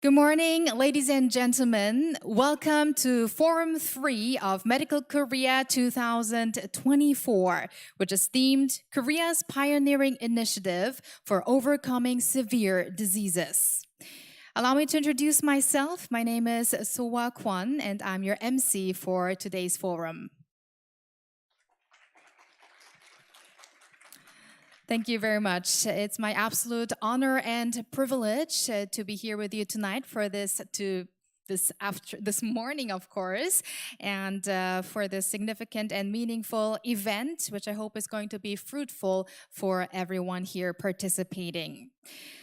Good morning, ladies and gentlemen. Welcome to Forum 3 of Medical Korea 2024, which is themed Korea's Pioneering Initiative for Overcoming Severe Diseases. Allow me to introduce myself. My name is So-hwa Kwon, and I'm your MC for today's forum. Thank you very much. It's my absolute honor and privilege to be here with you tonight for this morning, of course, and for this significant and meaningful event, which I hope is going to be fruitful for everyone here participating.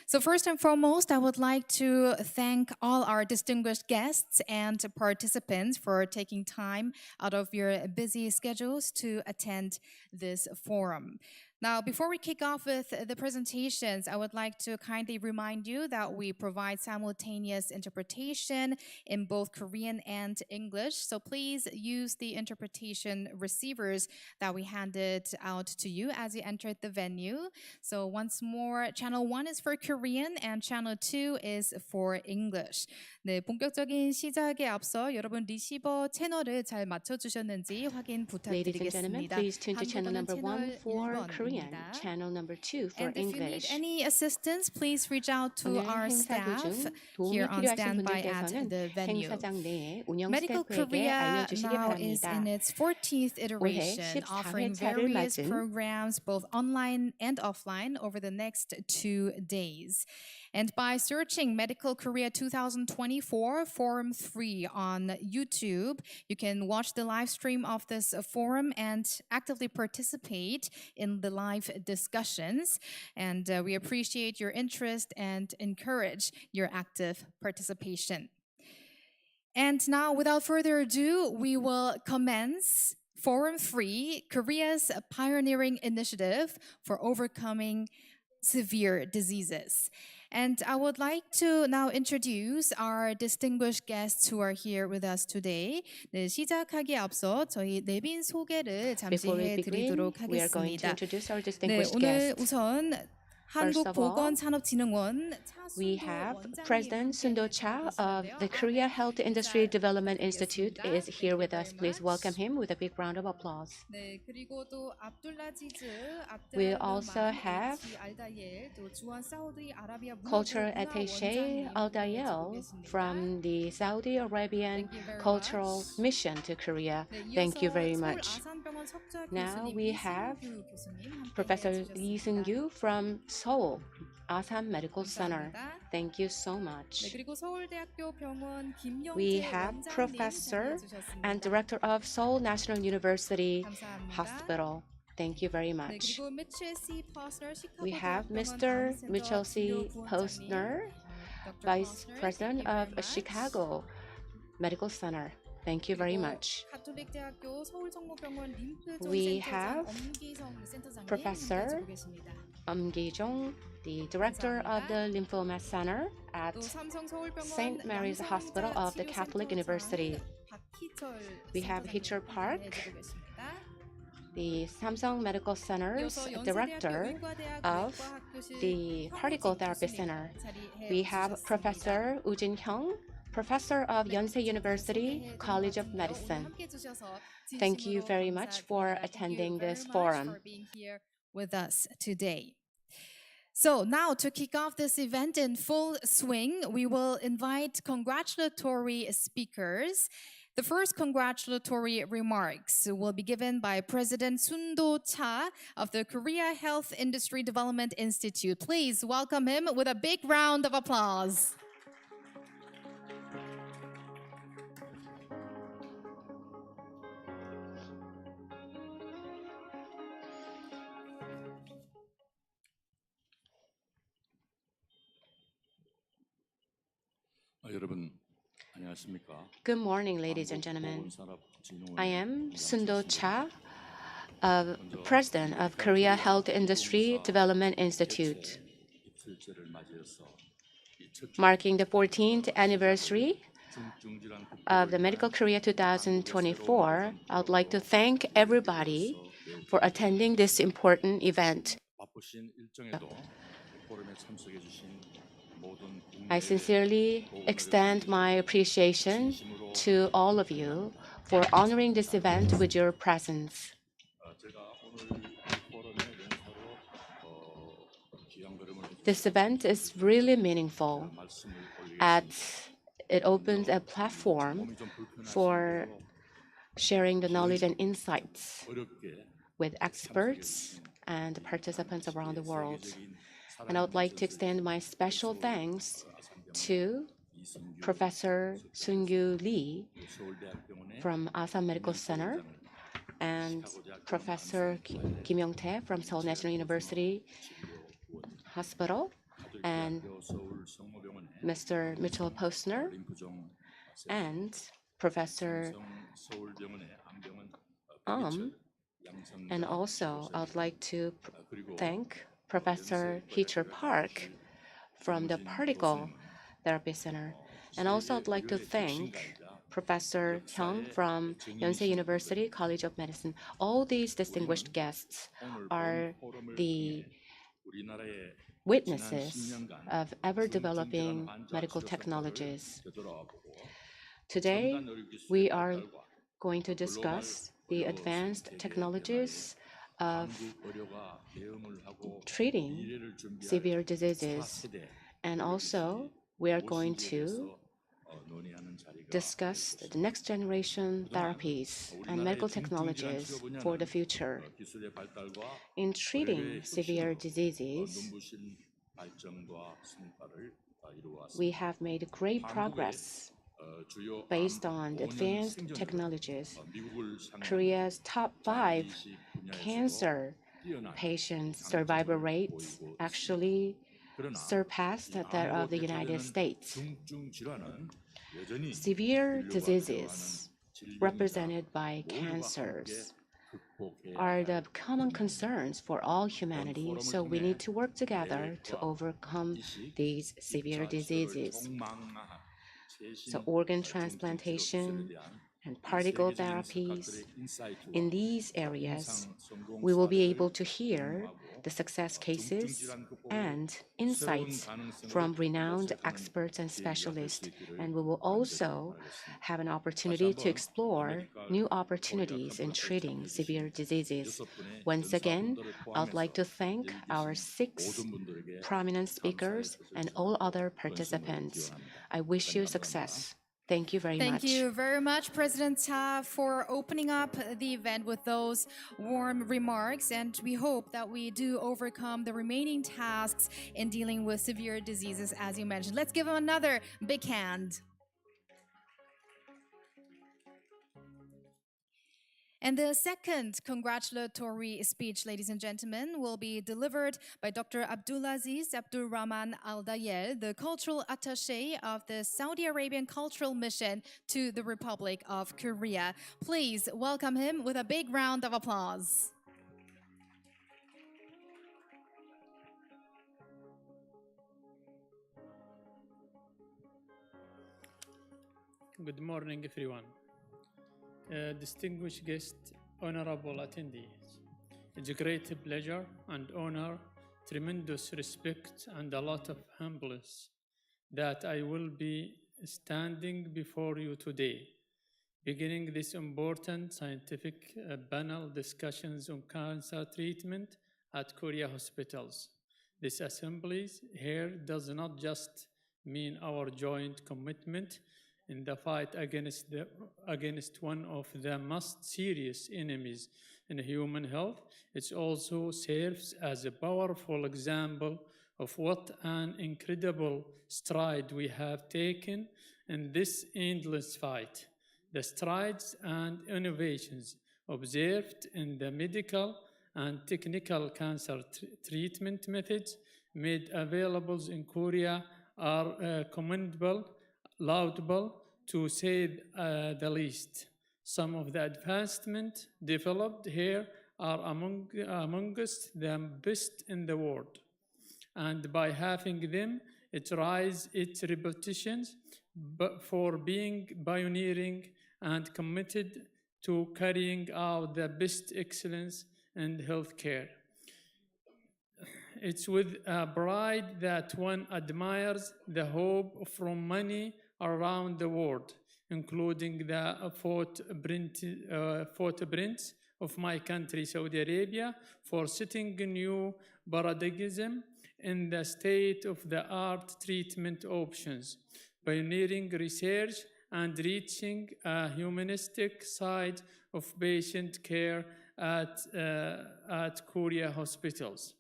So first and foremost, I would like to thank all our distinguished guests and participants for taking time out of your busy schedules to attend this forum. Now, before we kick off with the presentations, I would like to kindly remind you that we provide simultaneous interpretation in both Korean and English. So please use the interpretation receivers that we handed out to you as you entered the venue. So once more, channel 1 is for Korean and channel 2 is for English. 네, 본격적인 시작에 앞서 여러분 리시버 채널을 잘 맞춰주셨는지 확인 Ladies and gentlemen, 부탁드리겠습니다. please tune to channel number 1 for Korean, channel number 2 for And if you need English. any assistance, please reach out to 오늘 our 행사 staff 도중 here 도움이 on 필요하신 standby at 분들께서는 the venue. 행사장 내에 운영 Medical 스태프에게 Korea 알려주시기 now is 바랍니다. in its 14th iteration, 14회차를 offering various 맞은 programs both online and offline over the next 2 days. And by searching Medical Korea 2024 Forum 3 on YouTube, you can watch the live stream of this forum and actively participate in the live discussions. And we appreciate your interest and encourage your active participation. And now, without further ado, we will commence Forum 3, Korea's Pioneering Initiative for Overcoming Severe Diseases. And I would like to now introduce our distinguished guests who are here with us today. 네, 시작하기에 앞서 저희 내빈 소개를 잠시 Before we begin, 해드리도록 we are going to 하겠습니다. introduce our 네, distinguished 오늘 guests. 우선 한국보건산업진흥원 We have President Sun-do Cha of the Korea Health Industry Development Institute is here with us. Please welcome him with a big round of applause. We also have Cultural Attaché Al-Dayel from the Saudi Arabian Cultural Mission to Korea. Thank you very much. Now we have Professor Lee Seung-yu from Seoul Asan Medical Center. Thank you so much. We have Professor and Director of Seoul National University Hospital. Thank you very much. We have Mr. Mitchell C. Postner, Vice President of Chicago Medical Center. Thank you very much. We have Professor Gi-jong, the Director of the Lymphoma Center at St. Mary's Hospital of the Catholic University. We have Hee-chul Park, the Samsung Medical Center's Director of the Particle Therapy Center. We have Professor Woo Jin-hyung, Professor of Yonsei University College of Medicine. Thank you very much for attending this forum. With us today. So now to kick off this event in full swing, we will invite congratulatory speakers. The first congratulatory remarks will be given by President Sun-do Cha of the Korea Health Industry Development Institute. Please welcome him with a big round of applause. Good morning, ladies and gentlemen. I am Sun-do Cha, President of Korea Health Industry Development Institute. Marking the 14th anniversary of the Medical Korea 2024, I would like to thank everybody for attending this important event. I sincerely extend my appreciation to all of you for honoring this event with your presence. This event is really meaningful as it opens a platform for sharing the knowledge and insights with experts and participants around the world. And I would like to extend my special thanks to Professor Seung-Gu Lee from Asan Medical Center and Professor Kim Young-tae from Seoul National University Hospital and Mr. Mitchell Postner and Professor and also I would like to thank Professor Heecher Park from the Particle Therapy Center. And also I'd like to thank Professor Hyung from Yonsei University College of Medicine. All these distinguished guests are the witnesses of ever-developing medical technologies. Today, we are going to discuss the advanced technologies of treating severe diseases. And also, we are going to discuss the next generation therapies and medical technologies for the future. In treating severe diseases, we have made great progress based on advanced technologies. Korea's top 5 cancer patients' survival rates actually surpassed that of the United States. Severe diseases represented by cancers are the common concerns for all humanity, so we need to work together to overcome these severe diseases. So organ transplantation and particle therapies, in these areas, we will be able to hear the success cases and insights from renowned experts and specialists, and we will also have an opportunity to explore new opportunities in treating severe diseases. Once again, I'd like to thank our 6 prominent speakers and all other participants. I wish you success. Thank you very much. Thank you very much, President Ta, for opening up the event with those warm remarks. And we hope that we do overcome the remaining tasks in dealing with severe diseases, as you mentioned. Let's give him another big hand. And the second congratulatory speech, ladies and gentlemen, will be delivered by Dr. Abdulaziz Abdul Rahman Al Dayel, the cultural attaché of the Saudi Arabian Cultural Mission to the Republic of Korea. Please welcome him with a big round of applause. Good morning, everyone. Distinguished guests, honorable attendees. It's a great pleasure and honor, tremendous respect, and a lot of humbleness that I will be standing before you today, beginning this important scientific panel discussions on cancer treatment at Korea hospitals. This assembly here does not just mean our joint commitment in the fight against one of the most serious enemies in human health. It also serves as a powerful example of what an incredible stride we have taken in this endless fight. The strides and innovations observed in the medical and technical cancer treatment methods made available in Korea are commendable, laudable, to say the least. Some of the advancements developed here are amongst the best in the world. And by having them, it raises its reputation for being pioneering and committed to carrying out the best excellence in healthcare. It's with pride that one admires the hope from many around the world, including the footprints of my country, Saudi Arabia, for setting a new paradigm in the state-of-the-art treatment options, pioneering research and reaching a humanistic side of patient care at Korea hospitals.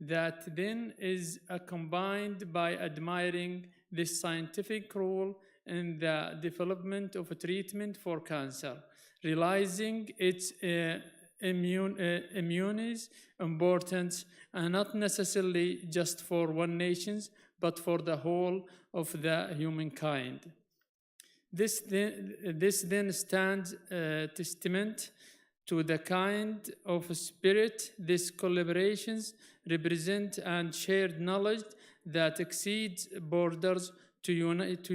That then is combined by admiring this scientific role in the development of a treatment for cancer, realizing its immunity's importance, and not necessarily just for one nation, but for the whole of the humankind. This then stands testament to the kind of spirit these collaborations represent and shared knowledge that exceeds borders to unite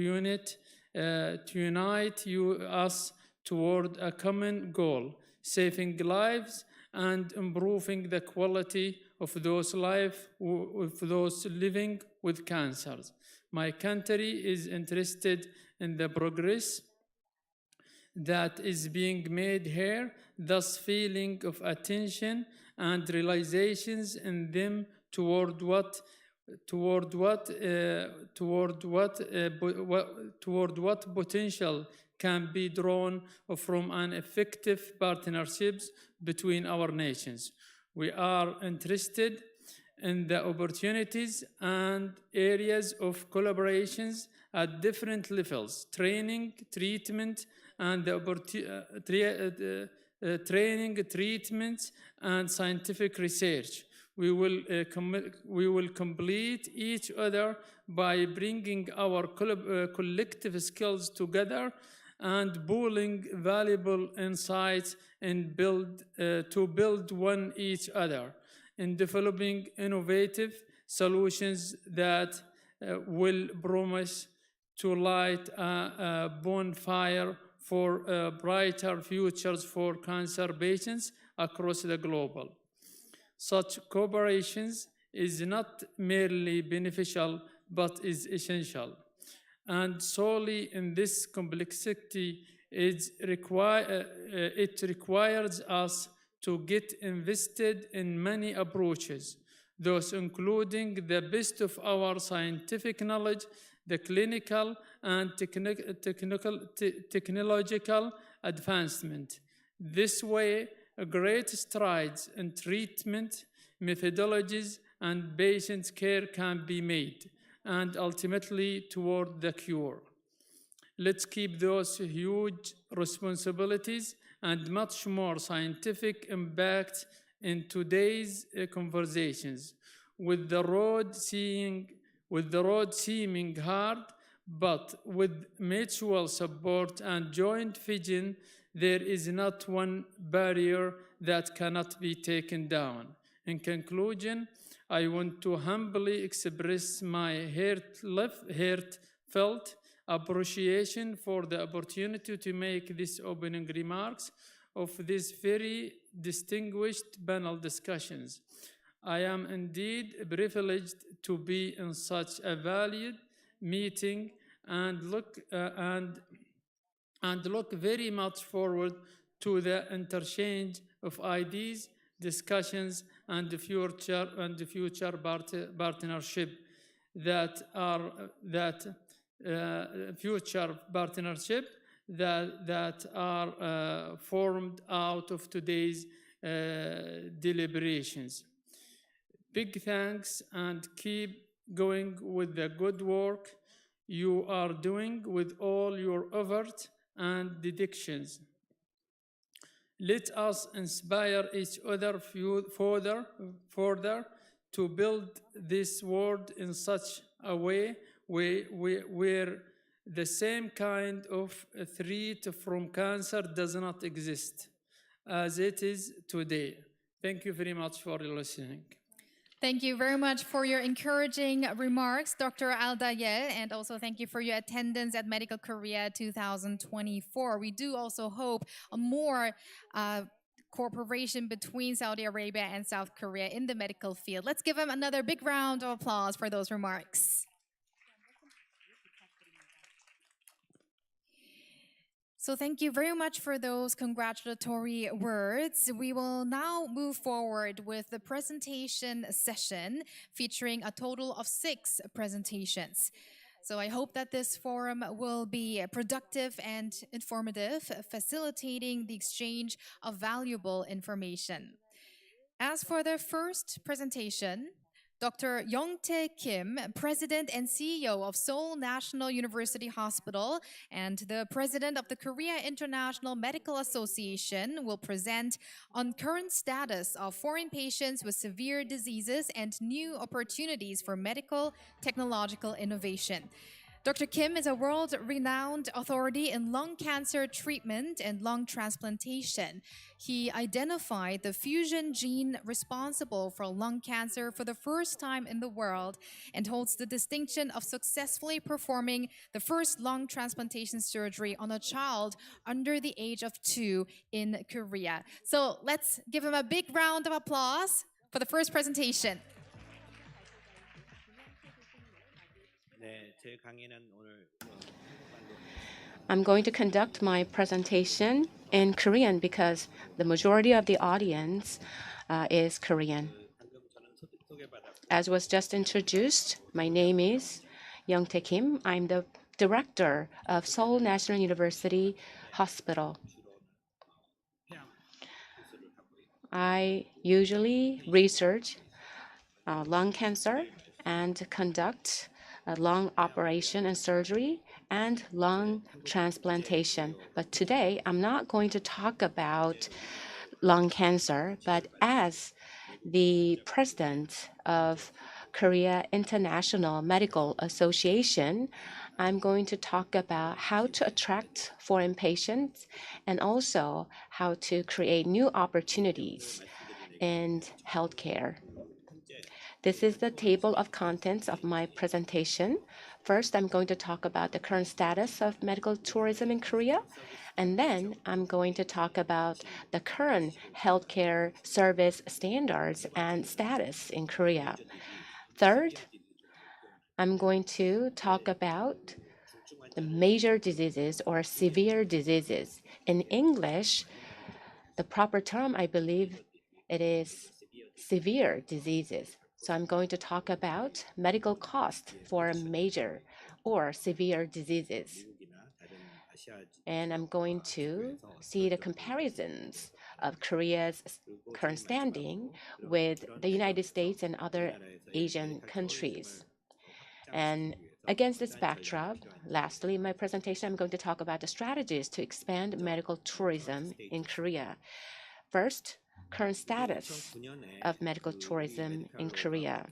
us toward a common goal, saving lives and improving the quality of those living with cancers. My country is interested in the progress that is being made here, thus feeling of attention and realizations in them toward what potential can be drawn from an effective partnerships between our nations. We are interested in the opportunities and areas of collaborations at different levels: training, treatment, and training, treatment, and scientific research. We will complete each other by bringing our collective skills together and pooling valuable insights and to build one each other in developing innovative solutions that will promise to light a bonfire for brighter futures for cancer patients across the globe. Such cooperations is not merely beneficial, but is essential. And solely in this complexity, it requires us to get invested in many approaches, those including the best of our scientific knowledge, the clinical and technological advancement. This way, great strides in treatment methodologies and patient care can be made, and ultimately toward the cure. Let's keep those huge responsibilities and much more scientific impact in today's conversations. With the road seeming hard, but with mutual support and joint vision, there is not one barrier that cannot be taken down. In conclusion, I want to humbly express my heartfelt appreciation for the opportunity to make these opening remarks of these very distinguished panel discussions. I am indeed privileged to be in such a valued meeting and look very much forward to the interchange of ideas, discussions, and the future partnership that are formed out of today's deliberations. Big thanks, and keep going with the good work you are doing with all your effort and dedications. Let us inspire each other further to build this world in such a way where the same kind of threat from cancer does not exist as it is today. Thank you very much for listening. Thank you very much for your encouraging remarks, Dr. Al-Dayel, and also thank you for your attendance at Medical Korea 2024. We do also hope more cooperation between Saudi Arabia and South Korea in the medical field. Let's give him another big round of applause for those remarks. So thank you very much for those congratulatory words. We will now move forward with the presentation session featuring a total of 6 presentations. So I hope that this forum will be productive and informative, facilitating the exchange of valuable information. As for the first presentation, Dr. Young-tae Kim, President and CEO of Seoul National University Hospital and the President of the Korea International Medical Association, will present on current status of foreign patients with severe diseases and new opportunities for medical technological innovation. Dr. Kim is a world-renowned authority in lung cancer treatment and lung transplantation. He identified the fusion gene responsible for lung cancer for the first time in the world and holds the distinction of successfully performing the first lung transplantation surgery on a child under the age of 2 in Korea. So let's give him a big round of applause for the first presentation. I'm going to conduct my presentation in Korean because the majority of the audience is Korean. As was just introduced, my name is Young-tae Kim. I'm the director of Seoul National University Hospital. I usually research lung cancer and conduct lung operation and surgery and lung transplantation. But today, I'm not going to talk about lung cancer, but as the president of Korea International Medical Association, I'm going to talk about how to attract foreign patients and also how to create new opportunities in healthcare. This is the table of contents of my presentation. First, I'm going to talk about the current status of medical tourism in Korea, and then I'm going to talk about the current healthcare service standards and status in Korea. Third, I'm going to talk about the major diseases or severe diseases. In English, the proper term, I believe, it is severe diseases. So I'm going to talk about medical cost for major or severe diseases. And I'm going to see the comparisons of Korea's current standing with the United States and other Asian countries. And against this backdrop, lastly, in my presentation, I'm going to talk about the strategies to expand medical tourism in Korea. First, current status of medical tourism in Korea.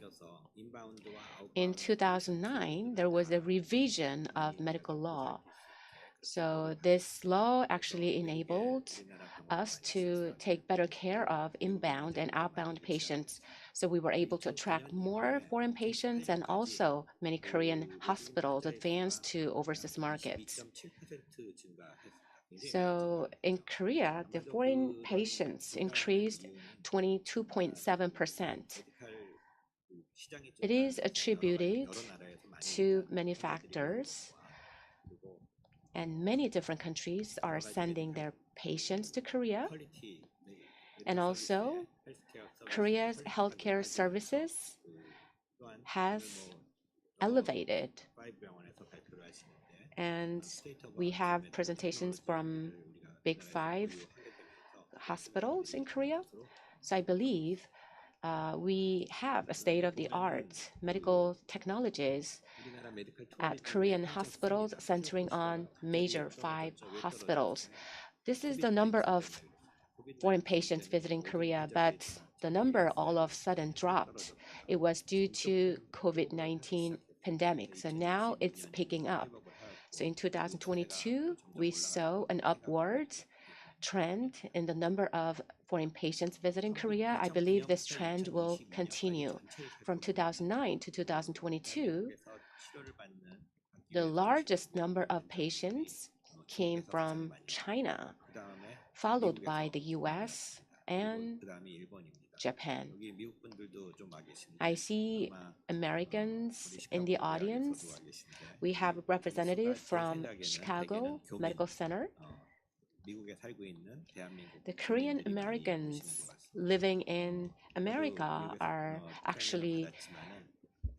In 2009, there was a revision of medical law. So this law actually enabled us to take better care of inbound and outbound patients. So we were able to attract more foreign patients, and also many Korean hospitals advanced to overseas markets. So in Korea, the foreign patients increased 22.7%. It is attributed to many factors, and many different countries are sending their patients to Korea. And also, Korea's healthcare services has elevated. And we have presentations from Big 5 hospitals in Korea. So I believe we have a state-of-the-art medical technologies at Korean hospitals centering on major 5 hospitals. This is the number of foreign patients visiting Korea, but the number all of a sudden dropped. It was due to COVID-19 pandemic. So now it's picking up. So in 2022, we saw an upward trend in the number of foreign patients visiting Korea. I believe this trend will continue. From 2009 to 2022, the largest number of patients came from China, followed by the US and Japan. I see Americans in the audience. We have a representative from Chicago Medical Center. The Korean Americans living in America are actually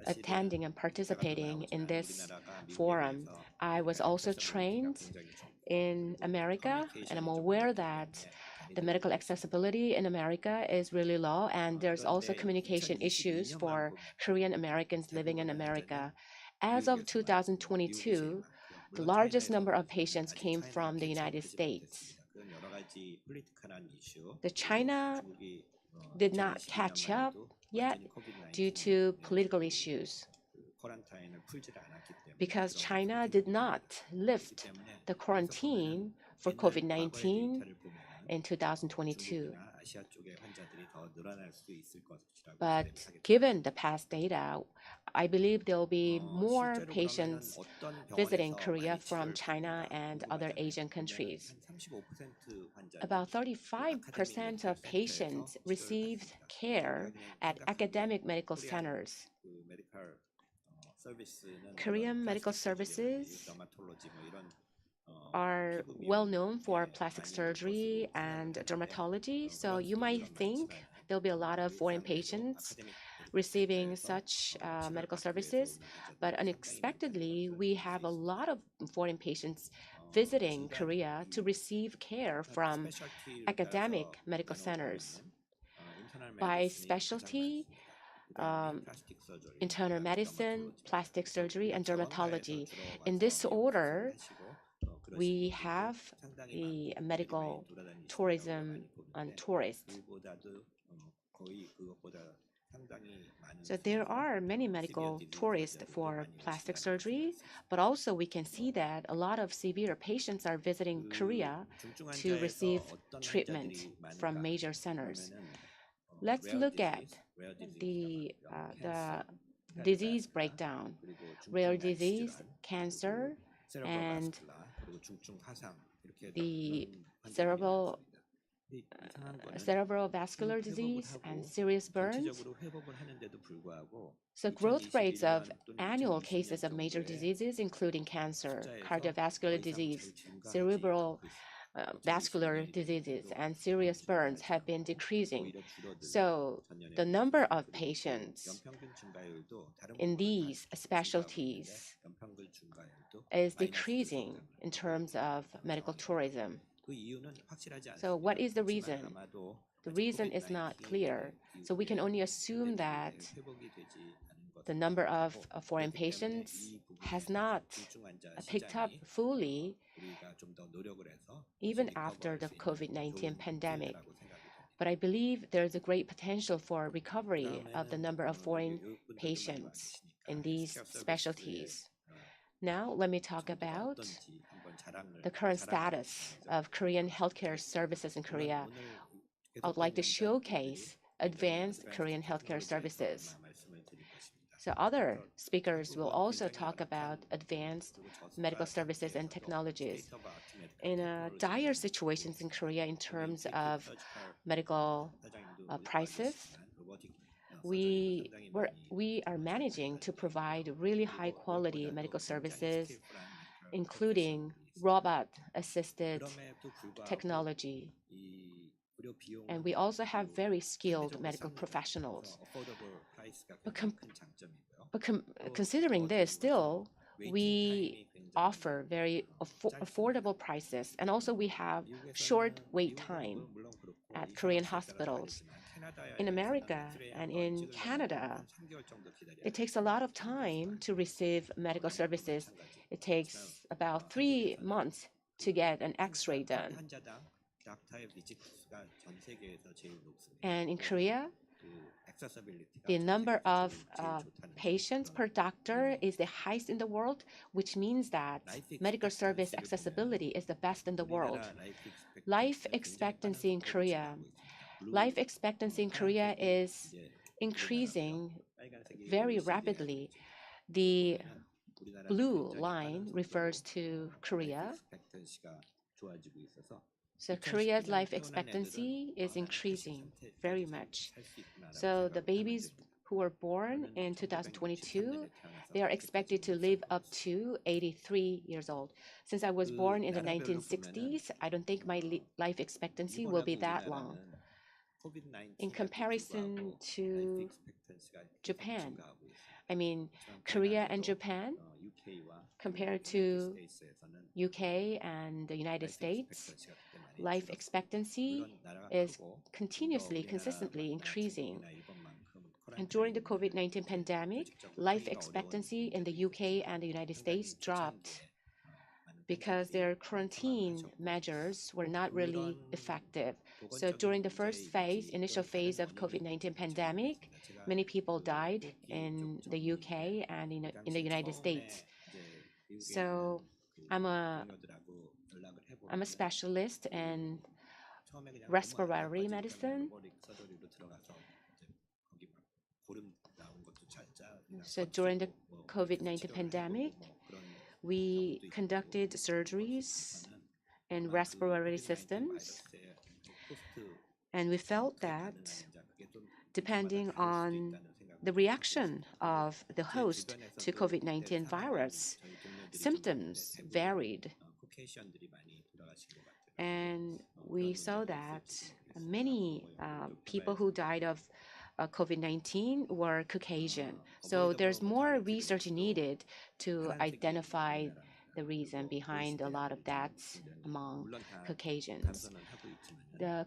attending and participating in this forum. I was also trained in America, and I'm aware that the medical accessibility in America is really low, and there's also communication issues for Korean Americans living in America. As of 2022, the largest number of patients came from the United States. The China did not catch up yet due to political issues, because China did not lift the quarantine for COVID-19 in 2022. But given the past data, I believe there will be more patients visiting Korea from China and other Asian countries. About 35% of patients received care at academic medical centers. Korean medical services are well known for plastic surgery and dermatology, so you might think there'll be a lot of foreign patients receiving such medical services, but unexpectedly, we have a lot of foreign patients visiting Korea to receive care from academic medical centers. By specialty, internal medicine, plastic surgery, and dermatology. In this order, we have the medical tourism and tourists. So there are many medical tourists for plastic surgery, but also we can see that a lot of severe patients are visiting Korea to receive treatment from major centers. Let's look at the disease breakdown: rare disease, cancer, and the cerebrovascular disease and serious burns. So growth rates of annual cases of major diseases, including cancer, cardiovascular disease, cerebral vascular diseases, and serious burns have been decreasing. So the number of patients in these specialties is decreasing in terms of medical tourism. So what is the reason? The reason is not clear. So we can only assume that the number of foreign patients has not picked up fully even after the COVID-19 pandemic. But I believe there is a great potential for recovery of the number of foreign patients in these specialties. Now, let me talk about the current status of Korean healthcare services in Korea. I would like to showcase advanced Korean healthcare services. So other speakers will also talk about advanced medical services and technologies. In dire situations in Korea in terms of medical prices, we are managing to provide really high quality medical services, including robot-assisted technology. And we also have very skilled medical professionals. But considering this, still, we offer very affordable prices. And also we have short wait time at Korean hospitals. In America and in Canada, it takes a lot of time to receive medical services. It takes about 3 months to get an X-ray done. And in Korea, the number of patients per doctor is the highest in the world, which means that medical service accessibility is the best in the world. Life expectancy in Korea is increasing very rapidly. The blue line refers to Korea. So Korea's life expectancy is increasing very much. So the babies who were born in 2022, they are expected to live up to 83 years old. Since I was born in the 1960s, I don't think my life expectancy will be that long. In comparison to Japan, I mean, Korea and Japan, compared to UK and the United States, life expectancy is continuously, consistently increasing. And during the COVID-19 pandemic, life expectancy in the UK and the United States dropped because their quarantine measures were not really effective. So during the first phase, initial phase of COVID-19 pandemic, many people died in the UK and in the United States. So I'm a specialist in respiratory medicine. So during the COVID-19 pandemic, we conducted surgeries in respiratory systems, and we felt that depending on the reaction of the host to COVID-19 virus, symptoms varied. And we saw that many people who died of COVID-19 were Caucasian. So there's more research needed to identify the reason behind a lot of deaths among Caucasians. The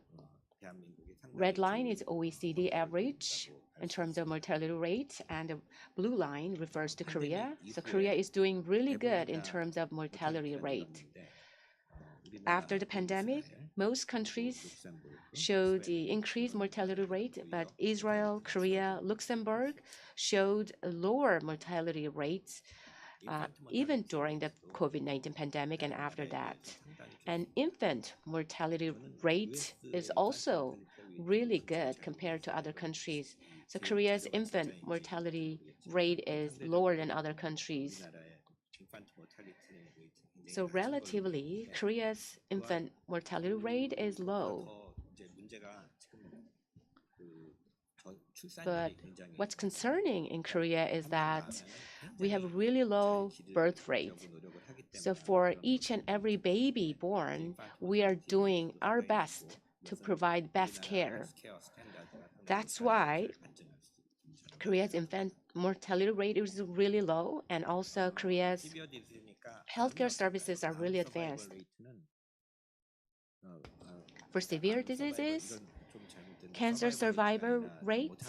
red line is OECD average in terms of mortality rate, and the blue line refers to Korea. So Korea is doing really good in terms of mortality rate. After the pandemic, most countries showed the increased mortality rate, but Israel, Korea, Luxembourg showed lower mortality rates even during the COVID-19 pandemic and after that. And infant mortality rate is also really good compared to other countries. So Korea's infant mortality rate is lower than other countries. So relatively, Korea's infant mortality rate is low. But what's concerning in Korea is that we have really low birth rate. So for each and every baby born, we are doing our best to provide best care. That's why Korea's infant mortality rate is really low, and also Korea's healthcare services are really advanced. For severe diseases, cancer survivor rate,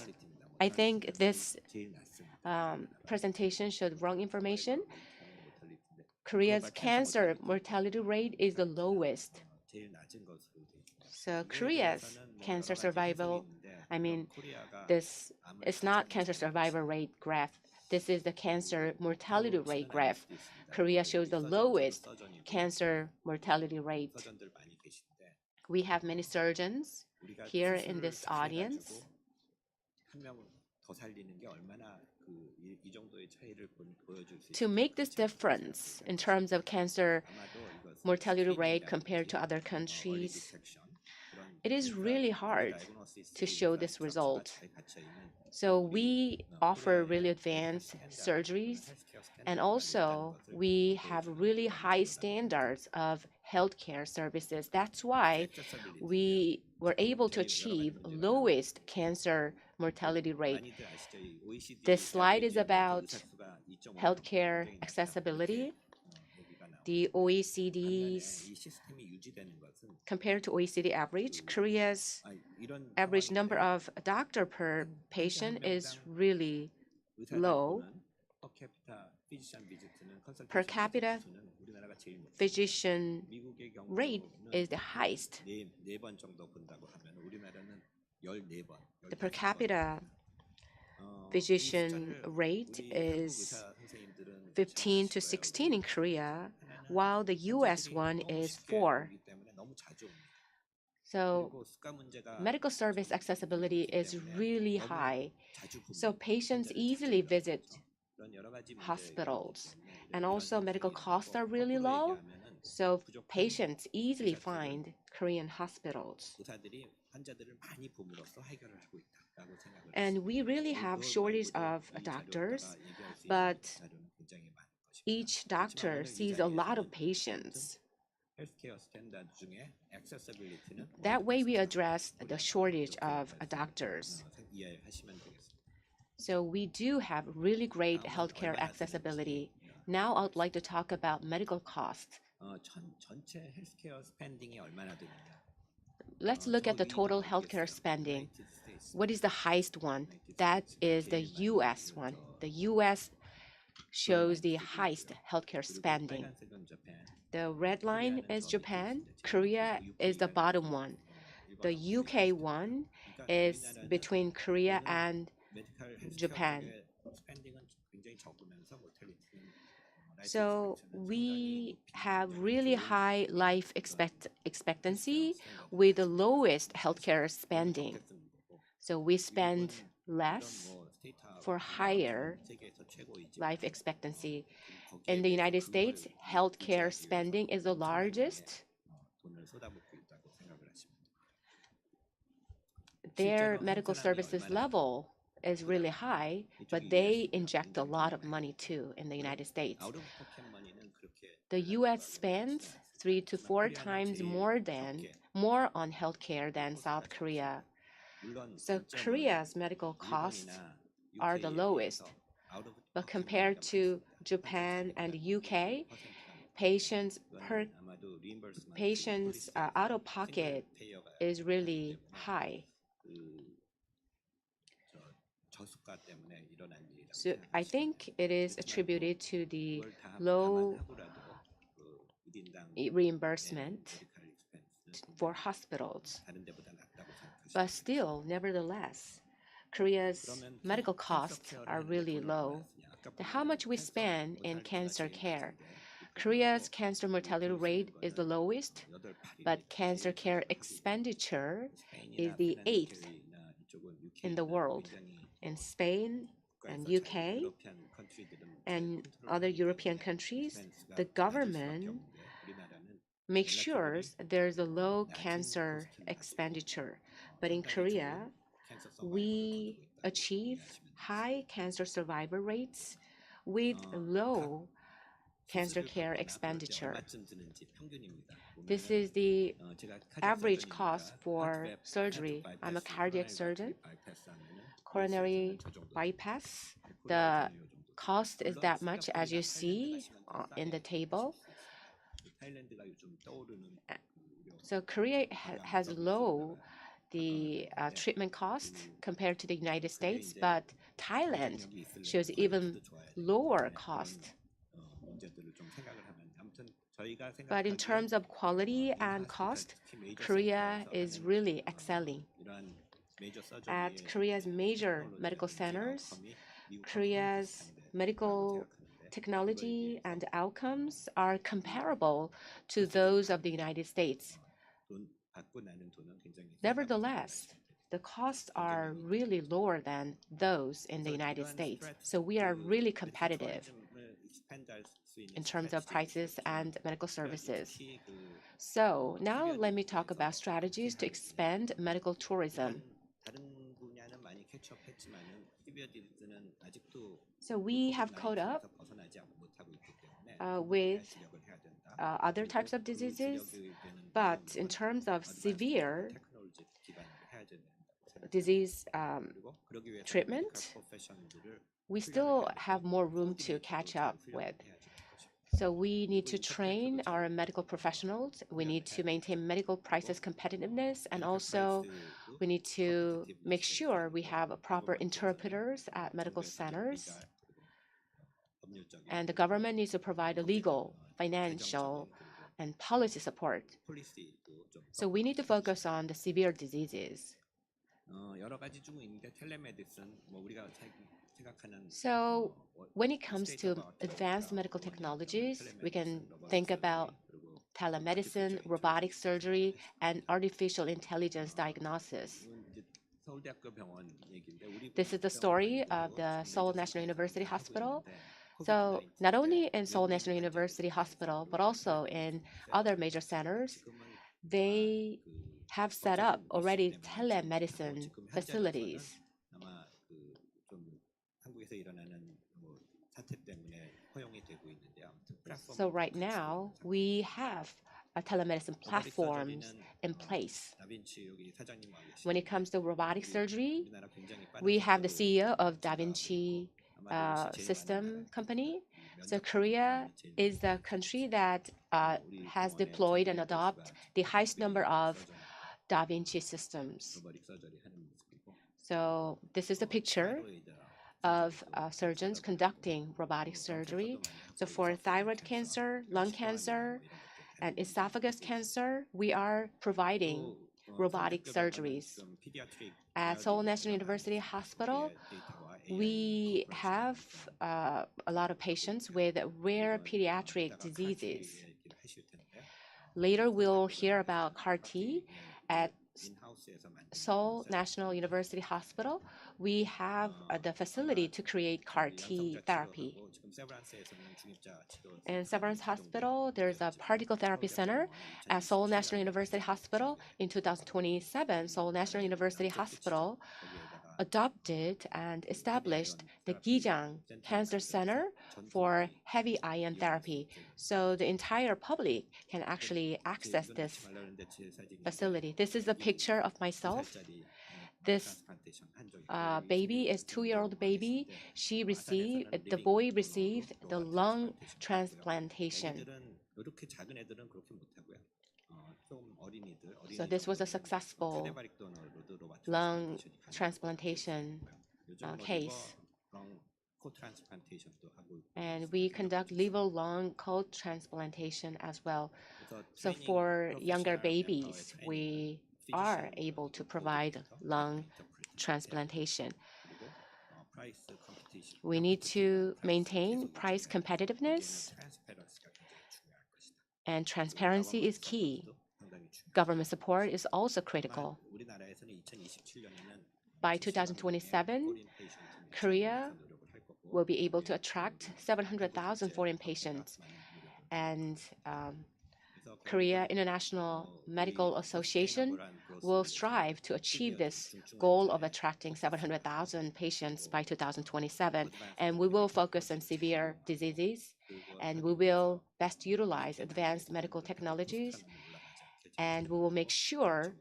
I think this presentation showed wrong information. Korea's cancer mortality rate is the lowest. So Korea's cancer survival, this is not cancer survivor rate graph. This is the cancer mortality rate graph. Korea shows the lowest cancer mortality rate. We have many surgeons here in this audience. To make this difference in terms of cancer mortality rate compared to other countries, it is really hard to show this result. So we offer really advanced surgeries, and also we have really high standards of healthcare services. That's why we were able to achieve lowest cancer mortality rate. This slide is about healthcare accessibility. The OECD's, compared to OECD average, Korea's average number of doctor per patient is really low. Per capita physician rate is the highest. The per capita physician rate is 15 to 16 in Korea, while the US one is 4. So medical service accessibility is really high. So patients easily visit hospitals, and also medical costs are really low. So patients easily find Korean hospitals. And we really have shortage of doctors, but each doctor sees a lot of patients. That way we address the shortage of doctors. So we do have really great healthcare accessibility. Now I'd like to talk about medical costs. Let's look at the total healthcare spending. What is the highest one? That is the US one. The US shows the highest healthcare spending. The red line is Japan. Korea is the bottom one. The UK one is between Korea and Japan. So we have really high life expectancy with the lowest healthcare spending. So we spend less for higher life expectancy. In the United States, healthcare spending is the largest. Their medical services level is really high, but they inject a lot of money too in the United States. The US spends 3 to 4 times more on healthcare than South Korea. So Korea's medical costs are the lowest. But compared to Japan and the UK, patients out-of-pocket is really high. So I think it is attributed to the low reimbursement for hospitals. But still, nevertheless, Korea's medical costs are really low. How much we spend in cancer care? Korea's cancer mortality rate is the lowest, but cancer care expenditure is the 8th in the world. In Spain and UK and other European countries, the government makes sure there's a low cancer expenditure. But in Korea, we achieve high cancer survivor rates with low cancer care expenditure. This is the average cost for surgery. I'm a cardiac surgeon. Coronary bypass, the cost is that much, as you see in the table. So Korea has low the treatment cost compared to the United States, but Thailand shows even lower cost. But in terms of quality and cost, Korea is really excelling. At Korea's major medical centers, Korea's medical technology and outcomes are comparable to those of the United States. Nevertheless, the costs are really lower than those in the United States. So we are really competitive in terms of prices and medical services. So now let me talk about strategies to expand medical tourism. So we have caught up with other types of diseases, but in terms of severe disease treatment, we still have more room to catch up with. So we need to train our medical professionals. We need to maintain medical prices competitiveness, and also we need to make sure we have proper interpreters at medical centers. And the government needs to provide legal, financial, and policy support. So we need to focus on the severe diseases. So when it comes to advanced medical technologies, we can think about telemedicine, robotic surgery, and artificial intelligence diagnosis. This is the story of the Seoul National University Hospital. So not only in Seoul National University Hospital, but also in other major centers, they have set up already telemedicine facilities. So right now, we have telemedicine platforms in place. When it comes to robotic surgery, we have the CEO of Da Vinci system company. So Korea is the country that has deployed and adopted the highest number of Da Vinci systems. So this is a picture of surgeons conducting robotic surgery. So for thyroid cancer, lung cancer, and esophagus cancer, we are providing robotic surgeries. At Seoul National University Hospital, we have a lot of patients with rare pediatric diseases. Later, we'll hear about CAR-T at Seoul National University Hospital. We have the facility to create CAR-T therapy. In Severance Hospital, there's a particle therapy center. At Seoul National University Hospital, in 2027, Seoul National University Hospital adopted and established the Gijang Cancer Center for heavy ion therapy. So the entire public can actually access this facility. This is a picture of myself. This baby is 2-year-old baby. The boy received the lung transplantation. So this was a successful lung transplantation case. And we conduct liver-lung co-transplantation as well. So for younger babies, we are able to provide lung transplantation. We need to maintain price competitiveness, and transparency is key. Government support is also critical. By 2027, Korea will be able to attract 700,000 foreign patients, and Korea International Medical Association will strive to achieve this goal of attracting 700,000 patients by 2027. And we will focus on severe diseases, and we will best utilize advanced medical technologies, and we will make sure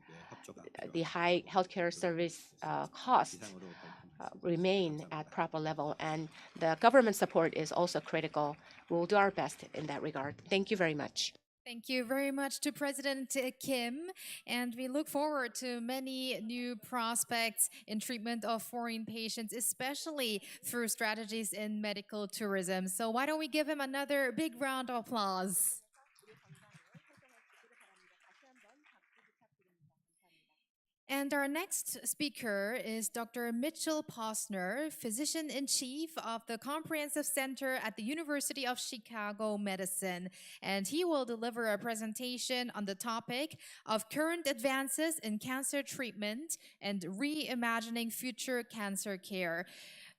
the high healthcare service costs remain at proper level, and the government support is also critical. We will do our best in that regard. Thank you very much. Thank you very much to President Kim, and we look forward to many new prospects in treatment of foreign patients, especially through strategies in medical tourism. So why don't we give him another big round of applause? And our next speaker is Dr. Mitchell Posner, Physician-in-Chief of the Comprehensive Center at the University of Chicago Medicine. And he will deliver a presentation on the topic of current advances in cancer treatment and reimagining future cancer care.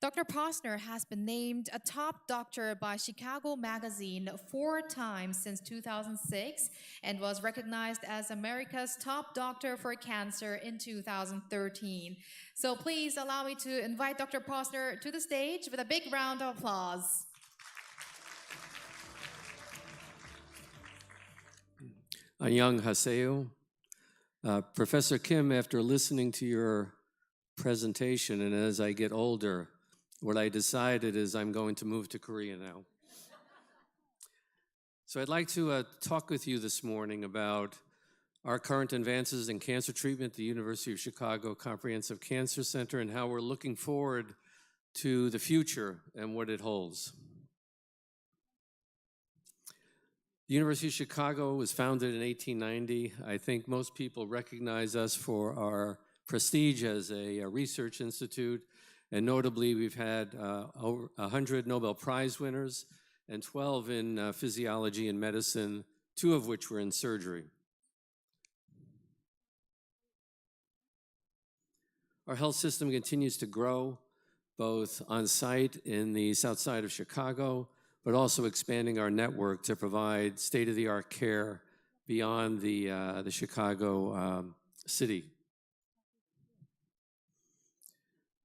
Dr. Posner has been named a top doctor by Chicago Magazine 4 times since 2006 and was recognized as America's top doctor for cancer in 2013. So please allow me to invite Dr. Posner to the stage with a big round of applause. Annyeonghaseyo. Professor Kim, after listening to your presentation, and as I get older, what I decided is I'm going to move to Korea now. So I'd like to talk with you this morning about our current advances in cancer treatment at the University of Chicago Comprehensive Cancer Center and how we're looking forward to the future and what it holds. The University of Chicago was founded in 1890. I think most people recognize us for our prestige as a research institute. And notably, we've had over 100 Nobel Prize winners and 12 in physiology and medicine, 2 of which were in surgery. Our health system continues to grow. both on site in the south side of Chicago, but also expanding our network to provide state-of-the-art care beyond the Chicago city.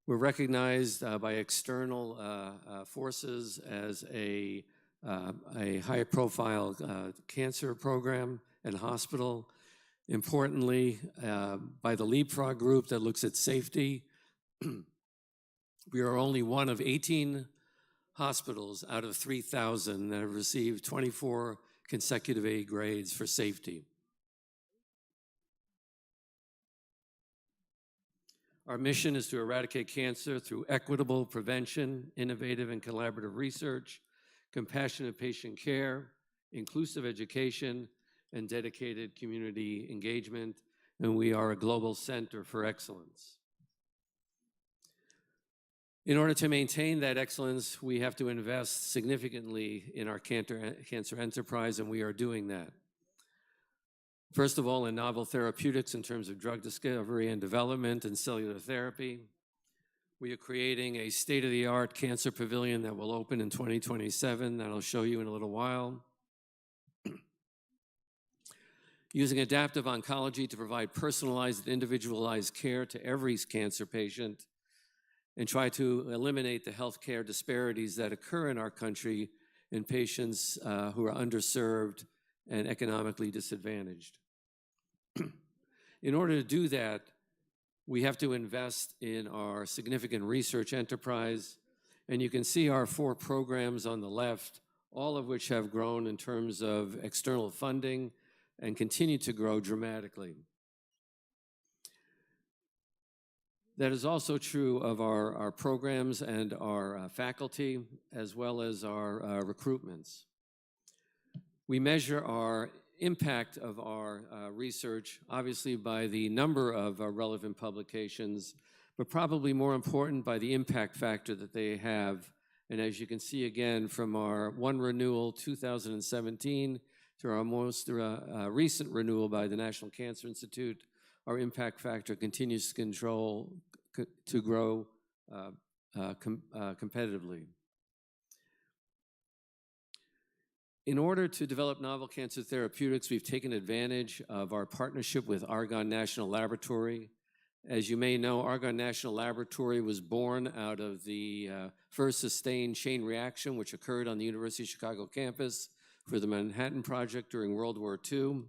We're recognized by external forces as a high-profile cancer program and hospital. Importantly, by the Leapfrog Group that looks at safety. We are only one of 18 hospitals out of 3,000 that have received 24 consecutive A grades for safety. Our mission is to eradicate cancer through equitable prevention, innovative and collaborative research, compassionate patient care, inclusive education, and dedicated community engagement, and we are a global center for excellence. In order to maintain that excellence, we have to invest significantly in our cancer enterprise, and we are doing that. First of all, in novel therapeutics in terms of drug discovery and development and cellular therapy. We are creating a state-of-the-art cancer pavilion that will open in 2027, that I'll show you in a little while. Using adaptive oncology to provide personalized and individualized care to every cancer patient, and try to eliminate the healthcare disparities that occur in our country in patients who are underserved and economically disadvantaged. In order to do that, we have to invest in our significant research enterprise, and you can see our 4 programs on the left, all of which have grown in terms of external funding and continue to grow dramatically. That is also true of our programs and our faculty, as well as our recruitments. We measure our impact of our research, obviously by the number of relevant publications, but probably more important by the impact factor that they have. And as you can see again from our one renewal 2017 to our most recent renewal by the National Cancer Institute, our impact factor continues to grow competitively. In order to develop novel cancer therapeutics, we've taken advantage of our partnership with Argonne National Laboratory. As you may know, Argonne National Laboratory was born out of the first sustained chain reaction, which occurred on the University of Chicago campus for the Manhattan Project during World War II.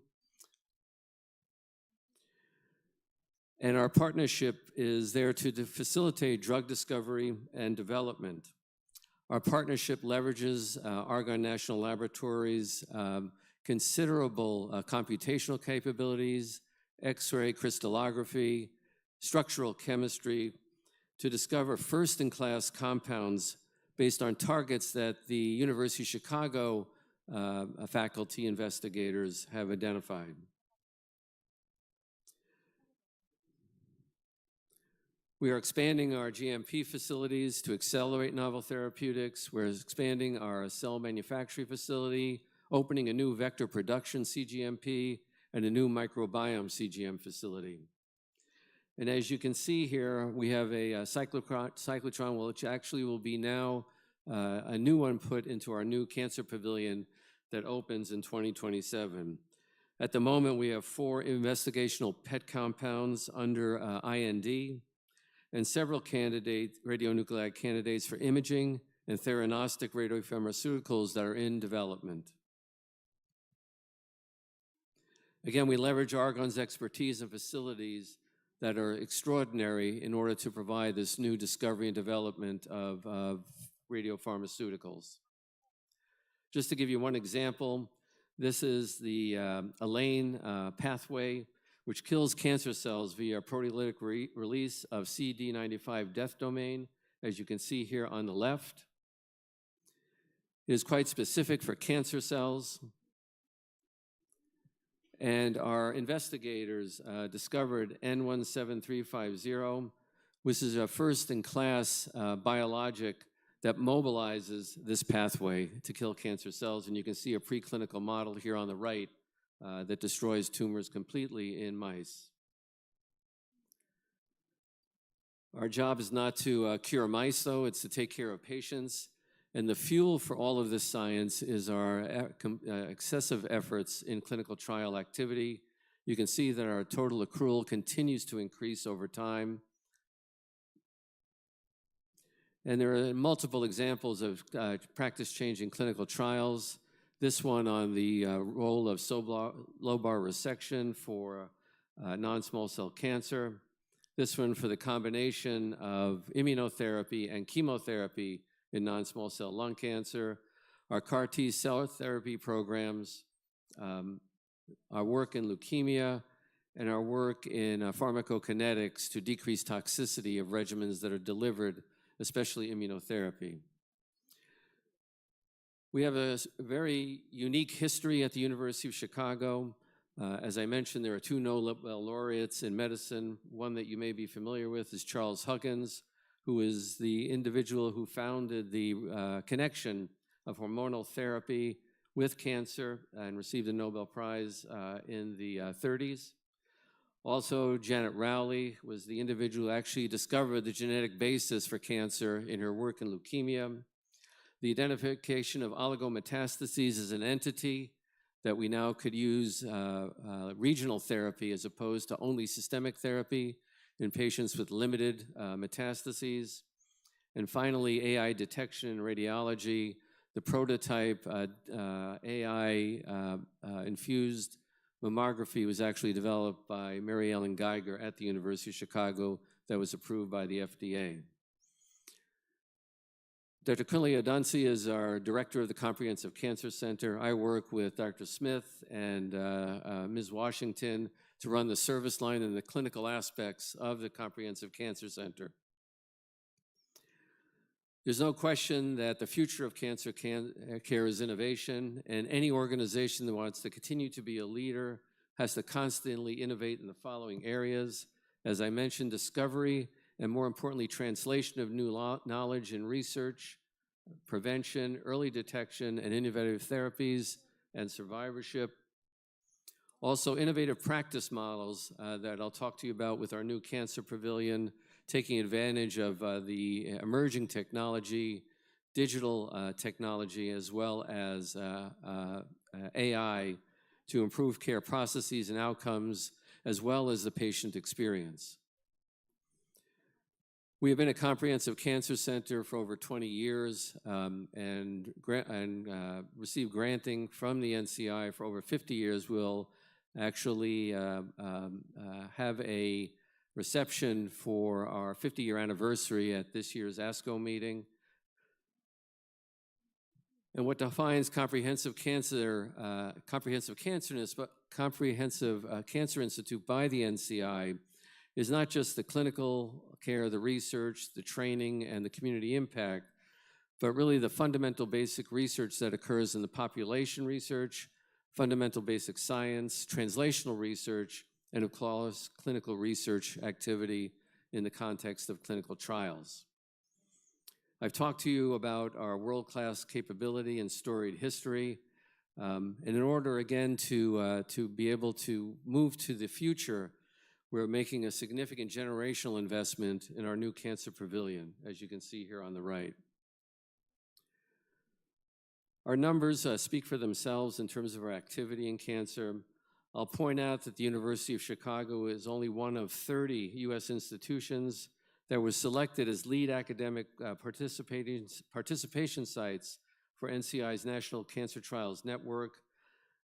And our partnership is there to facilitate drug discovery and development. Our partnership leverages Argonne National Laboratory's considerable computational capabilities, X-ray crystallography, structural chemistry, to discover first-in-class compounds based on targets that the University of Chicago faculty investigators have identified. We are expanding our GMP facilities to accelerate novel therapeutics. We're expanding our cell manufacturing facility, opening a new vector production CGMP, and a new microbiome CGM facility. And as you can see here, we have a cyclotron, which actually will be now a new one put into our new cancer pavilion that opens in 2027. At the moment, we have 4 investigational PET compounds under IND, and several radionuclide candidates for imaging and theranostic radiopharmaceuticals that are in development. Again, we leverage Argonne's expertise and facilities that are extraordinary in order to provide this new discovery and development of radiopharmaceuticals. Just to give you one example, this is the ELAINE pathway, which kills cancer cells via proteolytic release of CD95 death domain, as you can see here on the left. It is quite specific for cancer cells. And our investigators discovered N17350, which is a first-in-class biologic that mobilizes this pathway to kill cancer cells. And you can see a preclinical model here on the right that destroys tumors completely in mice. Our job is not to cure mice, though, it's to take care of patients. And the fuel for all of this science is our excessive efforts in clinical trial activity. You can see that our total accrual continues to increase over time. And there are multiple examples of practice-changing clinical trials. This one on the role of lobar resection for non-small cell cancer. This one for the combination of immunotherapy and chemotherapy in non-small cell lung cancer. Our CAR T cell therapy programs, our work in leukemia, and our work in pharmacokinetics to decrease toxicity of regimens that are delivered, especially immunotherapy. We have a very unique history at the University of Chicago. As I mentioned, there are two Nobel laureates in medicine. One that you may be familiar with is Charles Huggins, who is the individual who founded the connection of hormonal therapy with cancer and received a Nobel Prize in the 30s. Also, Janet Rowley was the individual who actually discovered the genetic basis for cancer in her work in leukemia. The identification of oligometastases as an entity that we now could use regional therapy as opposed to only systemic therapy in patients with limited metastases. And finally, AI detection in radiology. The prototype AI-infused mammography was actually developed by Mary Ellen Geiger at the University of Chicago that was approved by the FDA. Dr. Kunle Adansi is our director of the Comprehensive Cancer Center. I work with Dr. Smith and Ms. Washington to run the service line and the clinical aspects of the Comprehensive Cancer Center. There's no question that the future of cancer care is innovation, and any organization that wants to continue to be a leader has to constantly innovate in the following areas. As I mentioned, discovery, and more importantly, translation of new knowledge and research, prevention, early detection, and innovative therapies, and survivorship. Also, innovative practice models that I'll talk to you about with our new Cancer Pavilion, taking advantage of the emerging technology, digital technology, as well as AI to improve care processes and outcomes, as well as the patient experience. We have been a comprehensive cancer center for over 20 years and received granting from the NCI for over 50 years. We'll actually have a reception for our 50-year anniversary at this year's ASCO meeting. And what defines Comprehensive Cancer Institute by the NCI is not just the clinical care, the research, the training, and the community impact, but really the fundamental basic research that occurs in the population research, fundamental basic science, translational research, and of course, clinical research activity in the context of clinical trials. I've talked to you about our world-class capability and storied history. And in order, again, to be able to move to the future, we're making a significant generational investment in our new Cancer Pavilion, as you can see here on the right. Our numbers speak for themselves in terms of our activity in cancer. I'll point out that the University of Chicago is only one of 30 U.S. institutions that was selected as lead academic participation sites for NCI's National Cancer Trials Network.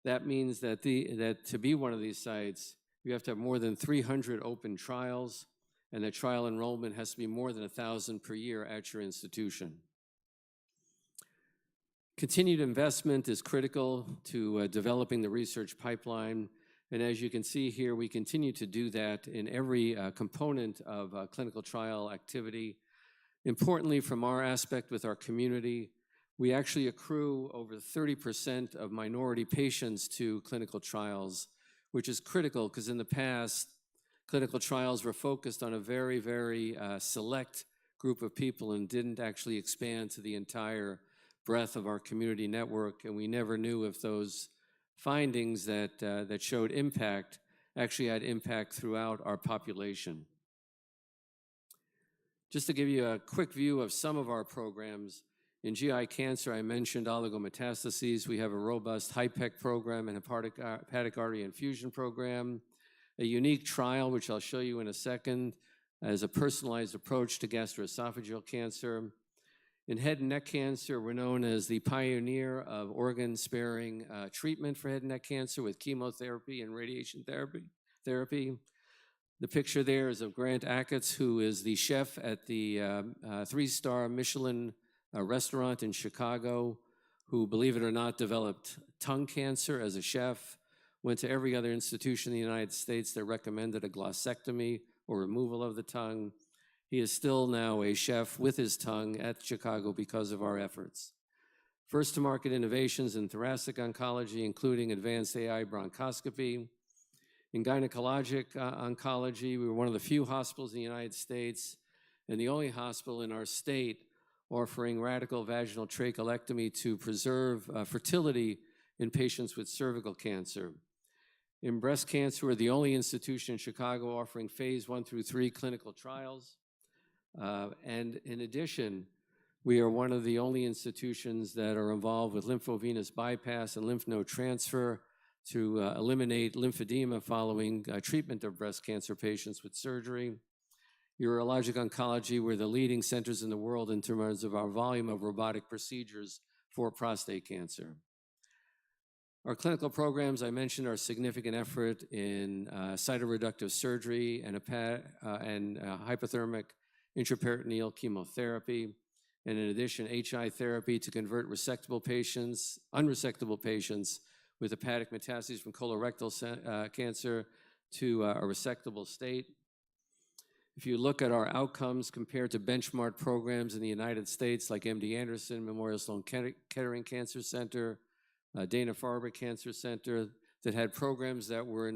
That means that to be one of these sites, you have to have more than 300 open trials, and the trial enrollment has to be more than 1,000 per year at your institution. Continued investment is critical to developing the research pipeline, and as you can see here, we continue to do that in every component of clinical trial activity. Importantly, from our aspect with our community, we actually accrue over 30% of minority patients to clinical trials, which is critical because in the past, clinical trials were focused on a very, very select group of people and didn't actually expand to the entire breadth of our community network, and we never knew if those findings that showed impact actually had impact throughout our population. Just to give you a quick view of some of our programs, in GI cancer, I mentioned oligometastases. We have a robust HIPEC program and hepatic artery infusion program, a unique trial, which I'll show you in a second, as a personalized approach to gastroesophageal cancer. In head and neck cancer, we're known as the pioneer of organ-sparing treatment for head and neck cancer with chemotherapy and radiation therapy. The picture there is of Grant Achatz, who is the chef at the 3-star Michelin restaurant in Chicago, who, believe it or not, developed tongue cancer as a chef, went to every other institution in the United States that recommended a glossectomy or removal of the tongue. He is still now a chef with his tongue at Chicago because of our efforts. First to market innovations in thoracic oncology, including advanced AI bronchoscopy. In gynecologic oncology, we were one of the few hospitals in the United States and the only hospital in our state offering radical vaginal trachelectomy to preserve fertility in patients with cervical cancer. In breast cancer, we're the only institution in Chicago offering phase 1 through 3 clinical trials. And in addition, we are one of the only institutions that are involved with lymphovenous bypass and lymph node transfer to eliminate lymphedema following treatment of breast cancer patients with surgery. Urologic oncology, we're the leading centers in the world in terms of our volume of robotic procedures for prostate cancer. Our clinical programs, I mentioned, are significant effort in cytoreductive surgery and hypothermic intraperitoneal chemotherapy, and in addition, HI therapy to convert unresectable patients with hepatic metastases from colorectal cancer to a resectable state. If you look at our outcomes compared to benchmark programs in the United States, like MD Anderson, Memorial Sloan Kettering Cancer Center, Dana-Farber Cancer Center, that had programs that were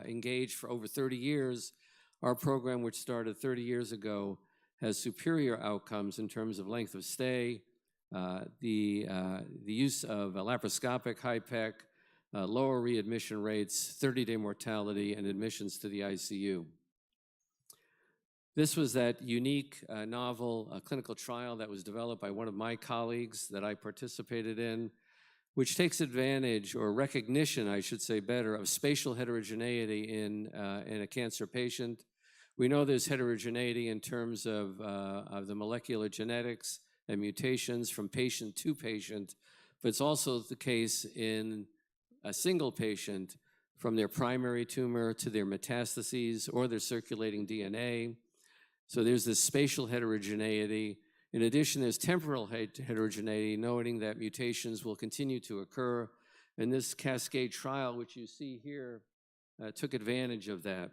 engaged for over 30 years, our program, which started 30 years ago, has superior outcomes in terms of length of stay, the use of laparoscopic HIPEC, lower readmission rates, 30-day mortality, and admissions to the ICU. This was that unique, novel clinical trial that was developed by one of my colleagues that I participated in, which takes advantage, or recognition, I should say better, of spatial heterogeneity in a cancer patient. We know there's heterogeneity in terms of the molecular genetics and mutations from patient to patient, but it's also the case in a single patient from their primary tumor to their metastases or their circulating DNA. So there's this spatial heterogeneity. In addition, there's temporal heterogeneity, noting that mutations will continue to occur. And this Cascade trial, which you see here, took advantage of that.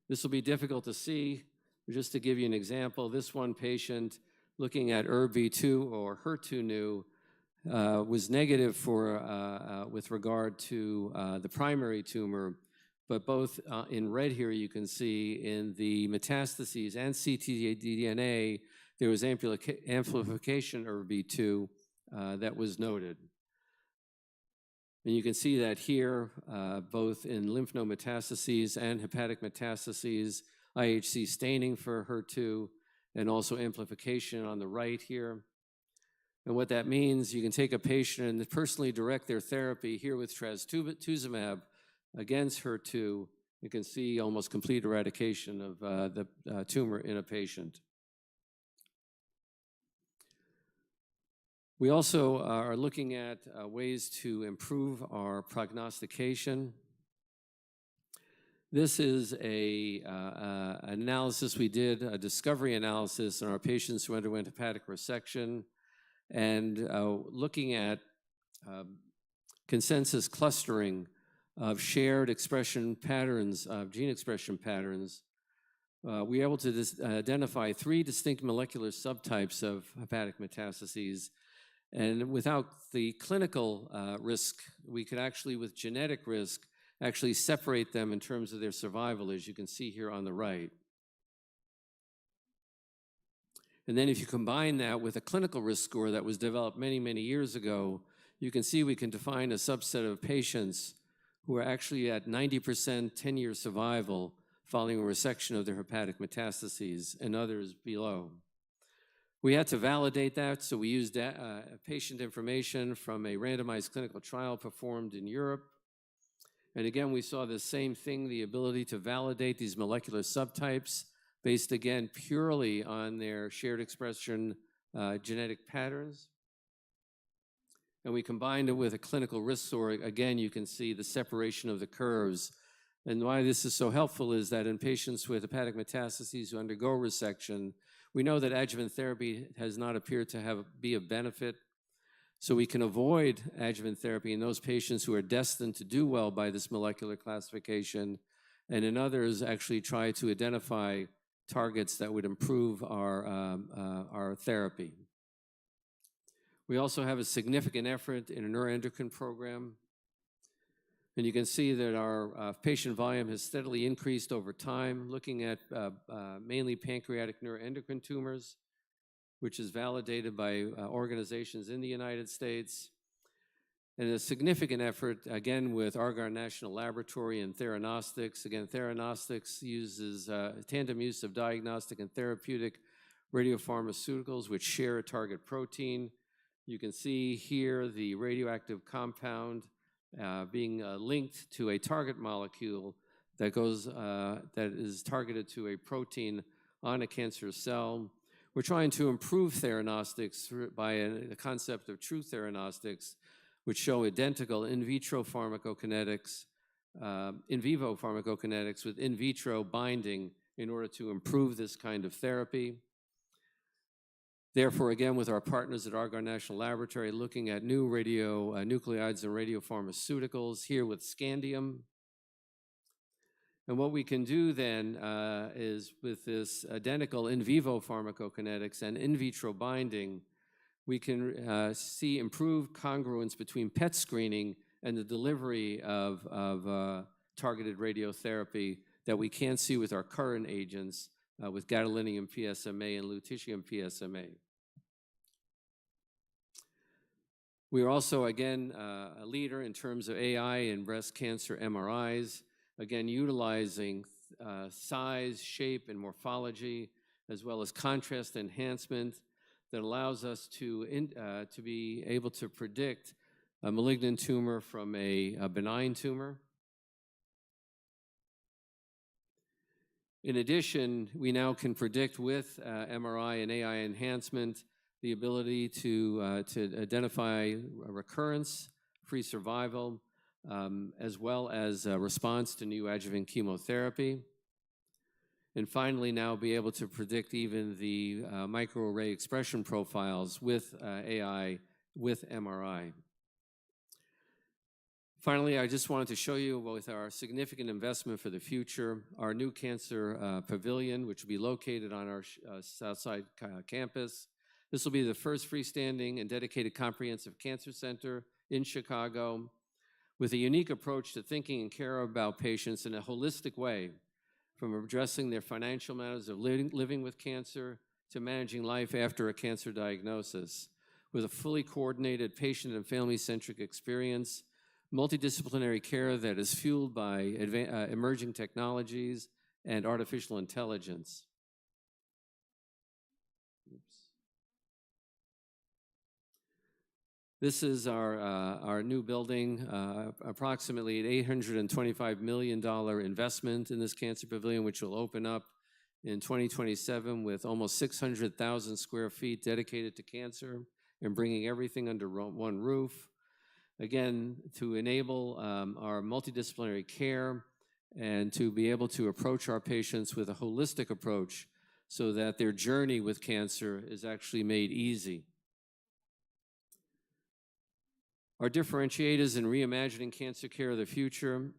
This will be difficult to see, but just to give you an example, this one patient looking at ERB2 or HER2/neu was negative for, with regard to the primary tumor, but both in red here you can see in the metastases and ctDNA, there was amplification ERB2 that was noted. And you can see that here, both in lymph node metastases and hepatic metastases, IHC staining for HER2, and also amplification on the right here. And what that means, you can take a patient and personally direct their therapy here with trastuzumab against HER2. You can see almost complete eradication of the tumor in a patient. We also are looking at ways to improve our prognostication. This is an analysis we did, a discovery analysis on our patients who underwent hepatic resection, and looking at consensus clustering of shared expression patterns, of gene expression patterns. We were able to identify 3 distinct molecular subtypes of hepatic metastases. And without the clinical risk, we could actually, with genetic risk, actually separate them in terms of their survival, as you can see here on the right. And then if you combine that with a clinical risk score that was developed many, many years ago, you can see we can define a subset of patients who are actually at 90% 10-year survival following a resection of their hepatic metastases, and others below. We had to validate that, so we used patient information from a randomized clinical trial performed in Europe. And again, we saw the same thing, the ability to validate these molecular subtypes based, again, purely on their shared expression genetic patterns. And we combined it with a clinical risk score. Again, you can see the separation of the curves. And why this is so helpful is that in patients with hepatic metastases who undergo resection, we know that adjuvant therapy has not appeared to be of benefit. So we can avoid adjuvant therapy in those patients who are destined to do well by this molecular classification, and in others actually try to identify targets that would improve our therapy. We also have a significant effort in a neuroendocrine program. And you can see that our patient volume has steadily increased over time, looking at mainly pancreatic neuroendocrine tumors, which is validated by organizations in the United States. And a significant effort, again, with Argonne National Laboratory and Theranostics. Again, Theranostics uses tandem use of diagnostic and therapeutic radiopharmaceuticals which share a target protein. You can see here the radioactive compound being linked to a target molecule that is targeted to a protein on a cancer cell. We're trying to improve theranostics by a concept of true theranostics, which show identical in vitro pharmacokinetics, in vivo pharmacokinetics with in vitro binding in order to improve this kind of therapy. Therefore, again, with our partners at Argonne National Laboratory, looking at new nuclides and radiopharmaceuticals here with scandium. And what we can do then is with this identical in vivo pharmacokinetics and in vitro binding, we can see improved congruence between PET screening and the delivery of targeted radiotherapy that we can't see with our current agents with gadolinium PSMA and lutetium PSMA. We are also, again, a leader in terms of AI in breast cancer MRIs, again, utilizing size, shape, and morphology, as well as contrast enhancement that allows us to be able to predict a malignant tumor from a benign tumor. In addition, we now can predict with MRI and AI enhancement the ability to identify a recurrence, free survival, as well as a response to neoadjuvant chemotherapy. And finally, now be able to predict even the microarray expression profiles with AI, with MRI. Finally, I just wanted to show you with our significant investment for the future, our new cancer pavilion, which will be located on our Southside campus. This will be the first freestanding and dedicated comprehensive cancer center in Chicago with a unique approach to thinking and care about patients in a holistic way, from addressing their financial matters of living with cancer to managing life after a cancer diagnosis, with a fully coordinated patient and family-centric experience, multidisciplinary care that is fueled by emerging technologies and artificial intelligence. This is our new building, approximately an $825 million investment in this cancer pavilion, which will open up in 2027 with almost 600,000 square feet dedicated to cancer and bringing everything under one roof. Again, to enable our multidisciplinary care and to be able to approach our patients with a holistic approach so that their journey with cancer is actually made easy. Our differentiators in reimagining cancer care of the future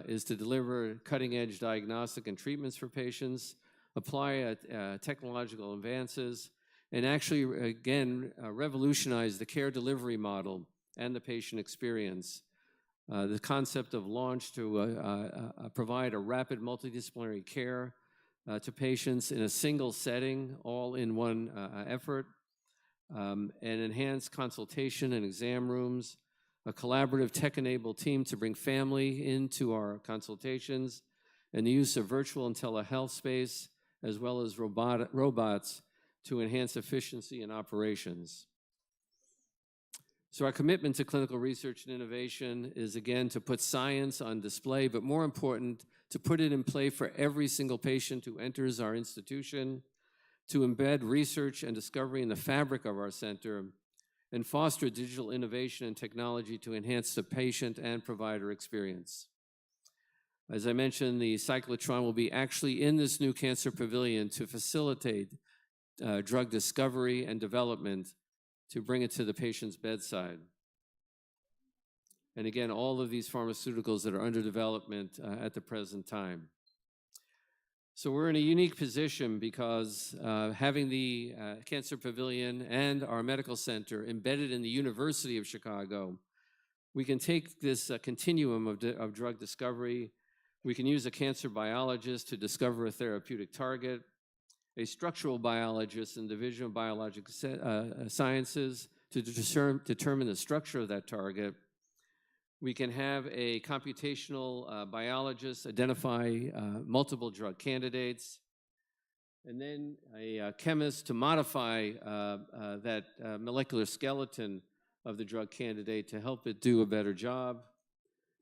is to deliver cutting-edge diagnostic and treatments for patients, apply technological advances, and actually, again, revolutionize the care delivery model and the patient experience. The concept of launch to provide a rapid multidisciplinary care to patients in a single setting, all in one effort, and enhance consultation and exam rooms, a collaborative tech-enabled team to bring family into our consultations, and the use of virtual and telehealth space, as well as robots to enhance efficiency in operations. So our commitment to clinical research and innovation is, again, to put science on display, but more important, to put it in play for every single patient who enters our institution, to embed research and discovery in the fabric of our center, and foster digital innovation and technology to enhance the patient and provider experience. As I mentioned, the cyclotron will be actually in this new cancer pavilion to facilitate drug discovery and development to bring it to the patient's bedside. And again, all of these pharmaceuticals that are under development at the present time. So we're in a unique position because having the Cancer Pavilion and our medical center embedded in the University of Chicago, we can take this continuum of drug discovery. We can use a cancer biologist to discover a therapeutic target, a structural biologist in the Division of Biological Sciences to determine the structure of that target. We can have a computational biologist identify multiple drug candidates, and then a chemist to modify that molecular skeleton of the drug candidate to help it do a better job.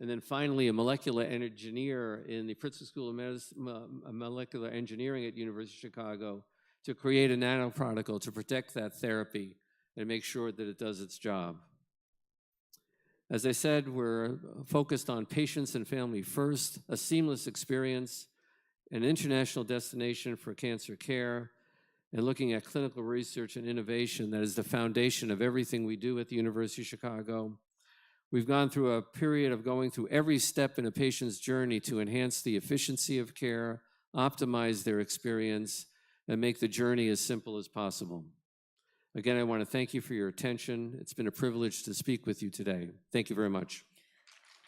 And then finally, a molecular engineer in the Pritzker School of Molecular Engineering at University of Chicago to create a nanoparticle to protect that therapy and make sure that it does its job. As I said, we're focused on patients and family first, a seamless experience, an international destination for cancer care, and looking at clinical research and innovation that is the foundation of everything we do at the University of Chicago. We've gone through a period of going through every step in a patient's journey to enhance the efficiency of care, optimize their experience, and make the journey as simple as possible. Again, I want to thank you for your attention. It's been a privilege to speak with you today. Thank you very much.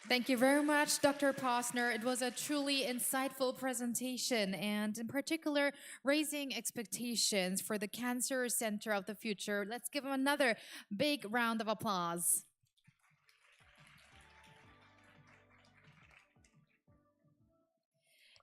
Thank you very much, Dr. Posner. It was a truly insightful presentation, and in particular, raising expectations for the Cancer Center of the Future. Let's give him another big round of applause.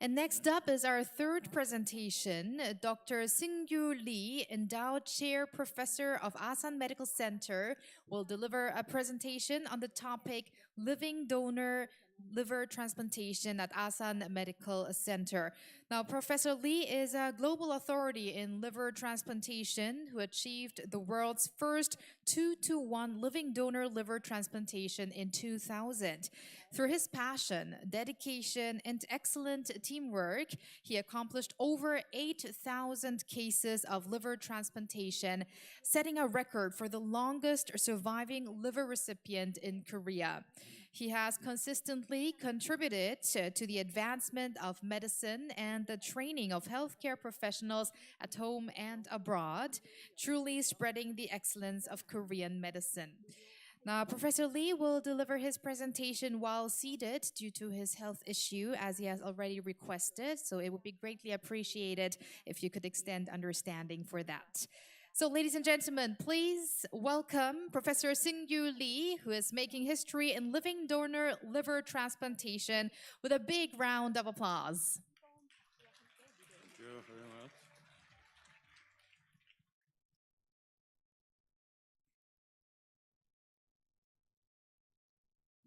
And next up is our third presentation. Dr. Seung-Gyu Lee, Endowed Chair Professor of Asan Medical Center, will deliver a presentation on the topic Living Donor Liver Transplantation at Asan Medical Center. Now, Professor Lee is a global authority in liver transplantation who achieved the world's first 2-to-1 living donor liver transplantation in 2000. Through his passion, dedication, and excellent teamwork, he accomplished over 8,000 cases of liver transplantation, setting a record for the longest surviving liver recipient in Korea. He has consistently contributed to the advancement of medicine and the training of healthcare professionals at home and abroad, truly spreading the excellence of Korean medicine. Now, Professor Lee will deliver his presentation while seated due to his health issue, as he has already requested, so it would be greatly appreciated if you could extend understanding for that. So, ladies and gentlemen, please welcome Professor Seung-Gyu Lee, who is making history in living donor liver transplantation, with a big round of applause. Thank you very much.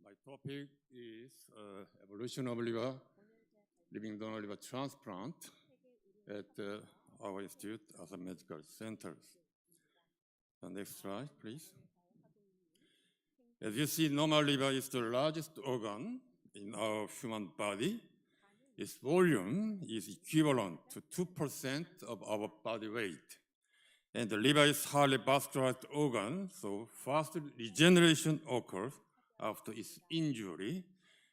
My topic is evolution of living donor liver transplant at our institute as a medical centers. The next slide, please. As you see, normal liver is the largest organ in our human body. Its volume is equivalent to 2% of our body weight. And the liver is highly vascularized organ, so fast regeneration occurs after its injury.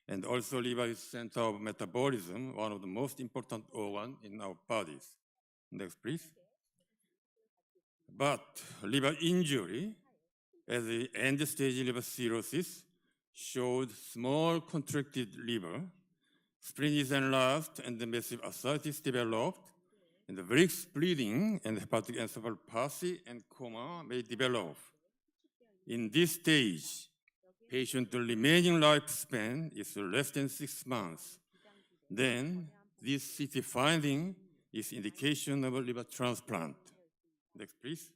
And also liver is center of metabolism, one of the most important organs in our bodies. Next, please. But liver injury, as the end-stage liver cirrhosis, showed small contracted liver, spleen is enlarged, and the massive ascites developed, and the various bleeding and hepatic encephalopathy and coma may develop. In this stage, Patient remaining lifespan is less than 6 months. Then this CT finding is indication of a liver transplant. Next, please.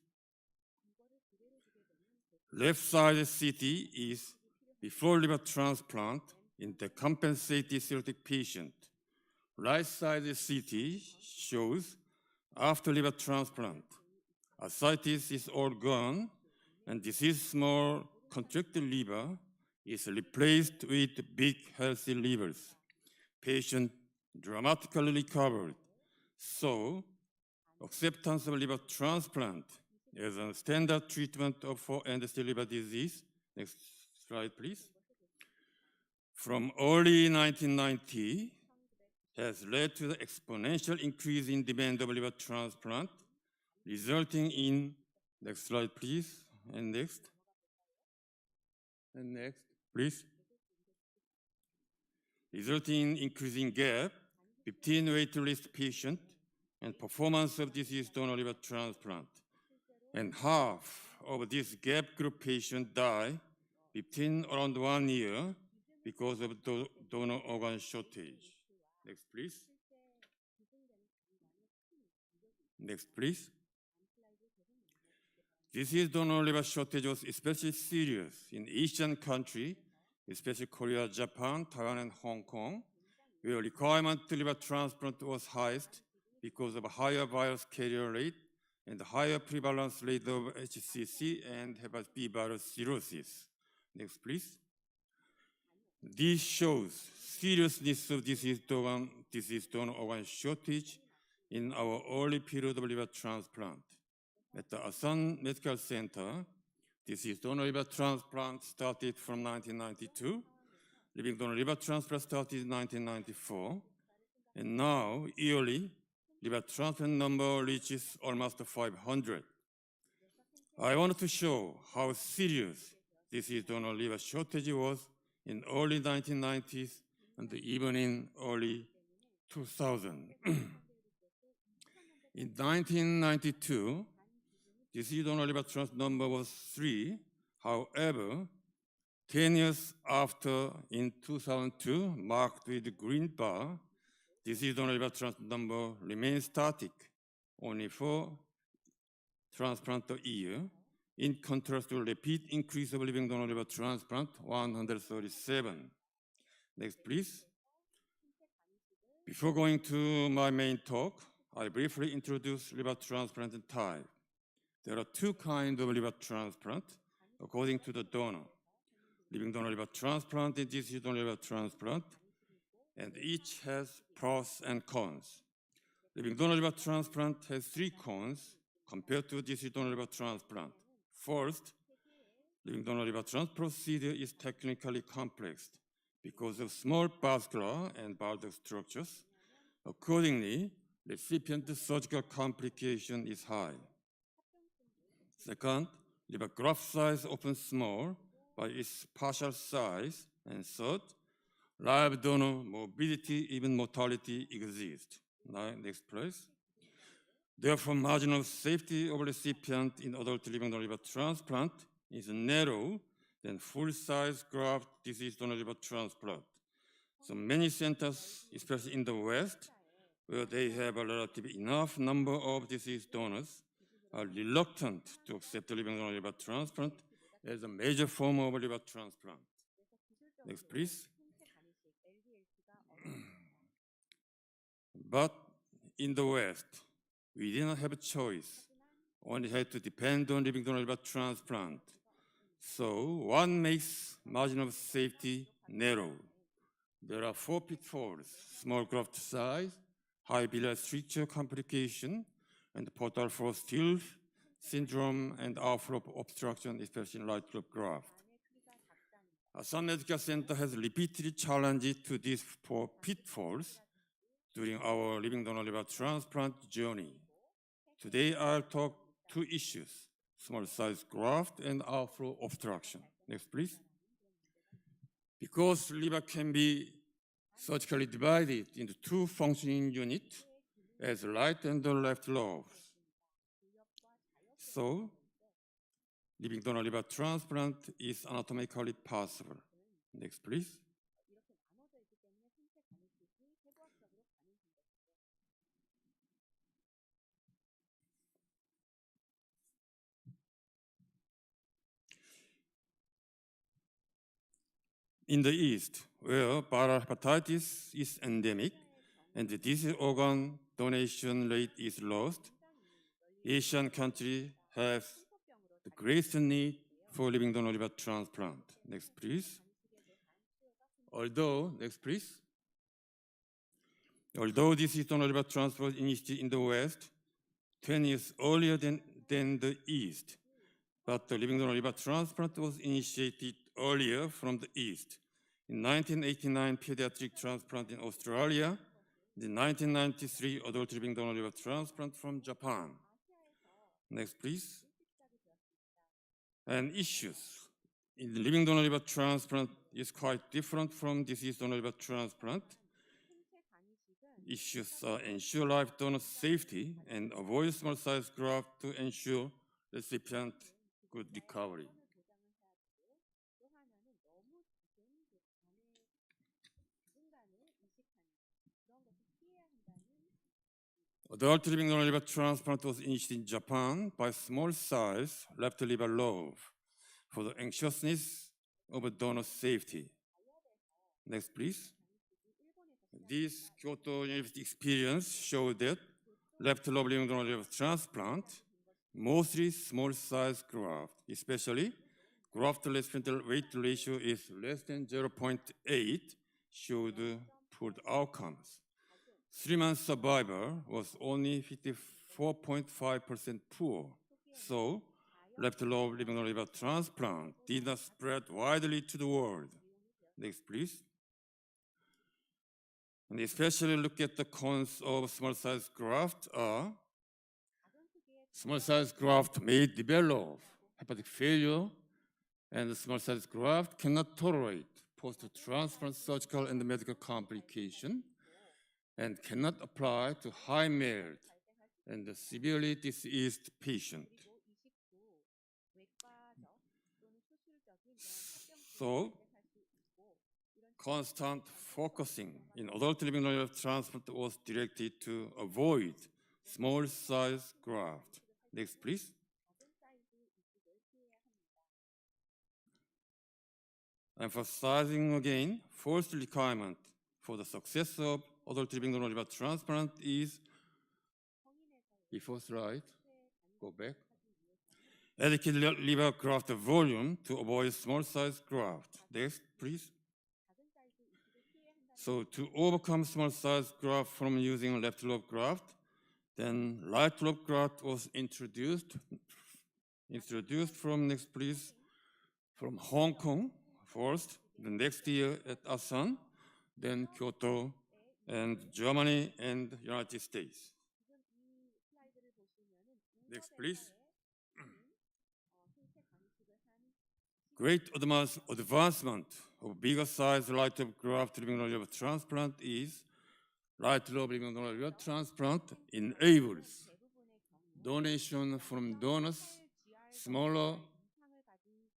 Left side CT is before liver transplant in the compensated cirrhotic patient. Right side CT shows after liver transplant. Ascites is all gone, and this is small contracted liver is replaced with big healthy livers. Patient dramatically recovered. So, acceptance of liver transplant as a standard treatment for end-stage liver disease. Next slide, please. From early 1990 has led to the exponential increase in demand of liver transplant, resulting in, next slide, please, and next, please. Resulting in increasing gap between waitlist patient and performance of disease donor liver transplant. And half of this gap group patient die within around 1 year because of donor organ shortage. Next, please. Next, please. Disease donor liver shortage was especially serious in Asian countries, especially Korea, Japan, Taiwan, and Hong Kong, where requirement to liver transplant was highest because of a higher virus carrier rate and higher prevalence rate of HCC and hepatitis B virus cirrhosis. Next, please. This shows seriousness of disease donor organ shortage in our early period of liver transplant. At the Asan Medical Center, disease donor liver transplant started from 1992. Living donor liver transplant started in 1994. And now, yearly, liver transplant number reaches almost 500. I wanted to show how serious disease donor liver shortage was in early 1990s and even in early 2000. In 1992, disease donor liver transplant number was 3. However, 10 years after, in 2002, marked with the green bar, disease donor liver transplant number remains static, only 4 transplants a year, in contrast to rapid increase of living donor liver transplant, 137. Next, please. Before going to my main talk, I briefly introduce liver transplant type. There are 2 kinds of liver transplant according to the donor. Living donor liver transplant and disease donor liver transplant, and each has pros and cons. Living donor liver transplant has 3 cons compared to disease donor liver transplant. First, living donor liver transplant procedure is technically complex because of small vascular and bile duct structures. Accordingly, recipient surgical complication is high. Second, liver graft size often small by its partial size. And third, live donor morbidity, even mortality exists. Now, next please. Therefore, margin of safety of recipient in adult living donor liver transplant is narrow than full-size graft disease donor liver transplant. So many centers, especially in the West, where they have a relatively enough number of disease donors, are reluctant to accept living donor liver transplant as a major form of liver transplant. Next, please. But in the West, we did not have a choice, only had to depend on living donor liver transplant. So one makes margin of safety narrow. There are 4 pitfalls: small graft size, high biliary stricture complication, and portal flow still syndrome and outflow obstruction, especially in right lobe graft. Asan Medical Center has repeatedly challenged to these 4 pitfalls during our living donor liver transplant journey. Today, I'll talk 2 issues: small size graft and outflow obstruction. Next, please. Because liver can be surgically divided into 2 functioning units as right and left lobes. So, living donor liver transplant is anatomically possible. Next, please. In the East, where viral hepatitis is endemic and the disease organ donation rate is lost, Asian countries have the greatest need for living donor liver transplant. Next, please. Although this is donor liver transplant initiated in the West 10 years earlier than the East, but the living donor liver transplant was initiated earlier from the East. In 1989, pediatric transplant in Australia. In 1993, adult living donor liver transplant from Japan. Next, please. And issues in the living donor liver transplant is quite different from deceased donor liver transplant. Issues are ensure live donor safety and avoid small size graft to ensure recipient good recovery. Adult living donor liver transplant was initiated in Japan by small size left liver lobe for the anxiousness of donor safety. Next, please. This Kyoto University experience showed that left lobe living donor liver transplant, mostly small size graft, especially graft to recipient weight ratio is less than 0.8, showed poor outcomes. 3-month survivor was only 54.5% poor. So, left lobe living donor liver transplant did not spread widely to the world. Next, please. And especially look at the cons of small size graft are small size graft may develop hepatic failure, and the small size graft cannot tolerate post-transplant surgical and medical complication, and cannot apply to high MERD and the severely diseased patient. So, constant focusing in adult living donor liver transplant was directed to avoid small size graft. Next, please. Emphasizing again, first requirement for the success of adult living donor liver transplant is, before slide, go back, adequate liver graft volume to avoid small size graft. Next, please. So to overcome small size graft from using left lobe graft, then right lobe graft was introduced from, next please, from Hong Kong first, the next year at Asan, then Kyoto, and Germany and United States. Next, please. Great advancement of bigger size right lobe graft living donor liver transplant is right lobe living donor liver transplant enables donation from donors smaller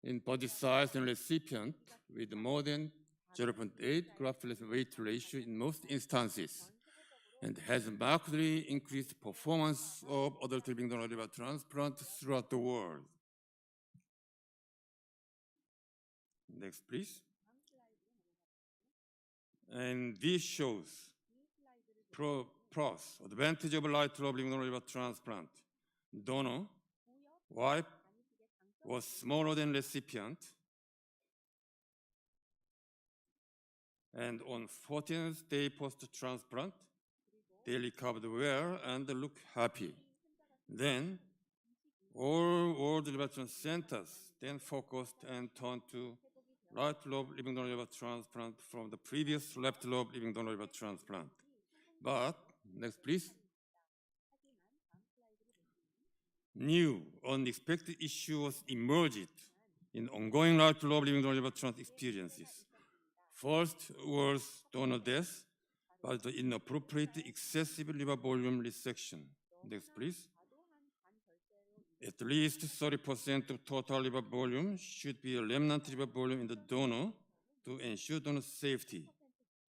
in body size than recipient with more than 0.8 graft weight ratio in most instances, and has markedly increased performance of adult living donor liver transplant throughout the world. Next, please. And this shows pros, advantage of right lobe living donor liver transplant. Donor, wife, was smaller than recipient, and on 14th day post-transplant, they recovered well and looked happy. Then, all world liver transplant centers then focused and turned to right lobe living donor liver transplant from the previous left lobe living donor liver transplant. But, next please. New, unexpected issues emerged in ongoing right lobe living donor liver transplant experiences. First was donor death, but the inappropriate excessive liver volume resection. Next, please. At least 30% of total liver volume should be a remnant liver volume in the donor to ensure donor safety.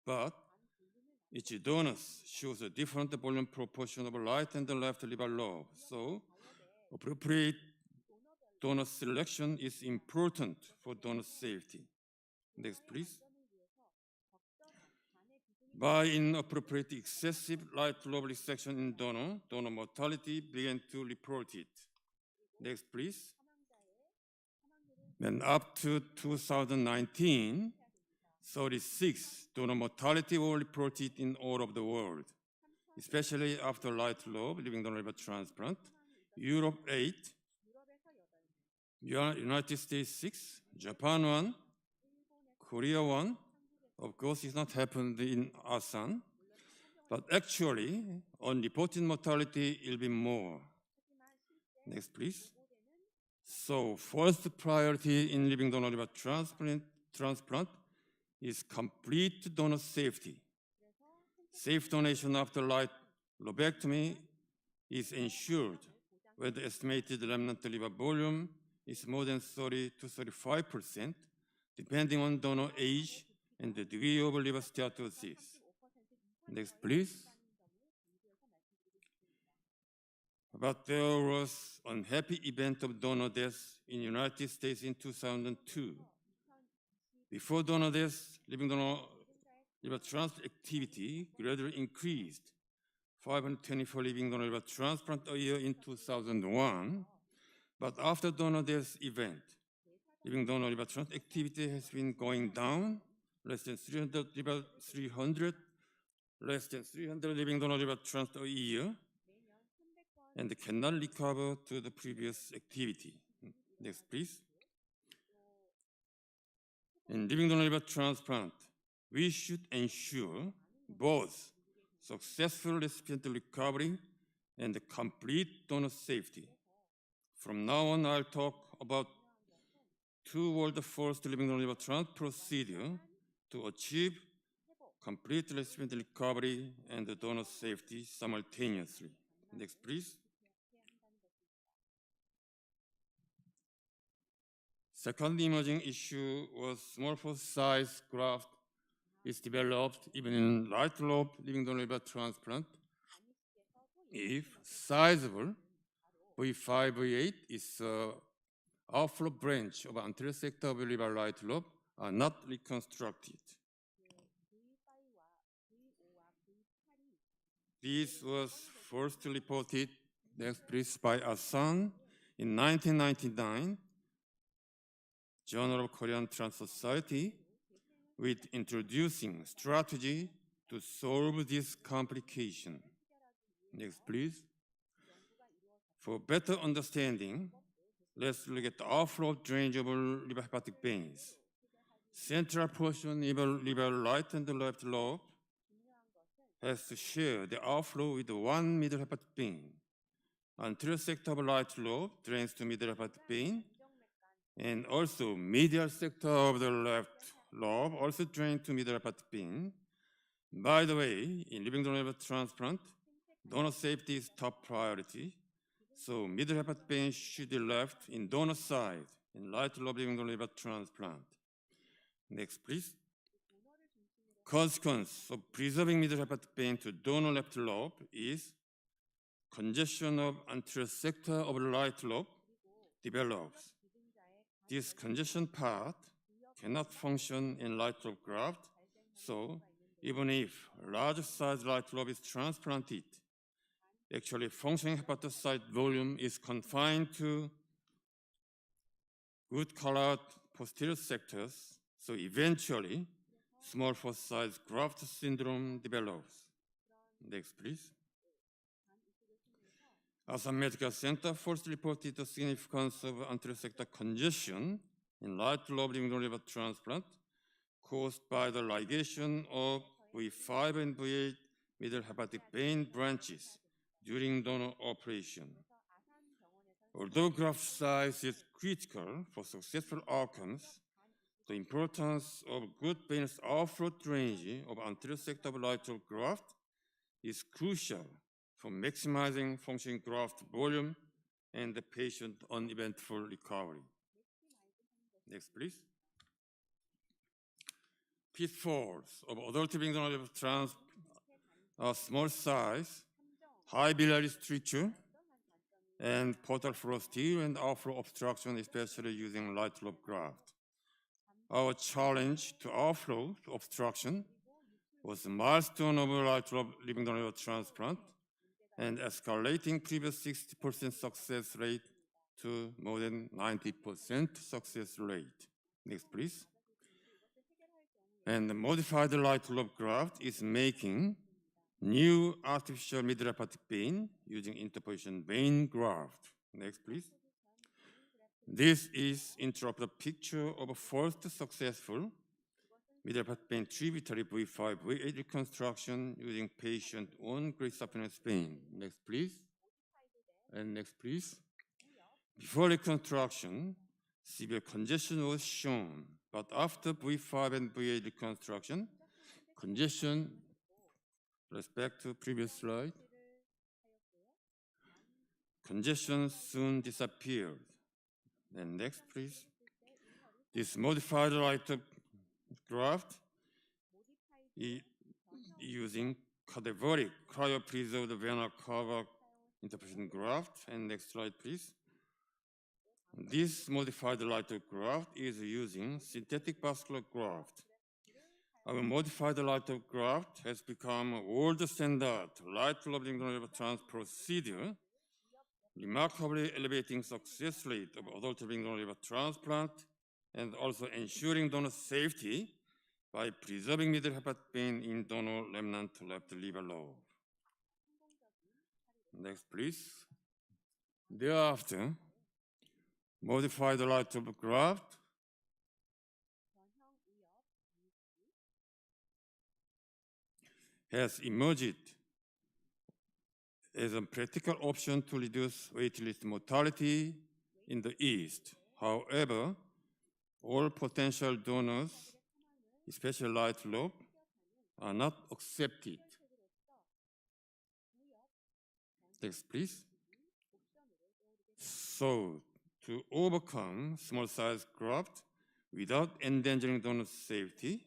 But each donor shows a different volume proportion of right and left liver lobe. So appropriate donor selection is important for donor safety. Next, please. By inappropriate excessive right lobe resection in donor mortality began to report it. Next, please. Then up to 2019, 36 donor mortality were reported in all of the world, especially after right lobe living donor liver transplant. Europe 8, United States 6, Japan 1, Korea 1. Of course, it's not happened in ASEAN, but actually, unreported mortality will be more. Next, please. So, first priority in living donor liver transplant is complete donor safety. Safe donation after right lobectomy is ensured when the estimated remnant liver volume is more than 30 to 35%, depending on donor age and the degree of liver steatosis. Next, please. But there was an unhappy event of donor death in the United States in 2002. Before donor death, living donor liver transplant activity gradually increased. 524 living donor liver transplant a year in 2001. But after donor death event, living donor liver transplant activity has been going down, less than 300 living donor liver transplant a year, and cannot recover to the previous activity. Next, please. In living donor liver transplant, we should ensure both successful recipient recovery and complete donor safety. From now on, I'll talk about two world-first living donor liver transplant procedure to achieve complete recipient recovery and donor safety simultaneously. Next, please. Second emerging issue was small size graft is developed even in right lobe living donor liver transplant. If sizable V5, V8 is outflow branch of anterior sector of liver right lobe are not reconstructed. This was first reported, next please, by Asan in 1999, Journal of Korean Transplant Society, with introducing strategy to solve this complication. Next, please. For better understanding, let's look at the outflow drainage of liver hepatic veins. Central portion of liver right and left lobe has to share the outflow with one middle hepatic vein. Anterior sector of right lobe drains to middle hepatic vein, and also medial sector of the left lobe also drains to middle hepatic vein. By the way, in living donor liver transplant, donor safety is top priority. So middle hepatic vein should be left in donor side in right lobe living donor liver transplant. Next, please. Consequence of preserving middle hepatic vein to donor left lobe is congestion of anterior sector of the right lobe develops. This congestion part cannot function in right lobe graft, so even if large size right lobe is transplanted, actually functioning hepatocyte volume is confined to good colored posterior sectors, so eventually small foot size graft syndrome develops. Next, please. Asan Medical Center first reported the significance of anterior sector congestion in right lobe living donor liver transplant caused by the ligation of V5 and V8 middle hepatic vein branches during donor operation. Although graft size is critical for successful outcomes, the importance of good venous outflow drainage of anterior sector of right lobe graft is crucial for maximizing functioning graft volume and the patient uneventful recovery. Next, please. Pitfalls of adult living donor liver transplant are small size, high biliary stricture, and portal flow steal and outflow obstruction, especially using light lobe graft. Our challenge to outflow obstruction was a milestone of light lobe living donor liver transplant and escalating previous 60% success rate to more than 90% success rate. Next, please. And the modified light lobe graft is making new artificial middle hepatic vein using interposition vein graft. Next, please. This is intraocular picture of a first successful middle hepatic vein tributary V5 V8 reconstruction using patient own great saphenous vein. Next, please. And next, please. Before reconstruction, severe congestion was shown, but after V5 and V8 reconstruction, congestion, respect to previous slide, congestion soon disappeared. And next, please. This modified light graft using cadaveric cryopreserved vena cava interposition graft. And next slide, please. This modified light graft is using synthetic vascular graft. Our modified light graft has become a world standard light lobe living donor liver transplant procedure, remarkably elevating success rate of adult living donor liver transplant and also ensuring donor safety by preserving middle hepatic vein in donor remnant left liver lobe. Next, please. Thereafter, modified light graft has emerged as a practical option to reduce waitlist mortality in the East. However, all potential donors, especially light lobe, are not accepted. Next, please. So, to overcome small size graft without endangering donor safety,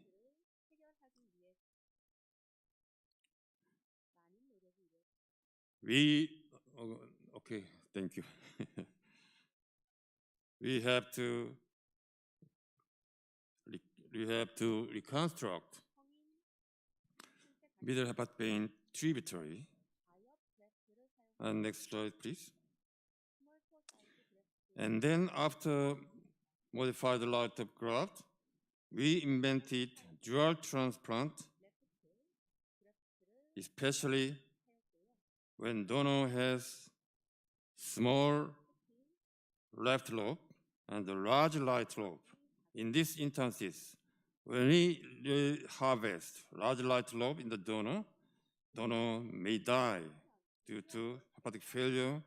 okay, thank you. we have to reconstruct middle hepatic vein tributary. And next slide, please. And then after modified light graft, we invented dual transplant, especially when donor has small left lobe and a large right lobe. In these instances, when we harvest large right lobe in the donor may die due to hepatic failure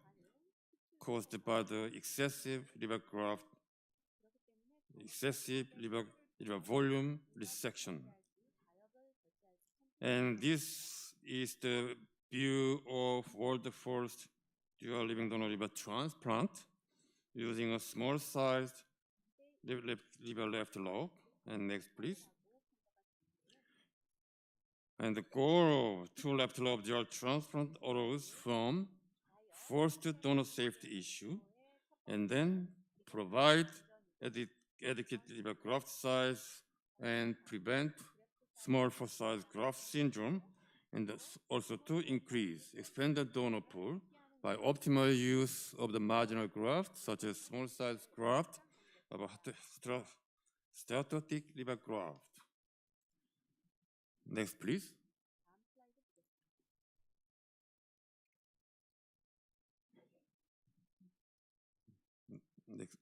caused by the excessive liver volume resection. And this is the view of world first dual living donor liver transplant using a small sized liver left lobe. And next, please. And the goal of two left lobe dual transplant arose from first donor safety issue, and then provide adequate liver graft size and prevent small for size graft syndrome, and also to increase expanded donor pool by optimal use of the marginal graft, such as small size graft of a steatotic liver graft. Next, please. Next.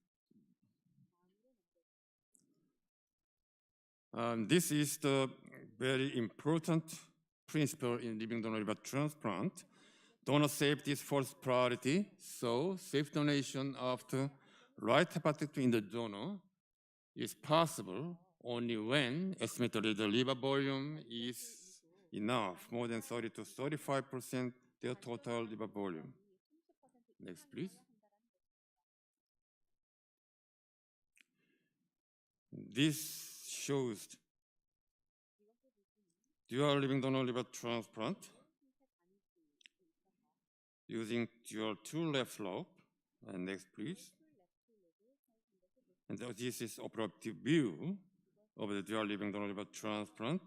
This is the very important principle in living donor liver transplant. Donor safety is first priority, so safe donation after right hepatic in the donor is possible only when estimated liver volume is enough, more than 30 to 35% their total liver volume. Next, please. This shows dual living donor liver transplant using dual two left lobe. And next, please. And this is operative view of the dual living donor liver transplant.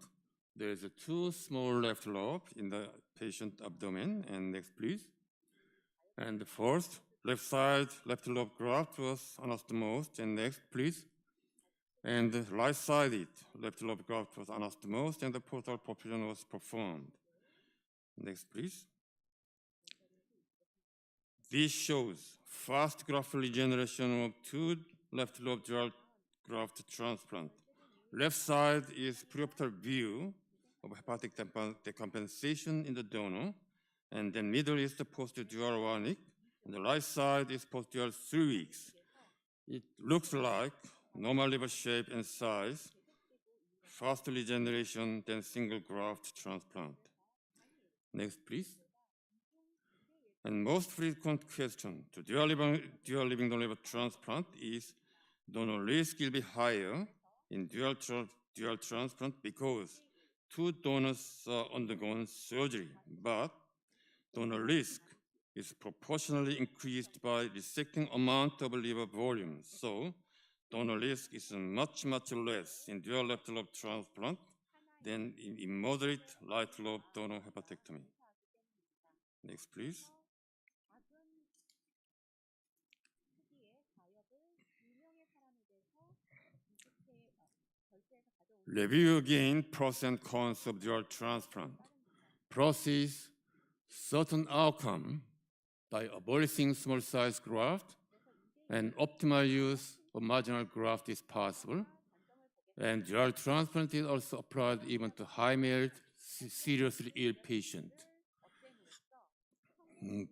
There is a two small left lobe in the patient abdomen. And next, please. And the first left side left lobe graft was anastomosed. And next, please. And the right-sided left lobe graft was anastomosed, and the portal perfusion was performed. Next, please. This shows fast graft regeneration of two left lobe dual graft transplant. Left side is preoperative view of hepatic decompensation in the donor, and then middle is the post-dual 1 week, and the right side is post-dual 3 weeks. It looks like normal liver shape and size, fast regeneration, then single graft transplant. Next, please. And most frequent question to dual living donor liver transplant is donor risk will be higher in dual transplant because two donors are undergoing surgery, but donor risk is proportionally increased by resecting amount of liver volume. So donor risk is much, much less in dual left lobe transplant than in moderate right lobe donor hepatectomy. Next, please. Review again pros and cons of dual transplant. Pros is certain outcome by abolishing small size graft, and optimal use of marginal graft is possible. And dual transplant is also applied even to high merit, seriously ill patient.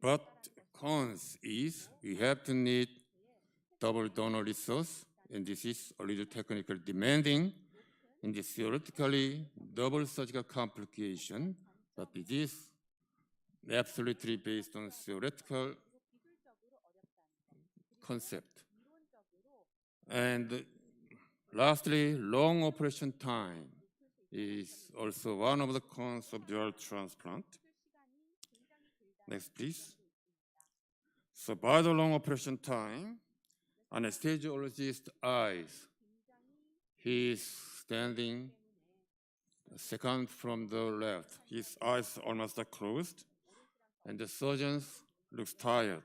But cons is we have to need double donor resource, and this is a little technically demanding. In this theoretically double surgical complication, but it is absolutely based on theoretical concept. And lastly, long operation time is also one of the cons of dual transplant. Next, please. So by the long operation time, anesthesiologist eyes, he is standing second from the left. His eyes almost are closed, and the surgeon looks tired.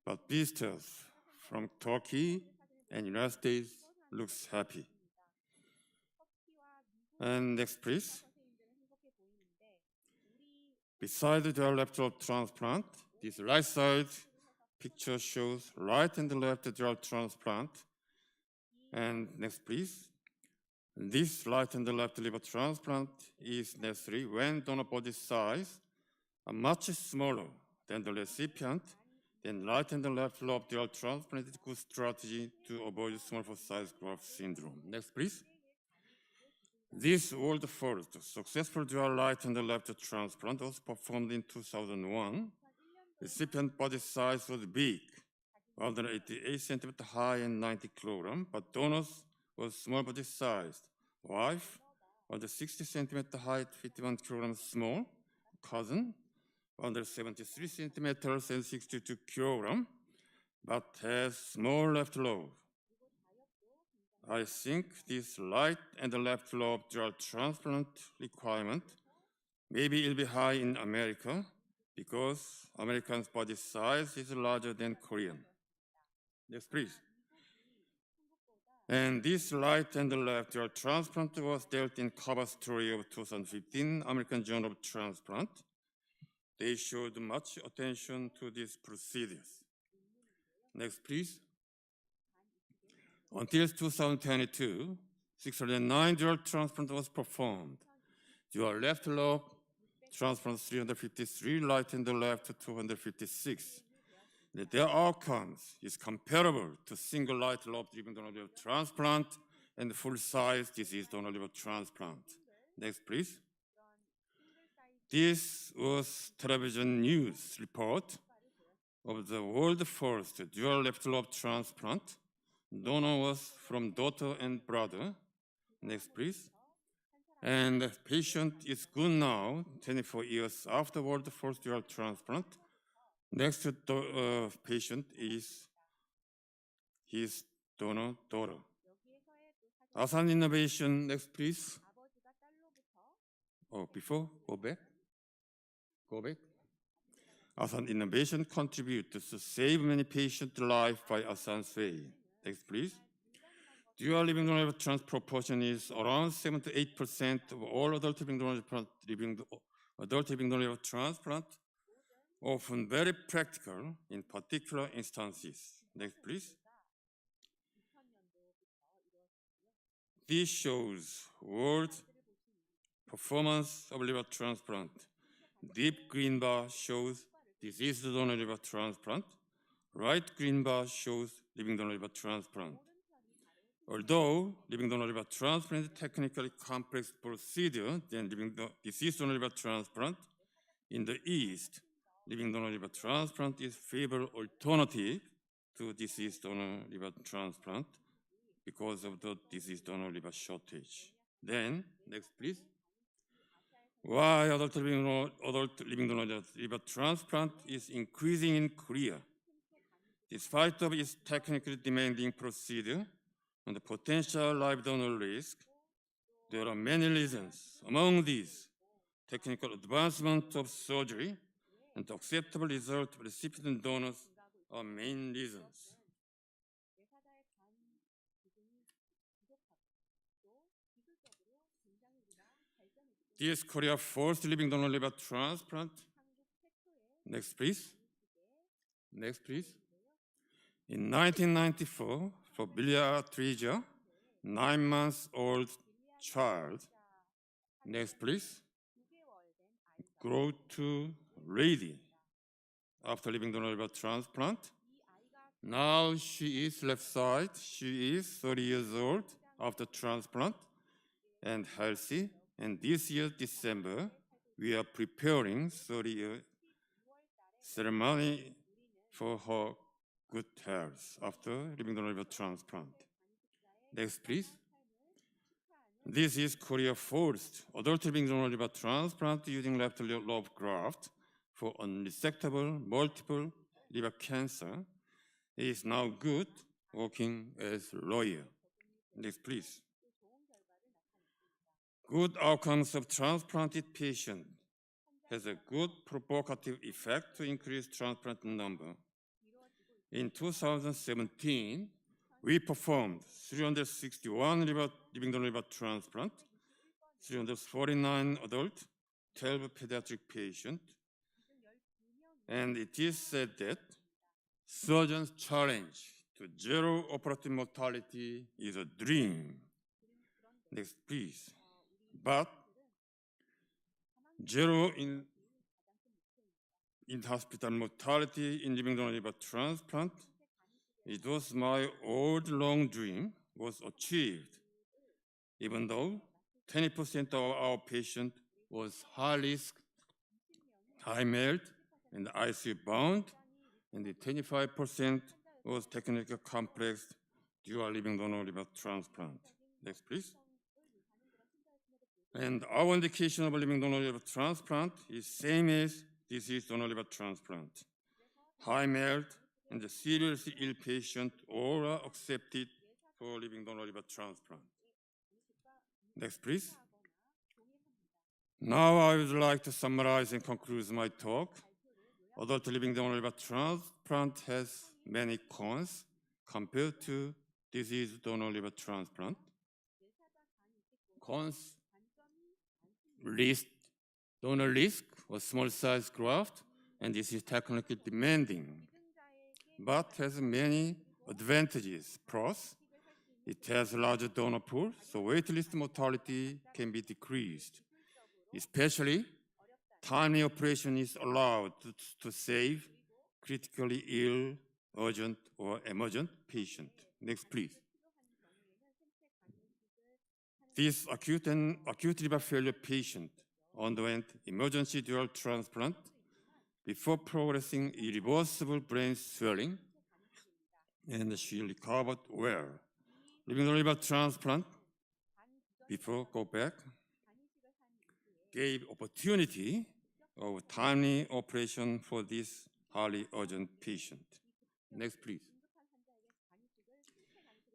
But visitors from Turkey and United States looks happy. And next, please. Beside the dual left lobe transplant, this right side picture shows right and left dual transplant. And next, please. This right and left liver transplant is necessary when donor body size are much smaller than the recipient. Then right and left lobe dual transplant is a good strategy to avoid small for size graft syndrome. Next, please. This world first successful dual right and left transplant was performed in 2001. Recipient body size was big, 188 centimeter high and 90 kilogram, but donors was small body sized. Wife was 60 centimeter high, 51 kilograms small. Cousin, 173 centimeters and 62 kilograms, but has small left lobe. I think this right and left lobe dual transplant requirement maybe it'll be high in America because Americans' body size is larger than Korean. Next, please. And this right and left dual transplant was dealt in cover story of 2015 American Journal of Transplant. They showed much attention to these procedures. Next, please. Until 2022, 609 dual transplant was performed. Dual left lobe transplant 353, right and left 256. Their outcomes is comparable to single right lobe driven donor liver transplant and full-size disease donor liver transplant. Next, please. This was television news report of the world first dual left lobe transplant Donor was from daughter and brother. Next, please. And the patient is good now, 24 years afterward the first dual transplant. Next patient is his donor daughter. Asan Innovation, next please. Oh, before, go back. Asan Innovation contributes to save many patients' lives by Asan's way. Next please. Dual living donor transplant proportion is around 7 to 8% of all adult living donor transplant, often very practical in particular instances. Next, please. This shows world performance of liver transplant. Deep green bar shows diseased donor liver transplant. Light green bar shows living donor liver transplant. Although living donor liver transplant is a technically complex procedure than deceased donor liver transplant, in the East, living donor liver transplant is favorable alternative to deceased donor liver transplant because of the deceased donor liver shortage. Then, next please. Why adult living donor liver transplant is increasing in Korea? Despite of its technically demanding procedure and the potential live donor risk, there are many reasons. Among these, technical advancement of surgery and acceptable result of recipient donors are main reasons. This Korea's first living donor liver transplant. Next, please. Next, please. In 1994, for biliary atresia, 9-month-old child. Next, please. Grow to lady after living donor liver transplant. Now she is left side. She is 30 years old after transplant and healthy. And this year, December, we are preparing 30-year ceremony for her good health after living donor liver transplant. Next, please. This is Korea's first adult living donor liver transplant using left lobe graft for unresectable multiple liver cancer. It is now good working as lawyer. Next, please. Good outcomes of transplanted patient has a good provocative effect to increase transplant number. In 2017, we performed 361 living donor liver transplant, 349 adult, 12 pediatric patients, and it is said that surgeon's challenge to zero operative mortality is a dream. Next, please. But zero in hospital mortality in living donor liver transplant, it was my old long dream, was achieved, even though 20% of our patient was high risk, high MELD, and ICU bound, and the 25% was technically complex dual living donor liver transplant. Next, please. And our indication of living donor liver transplant is same as deceased donor liver transplant. High MELD and the seriously ill patient all are accepted for living donor liver transplant. Next, please. Now I would like to summarize and conclude my talk. Adult living donor liver transplant has many cons compared to diseased donor liver transplant. Cons: donor risk or small size graft, and this is technically demanding, but has many advantages. Pros: it has a larger donor pool, so waitlist mortality can be decreased. Especially, timely operation is allowed to save critically ill, urgent, or emergent patient. Next, please. This acute liver failure patient underwent emergency dual transplant before progressing irreversible brain swelling and she recovered well. Living donor liver transplant, before go back, gave opportunity of timely operation for this highly urgent patient. Next, please.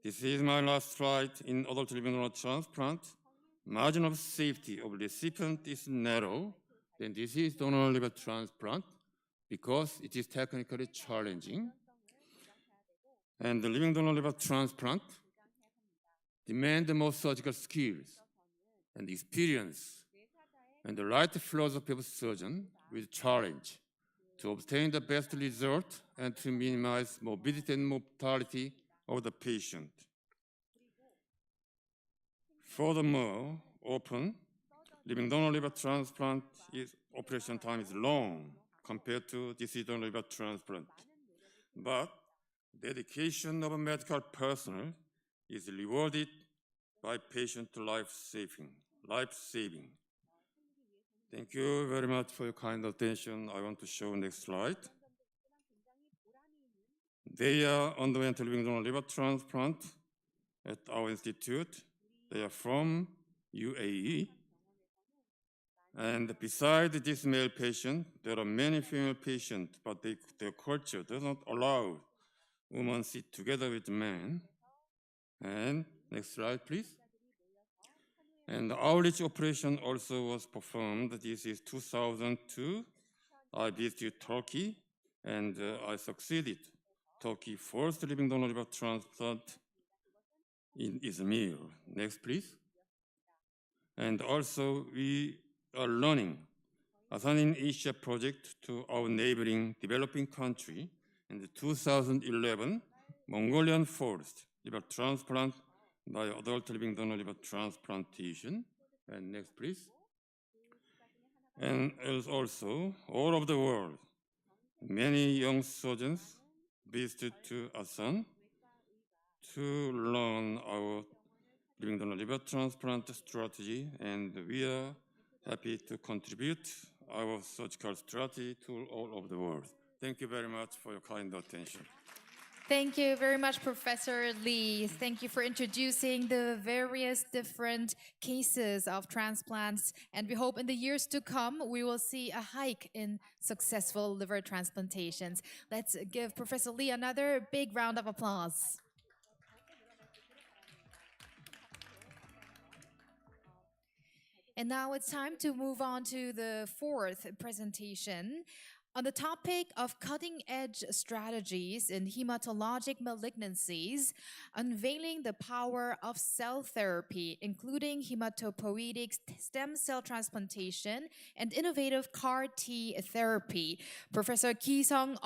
This is my last slide in adult living donor transplant. Margin of safety of recipient is narrow, then this is donor liver transplant because it is technically challenging. And the living donor liver transplant demand the most surgical skills and experience and the right philosophy of surgeon with challenge to obtain the best result and to minimize morbidity and mortality of the patient. Furthermore, often, living donor liver transplant operation time is long compared to deceased donor liver transplant. But dedication of a medical personnel is rewarded by patient life-saving. Thank you very much for your kind attention. I want to show next slide. They are underwent living donor liver transplant at our institute. They are from UAE. And beside this male patient, there are many female patients, but their culture does not allow women sit together with men. And next slide, please. And the outreach operation also was performed. This is 2002. I visited Turkey, and I succeeded. Turkey first living donor liver transplant in Izmir. Next, please. And also, we are learning assigning Asia project to our neighboring developing country. In 2011, Mongolian first liver transplant by adult living donor liver transplantation. And next, please. And also, all over the world, many young surgeons visited to Asan to learn our living donor liver transplant strategy, and we are happy to contribute our surgical strategy to all over the world. Thank you very much for your kind attention. Thank you very much, Professor Lee. Thank you for introducing the various different cases of transplants. And we hope in the years to come, we will see a hike in successful liver transplantations. Let's give Professor Lee another big round of applause. And now it's time to move on to the fourth presentation. On the topic of cutting-edge strategies in hematologic malignancies, unveiling the power of cell therapy, including hematopoietic stem cell transplantation and innovative CAR T therapy. Professor Ki-Sung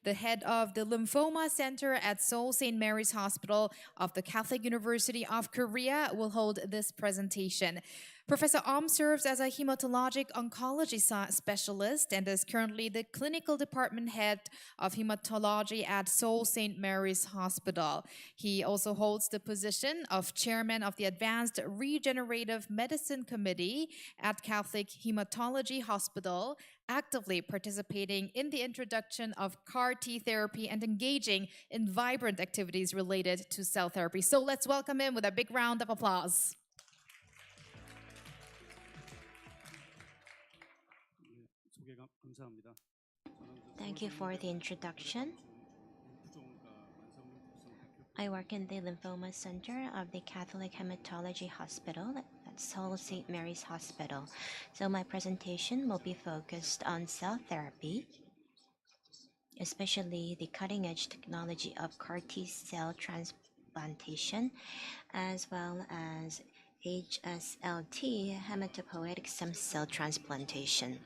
the head of the Lymphoma Center at Seoul St. Mary's Hospital of the Catholic University of Korea, will hold this presentation. Professor serves as a hematologic oncology specialist and is currently the clinical department head of hematology at Seoul St. Mary's Hospital. He also holds the position of chairman of the Advanced Regenerative Medicine Committee at Catholic Hematology Hospital, actively participating in the introduction of CAR T therapy and engaging in vibrant activities related to cell therapy. So let's welcome him with a big round of applause. Thank you for the introduction. I work in the Lymphoma Center of the Catholic Hematology Hospital at Seoul St. Mary's Hospital. So my presentation will be focused on cell therapy, especially the cutting-edge technology of CAR T cell transplantation, as well as HSLT, hematopoietic stem cell transplantation.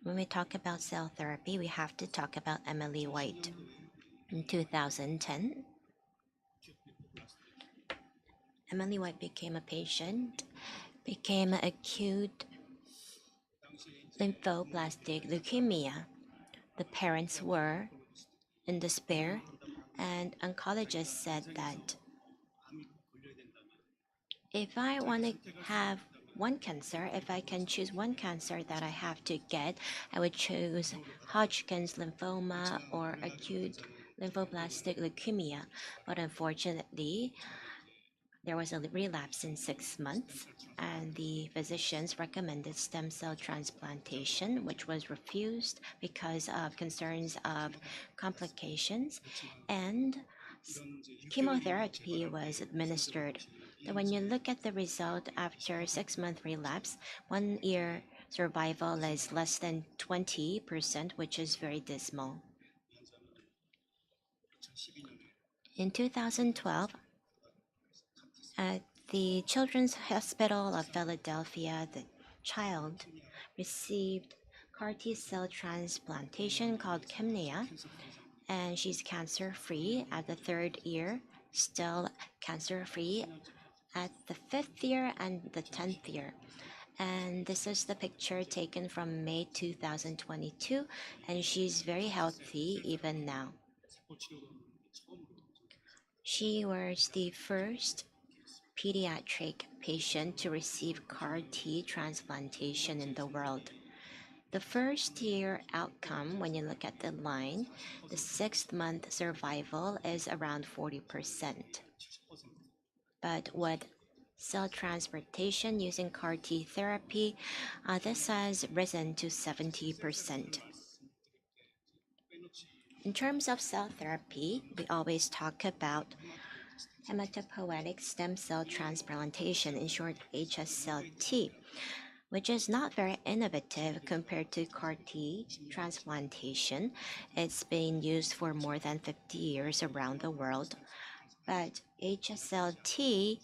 When we talk about cell therapy, we have to talk about Emily White. In 2010, Emily White became acute lymphoblastic leukemia. The parents were in despair, and oncologists said that if I want to have one cancer, if I can choose one cancer that I have to get, I would choose Hodgkin's lymphoma or acute lymphoblastic leukemia, but unfortunately, there was a relapse in 6 months, and the physicians recommended stem cell transplantation, which was refused because of concerns of complications, and chemotherapy was administered. So when you look at the result after 6 month relapse, 1 year survival is less than 20%, which is very dismal. In 2012, at the Children's Hospital of Philadelphia, the child received CAR T cell transplantation called Kymnea, and she's cancer-free at the 3rd year, still cancer-free at the 5th year and the 10th year. And this is the picture taken from May 2022, and she's very healthy even now. She was the first pediatric patient to receive CAR T transplantation in the world. The first year outcome, when you look at the line, the 6th month survival is around 40%. But with cell transplantation using CAR T therapy, this has risen to 70%. In terms of cell therapy, we always talk about hematopoietic stem cell transplantation, in short HSCT, which is not very innovative compared to CAR T transplantation. It's been used for more than 50 years around the world, but HSCT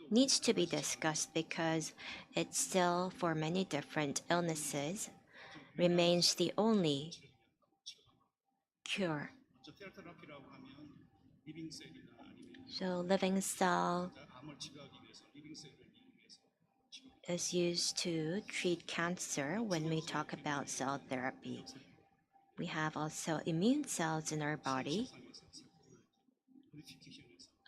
needs to be discussed because it still, for many different illnesses, remains the only cure. So living cell is used to treat cancer when we talk about cell therapy. We have also immune cells in our body,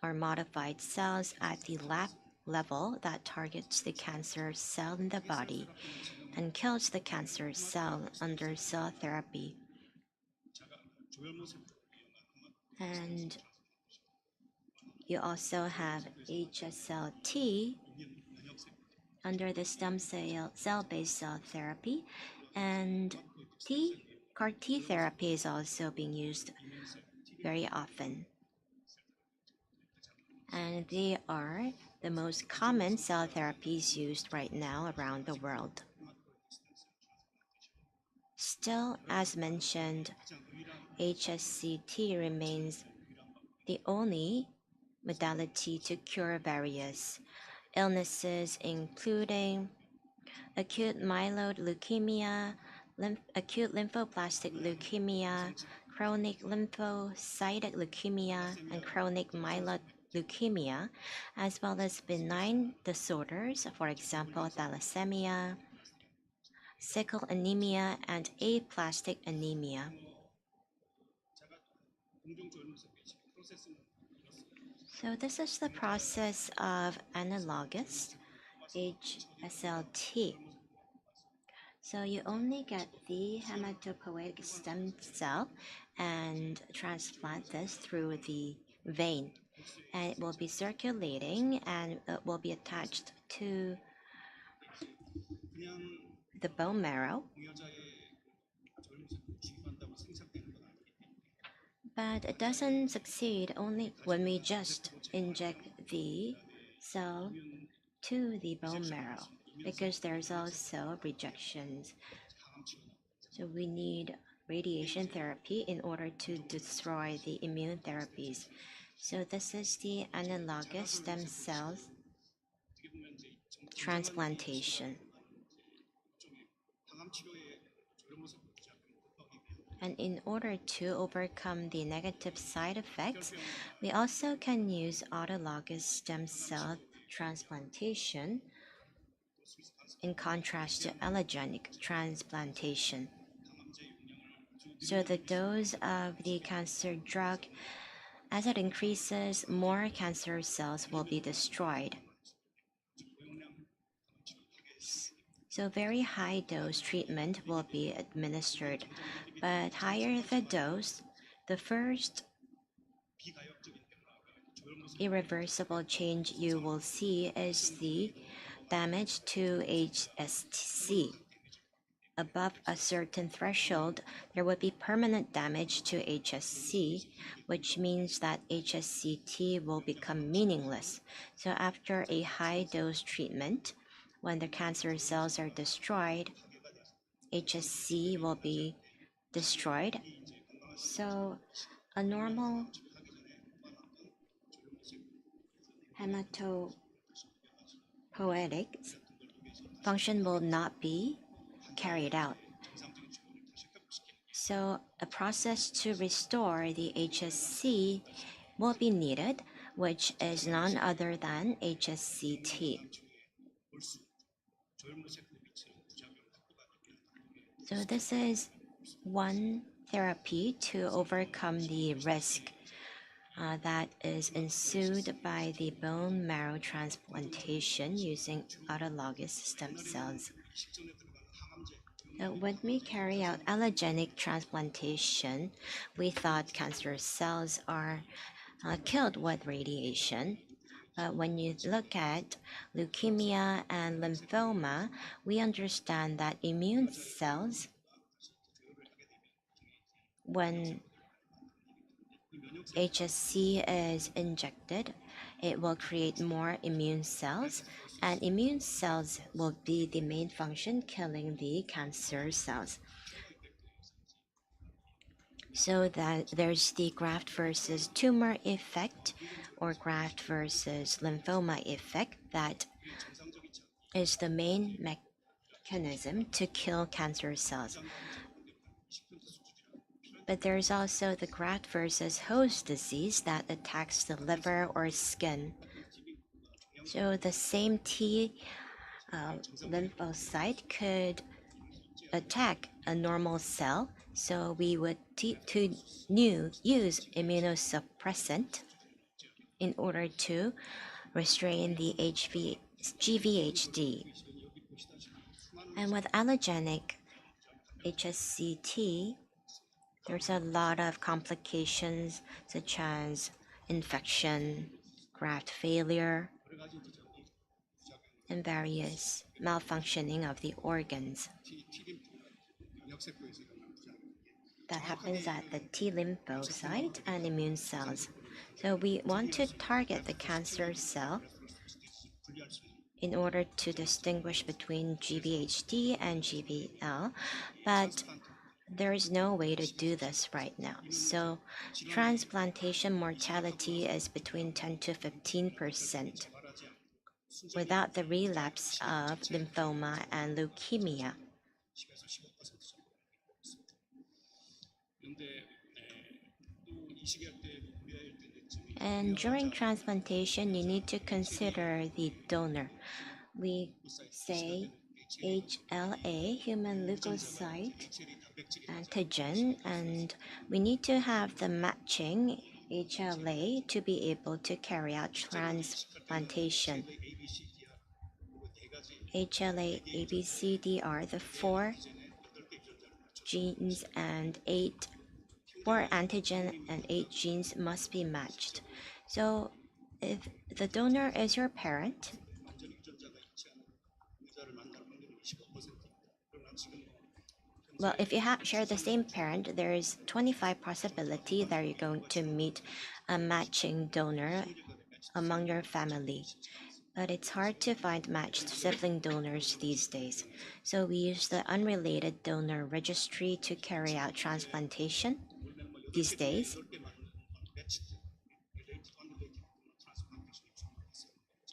or modified cells at the lab level that targets the cancer cell in the body and kills the cancer cell under cell therapy. And you also have HSCT under the stem cell-based cell therapy, and CAR T therapy is also being used very often. And they are the most common cell therapies used right now around the world. Still, as mentioned, HSCT remains the only modality to cure various illnesses, including acute myeloid leukemia, acute lymphoblastic leukemia, chronic lymphocytic leukemia, and chronic myeloid leukemia, as well as benign disorders, for example, thalassemia, sickle anemia, and aplastic anemia. So this is the process of analogous HSCT. So you only get the hematopoietic stem cell and transplant this through the vein, and it will be circulating and it will be attached to the bone marrow. But it doesn't succeed only when we just inject the cell to the bone marrow, because there's also rejections. So we need radiation therapy in order to destroy the immune therapies. So this is the analogous stem cells transplantation. And in order to overcome the negative side effects, we also can use autologous stem cell transplantation in contrast to allogenic transplantation. So the dose of the cancer drug, as it increases, more cancer cells will be destroyed. So very high dose treatment will be administered, but higher the dose, The first irreversible change you will see is the damage to HSC. Above a certain threshold, there would be permanent damage to HSC, which means that HSCT will become meaningless. So after a high-dose treatment, when the cancer cells are destroyed, HSC will be destroyed. So a normal hematopoietic function will not be carried out. So a process to restore the HSC will be needed, which is none other than HSCT. So this is one therapy to overcome the risk that is ensued by the bone marrow transplantation using autologous stem cells. When we carry out allogenic transplantation, we thought cancer cells are killed with radiation. But when you look at leukemia and lymphoma, we understand that immune cells, when HSC is injected, it will create more immune cells, and immune cells will be the main function, killing the cancer cells. So that there's the graft versus tumor effect, or graft versus lymphoma effect, that is the main mechanism to kill cancer cells. But there's also the graft versus host disease that attacks the liver or skin. So the same T lymphocyte could attack a normal cell, so we would use immunosuppressant in order to restrain the GVHD. And with allogenic HSCT, there's a lot of complications such as infection, graft failure, and various malfunctioning of the organs. That happens at the T lymphocyte and immune cells. So we want to target the cancer cell in order to distinguish between GVHD and GVL, but there is no way to do this right now. So transplantation mortality is between 10 to 15% without the relapse of lymphoma and leukemia. And during transplantation, you need to consider the donor. We say HLA, human leukocyte antigen, and we need to have the matching HLA to be able to carry out transplantation. HLA, ABCD are the 4 genes and 4 antigen and 8 genes must be matched. So if the donor is your parent, well, if you share the same parent, there is 25 possibility that you're going to meet a matching donor among your family. But it's hard to find matched sibling donors these days. So we use the unrelated donor registry to carry out transplantation these days.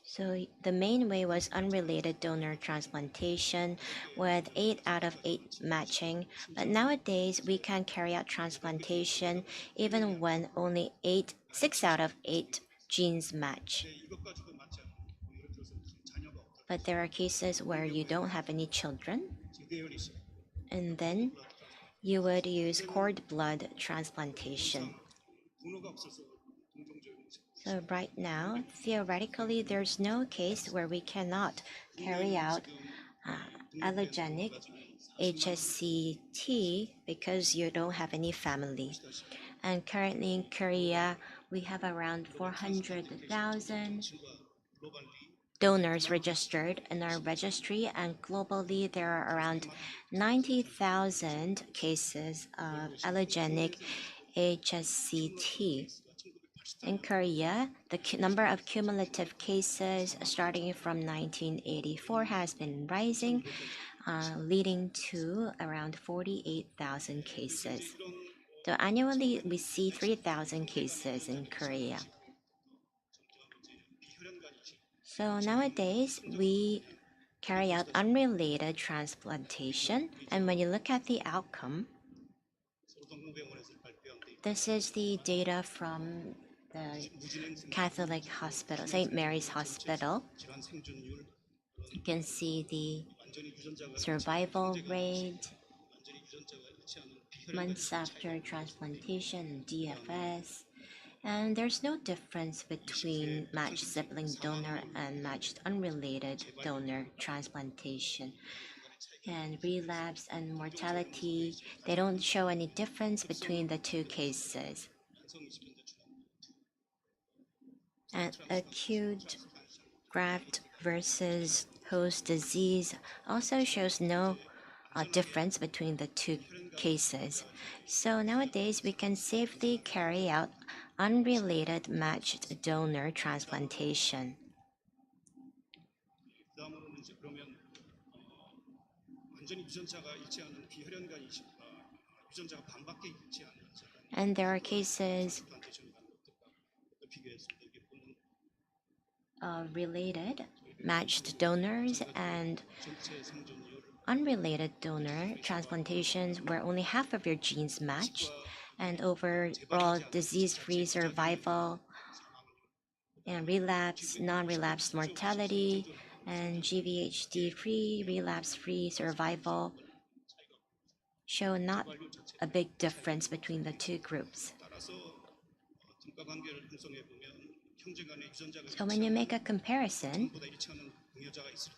So the main way was unrelated donor transplantation with 8 out of 8 matching. But nowadays, we can carry out transplantation even when only 6 out of 8 genes match. But there are cases where you don't have any children, and then you would use cord blood transplantation. So right now, theoretically, there's no case where we cannot carry out allogenic HSCT because you don't have any family. And currently in Korea, we have around 400,000 donors registered in our registry, and globally there are around 90,000 cases of allogenic HSCT. In Korea, the number of cumulative cases starting from 1984 has been rising, leading to around 48,000 cases. So annually, we see 3,000 cases in Korea. So nowadays, we carry out unrelated transplantation, and when you look at the outcome, this is the data from the Catholic Hospital, St. Mary's Hospital. You can see the survival rate, months after transplantation, DFS, and there's no difference between matched sibling donor and matched unrelated donor transplantation. And relapse and mortality, they don't show any difference between the two cases. And acute graft versus host disease also shows no difference between the two cases. So nowadays, we can safely carry out unrelated matched donor transplantation. And there are cases of related matched donors and unrelated donor transplantations where only half of your genes match, and overall disease-free survival and relapse, non-relapse mortality, and GVHD-free, relapse-free survival show not a big difference between the two groups. So when you make a comparison,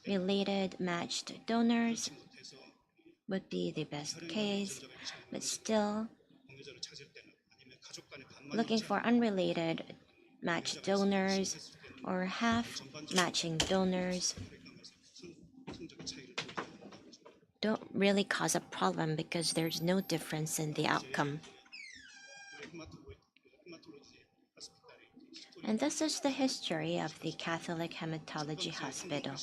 related matched donors would be the best case, but still looking for unrelated matched donors or half matching donors don't really cause a problem because there's no difference in the outcome. And this is the history of the Catholic Hematology Hospital.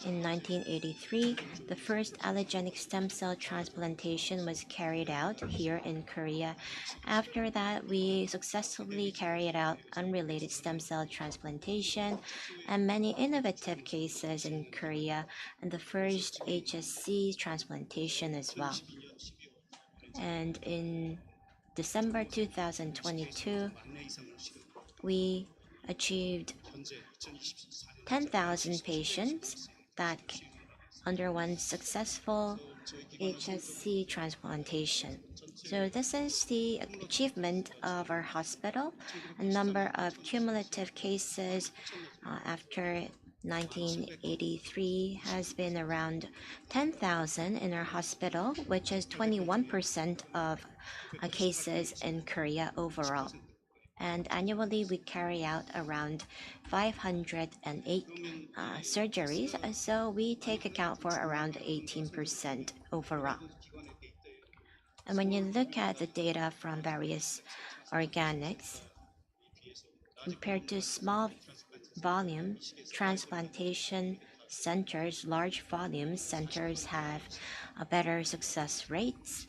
In 1983, the first allogenic stem cell transplantation was carried out here in Korea. After that, we successfully carried out unrelated stem cell transplantation and many innovative cases in Korea, and the first HSC transplantation as well. And in December 2022, we achieved 10,000 patients that underwent successful HSC transplantation. So this is the achievement of our hospital. A number of cumulative cases after 1983 has been around 10,000 in our hospital, which is 21% of cases in Korea overall. And annually, we carry out around 508 surgeries, so we take account for around 18% overall. And when you look at the data from various organics, compared to small volume transplantation centers, large volume centers have better success rates.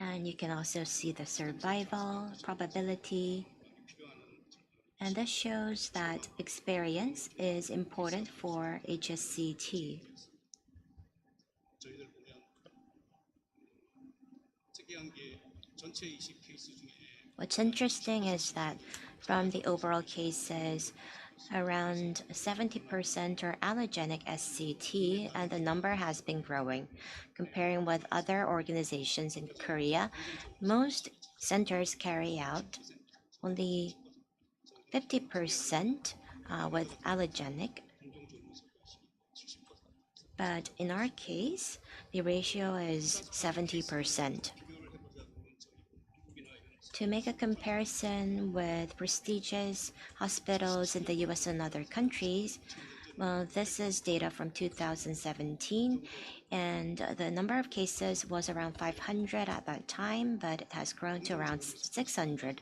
And you can also see the survival probability. And this shows that experience is important for HSCT. What's interesting is that from the overall cases, around 70% are allogenic SCT, and the number has been growing. Comparing with other organizations in Korea, most centers carry out only 50% with allogenic. But in our case, the ratio is 70%. To make a comparison with prestigious hospitals in the US and other countries, well, this is data from 2017, and the number of cases was around 500 at that time, but it has grown to around 600.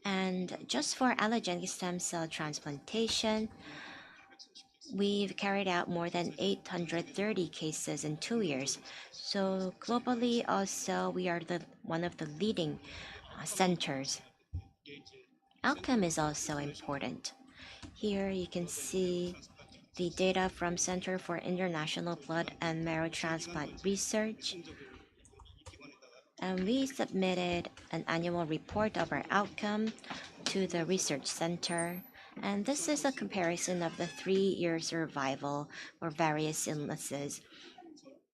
And just for allogeneic stem cell transplantation, we've carried out more than 830 cases in 2 years. So globally, also, we are one of the leading centers. Outcome is also important. Here you can see the data from Center for International Blood and Marrow Transplant Research. And we submitted an annual report of our outcome to the research center. And this is a comparison of the 3-year survival for various illnesses.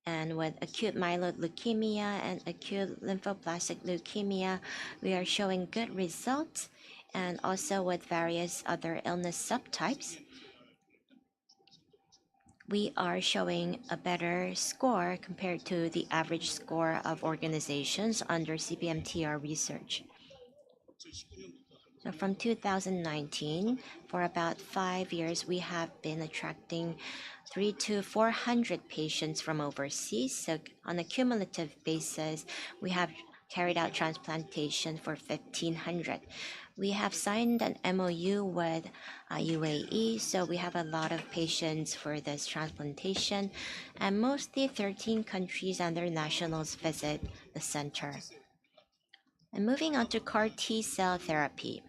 And with acute myeloid leukemia and acute lymphoblastic leukemia, we are showing good results. And also with various other illness subtypes, we are showing a better score compared to the average score of organizations under CBMTR research. So from 2019, for about 5 years, we have been attracting 300 to 400 patients from overseas. So on a cumulative basis, we have carried out transplantation for 1,500. We have signed an MOU with UAE, so we have a lot of patients for this transplantation, and mostly 13 countries and their nationals visit the center. And moving on to CAR T-cell therapy.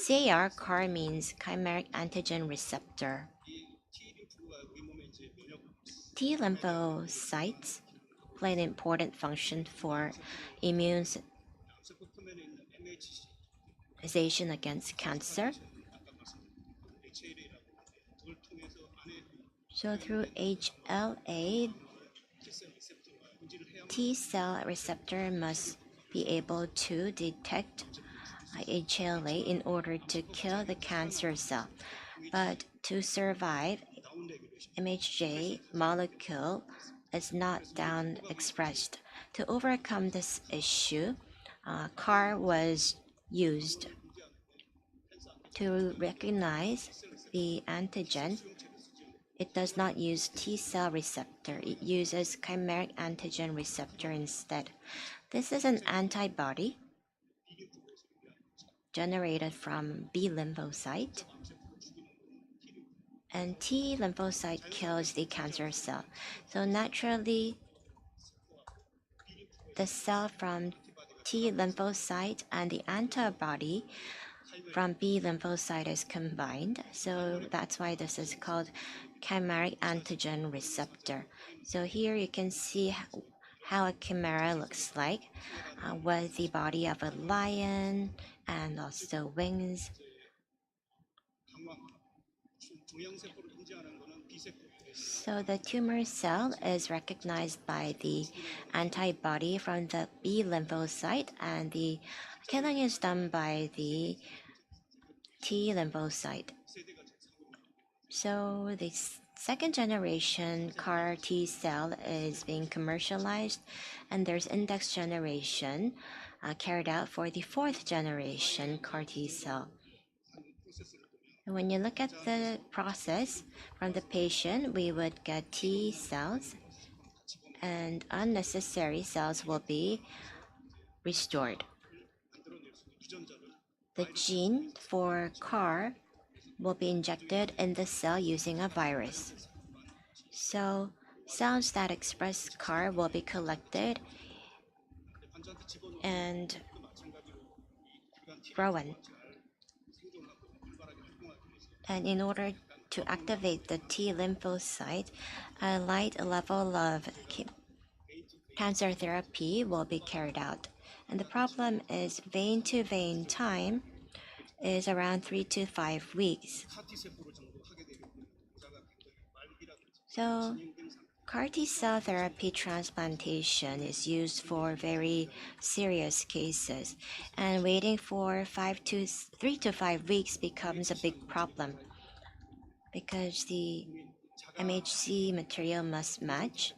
CAR means chimeric antigen receptor. T lymphocytes play an important function for immunization against cancer. So through HLA, T cell receptor must be able to detect HLA in order to kill the cancer cell. But to survive, MHJ molecule is not down expressed. To overcome this issue, CAR was used to recognize the antigen. It does not use T cell receptor. It uses chimeric antigen receptor instead. This is an antibody generated from B lymphocyte. And T lymphocyte kills the cancer cell. So naturally, the cell from T lymphocyte and the antibody from B lymphocyte is combined. So that's why this is called chimeric antigen receptor. So here you can see how a chimera looks like with the body of a lion and also wings. So the tumor cell is recognized by the antibody from the B lymphocyte, and the killing is done by the T lymphocyte. So the second generation CAR T cell is being commercialized, and there's index generation carried out for the 4th generation CAR T cell. When you look at the process from the patient, we would get T cells, and unnecessary cells will be restored. The gene for CAR will be injected in the cell using a virus. So cells that express CAR will be collected and grown. And in order to activate the T lymphocyte, a light level of cancer therapy will be carried out. And the problem is vein-to-vein time is around 3 to 5 weeks. So CAR T-cell therapy transplantation is used for very serious cases, and waiting for 3 to 5 weeks becomes a big problem because the MHC material must match,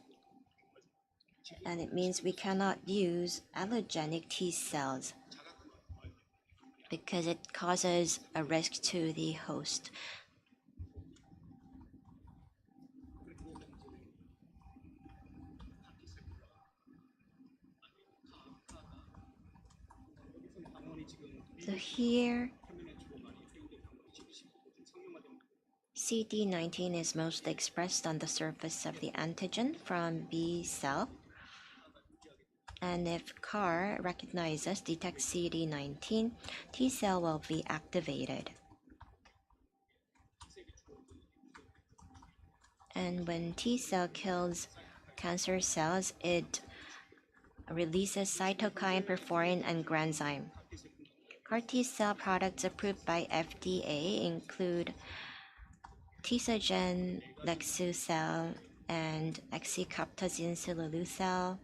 and it means we cannot use allogenic T cells. because it causes a risk to the host. So here, CD19 is mostly expressed on the surface of the antigen from B cell. And if CAR recognizes, detects CD19, T cell will be activated. And when T cell kills cancer cells, it releases cytokine, perforin, and granzyme. CAR T cell products approved by FDA include Tesogen, Lexucel, and Exicaptazine Silolucel.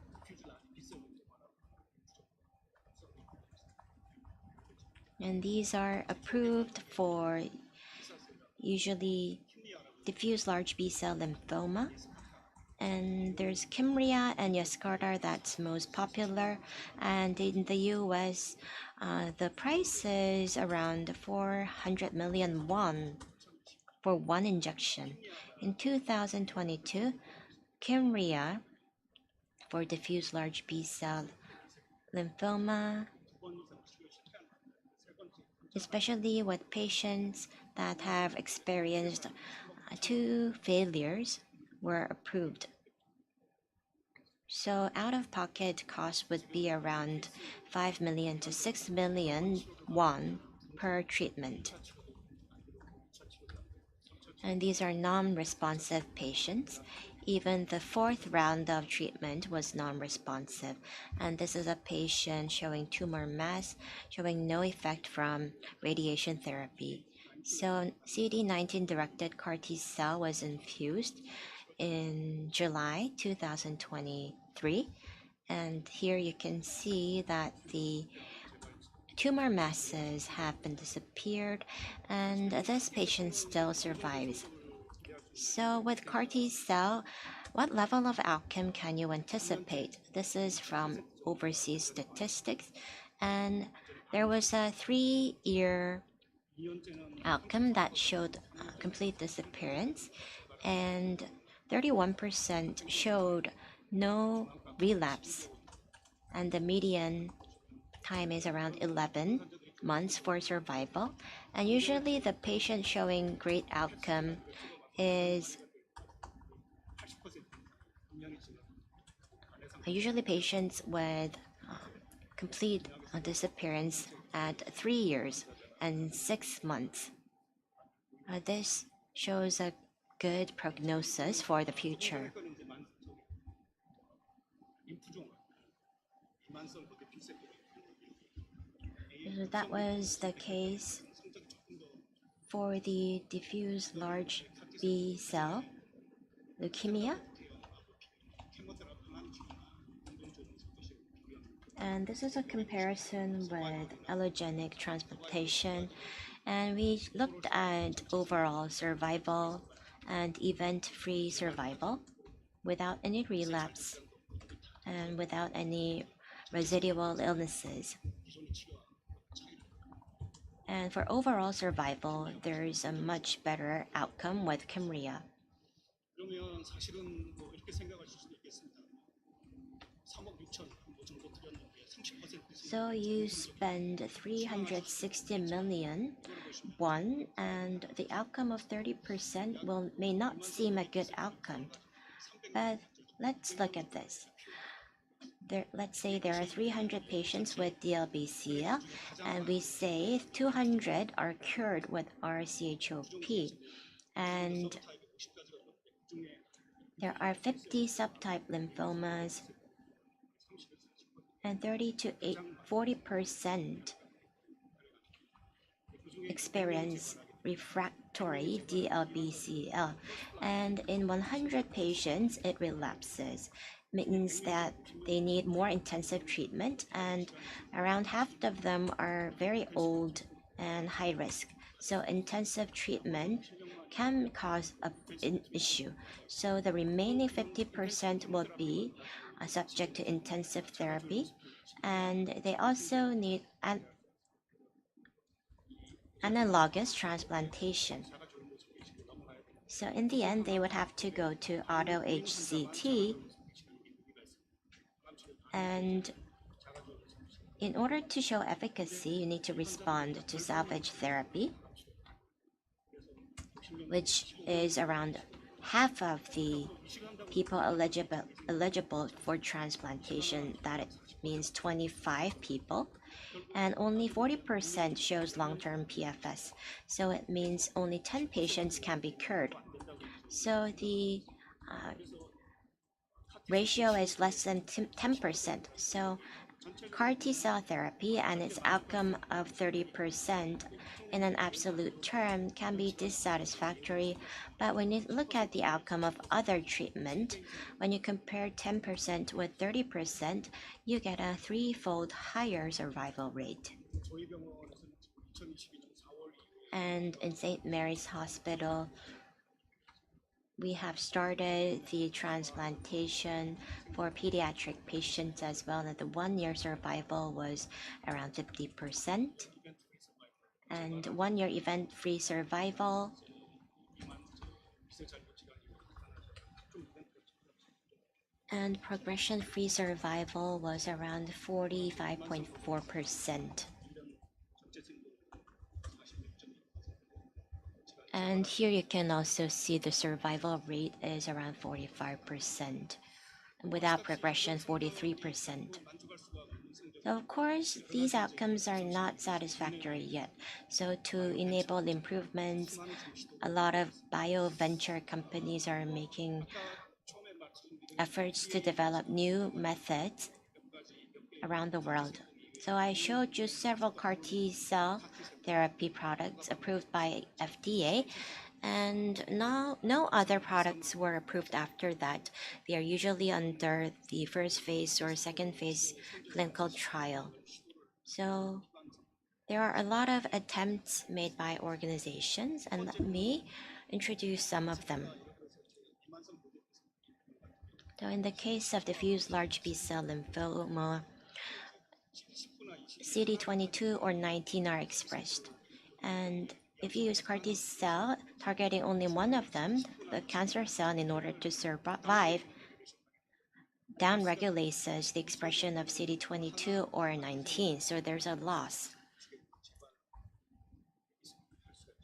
And these are approved for usually diffuse large B-cell lymphoma. And there's Kymriah and Yescarta that's most popular. And in the US, the price is around 400 million won for one injection. In 2022, Kymriah for diffuse large B-cell lymphoma, especially with patients that have experienced 2 failures, were approved. So out-of-pocket cost would be around 5 million to 6 million won per treatment. And these are non-responsive patients. Even the 4th round of treatment was non-responsive. And this is a patient showing tumor mass, showing no effect from radiation therapy. So CD19-directed CAR T cell was infused in July 2023. And here you can see that the tumor masses have been disappeared, and this patient still survives. So with CAR T cell, what level of outcome can you anticipate? This is from overseas statistics, and there was a 3-year outcome that showed complete disappearance, and 31% showed no relapse, and the median time is around 11 months for survival. And usually the patient showing great outcome is usually patients with complete disappearance at 3 years and 6 months. This shows a good prognosis for the future. So that was the case for the diffuse large B-cell leukemia. And this is a comparison with allogeneic transplantation. And we looked at overall survival and event-free survival without any relapse and without any residual illnesses. And for overall survival, there is a much better outcome with Kymriah. So you spend 360 million won, and the outcome of 30% may not seem a good outcome. But let's look at this. Let's say there are 300 patients with DLBCL, and we say 200 are cured with R-CHOP, and there are 50 subtype lymphomas, and 30 to 40% experience refractory DLBCL, and in 100 patients it relapses. Means that they need more intensive treatment, and around half of them are very old and high risk. So intensive treatment can cause an issue. So the remaining 50% will be subject to intensive therapy, and they also need analogous transplantation. So in the end, they would have to go to auto HCT, and in order to show efficacy, you need to respond to salvage therapy, which is around half of the people eligible for transplantation. That means 25 people, and only 40% shows long-term PFS. So it means only 10 patients can be cured. So the ratio is less than 10%. So CAR T-cell therapy and its outcome of 30% in an absolute term can be dissatisfactory, but when you look at the outcome of other treatment, when you compare 10% with 30%, you get a threefold higher survival rate. And in St. Mary's Hospital, we have started the transplantation for pediatric patients as well, and the 1-year survival was around 50%. And 1-year event-free survival and progression-free survival was around 45.4%. And here you can also see the survival rate is around 45%, and without progression, 43%. So of course, these outcomes are not satisfactory yet. So to enable improvements, a lot of bio venture companies are making efforts to develop new methods around the world. So I showed you several CAR T-cell therapy products approved by FDA, and no other products were approved after that. They are usually under the first phase or second phase clinical trial. So there are a lot of attempts made by organizations, and let me introduce some of them. So in the case of diffuse large B-cell lymphoma, CD22 or 19 are expressed. And if you use CAR T-cell targeting only one of them, the cancer cell, in order to survive, downregulates the expression of CD22 or 19, so there's a loss.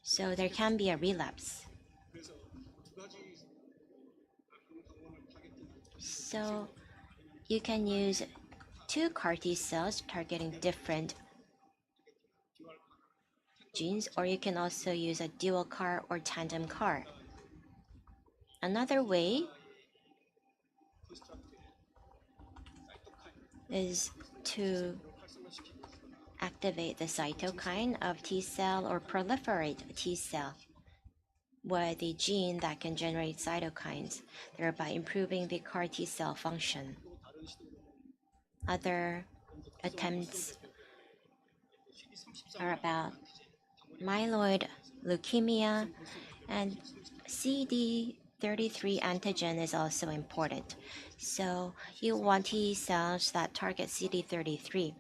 So there can be a relapse. So you can use 2 CAR T-cells targeting different genes, or you can also use a dual CAR or tandem CAR. Another way is to activate the cytokine of T-cell or proliferate T-cell with the gene that can generate cytokines, thereby improving the CAR T-cell function. Other attempts are about myeloid leukemia, and CD33 antigen is also important. So you want T cells that target CD33.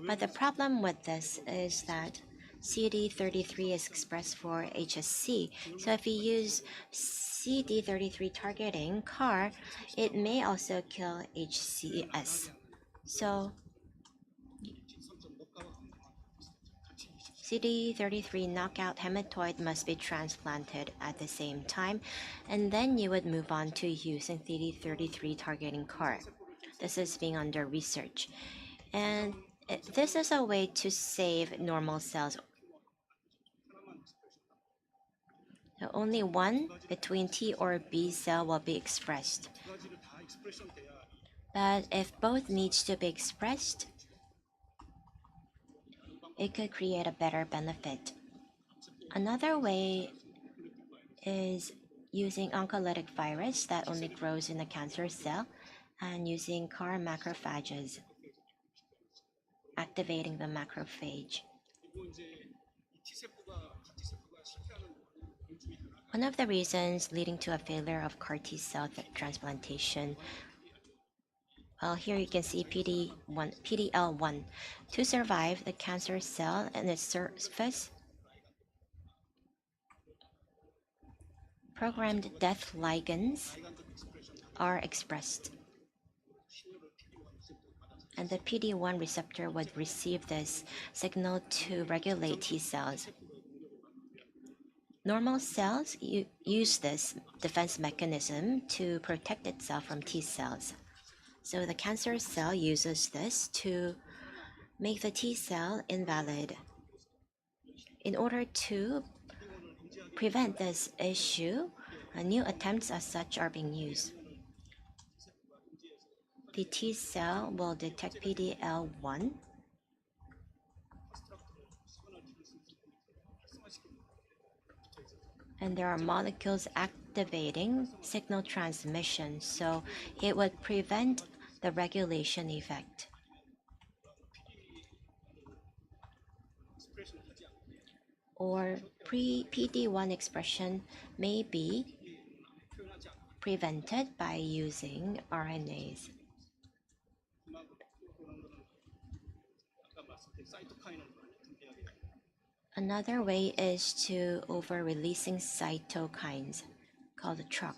But the problem with this is that CD33 is expressed for HSC. So if you use CD33 targeting CAR, it may also kill HCS. So CD33 knockout hematoid must be transplanted at the same time, and then you would move on to using CD33 targeting CAR. This is being under research. And this is a way to save normal cells. So only one between T or B cell will be expressed. But if both needs to be expressed, it could create a better benefit. Another way is using oncolytic virus that only grows in a cancer cell and using CAR macrophages, activating the macrophage. One of the reasons leading to a failure of CAR T-cell transplantation, well, here you can see PDL1. To survive, the cancer cell and its surface programmed death ligands are expressed. And the PD-1 receptor would receive this signal to regulate T cells. Normal cells use this defense mechanism to protect itself from T cells. So the cancer cell uses this to make the T cell invalid. In order to prevent this issue, new attempts as such are being used. The T cell will detect PD-L1 and there are molecules activating signal transmission, so it would prevent the regulation effect. Or PD-1 expression may be prevented by using RNAs. Another way is to over-releasing cytokines called TROP.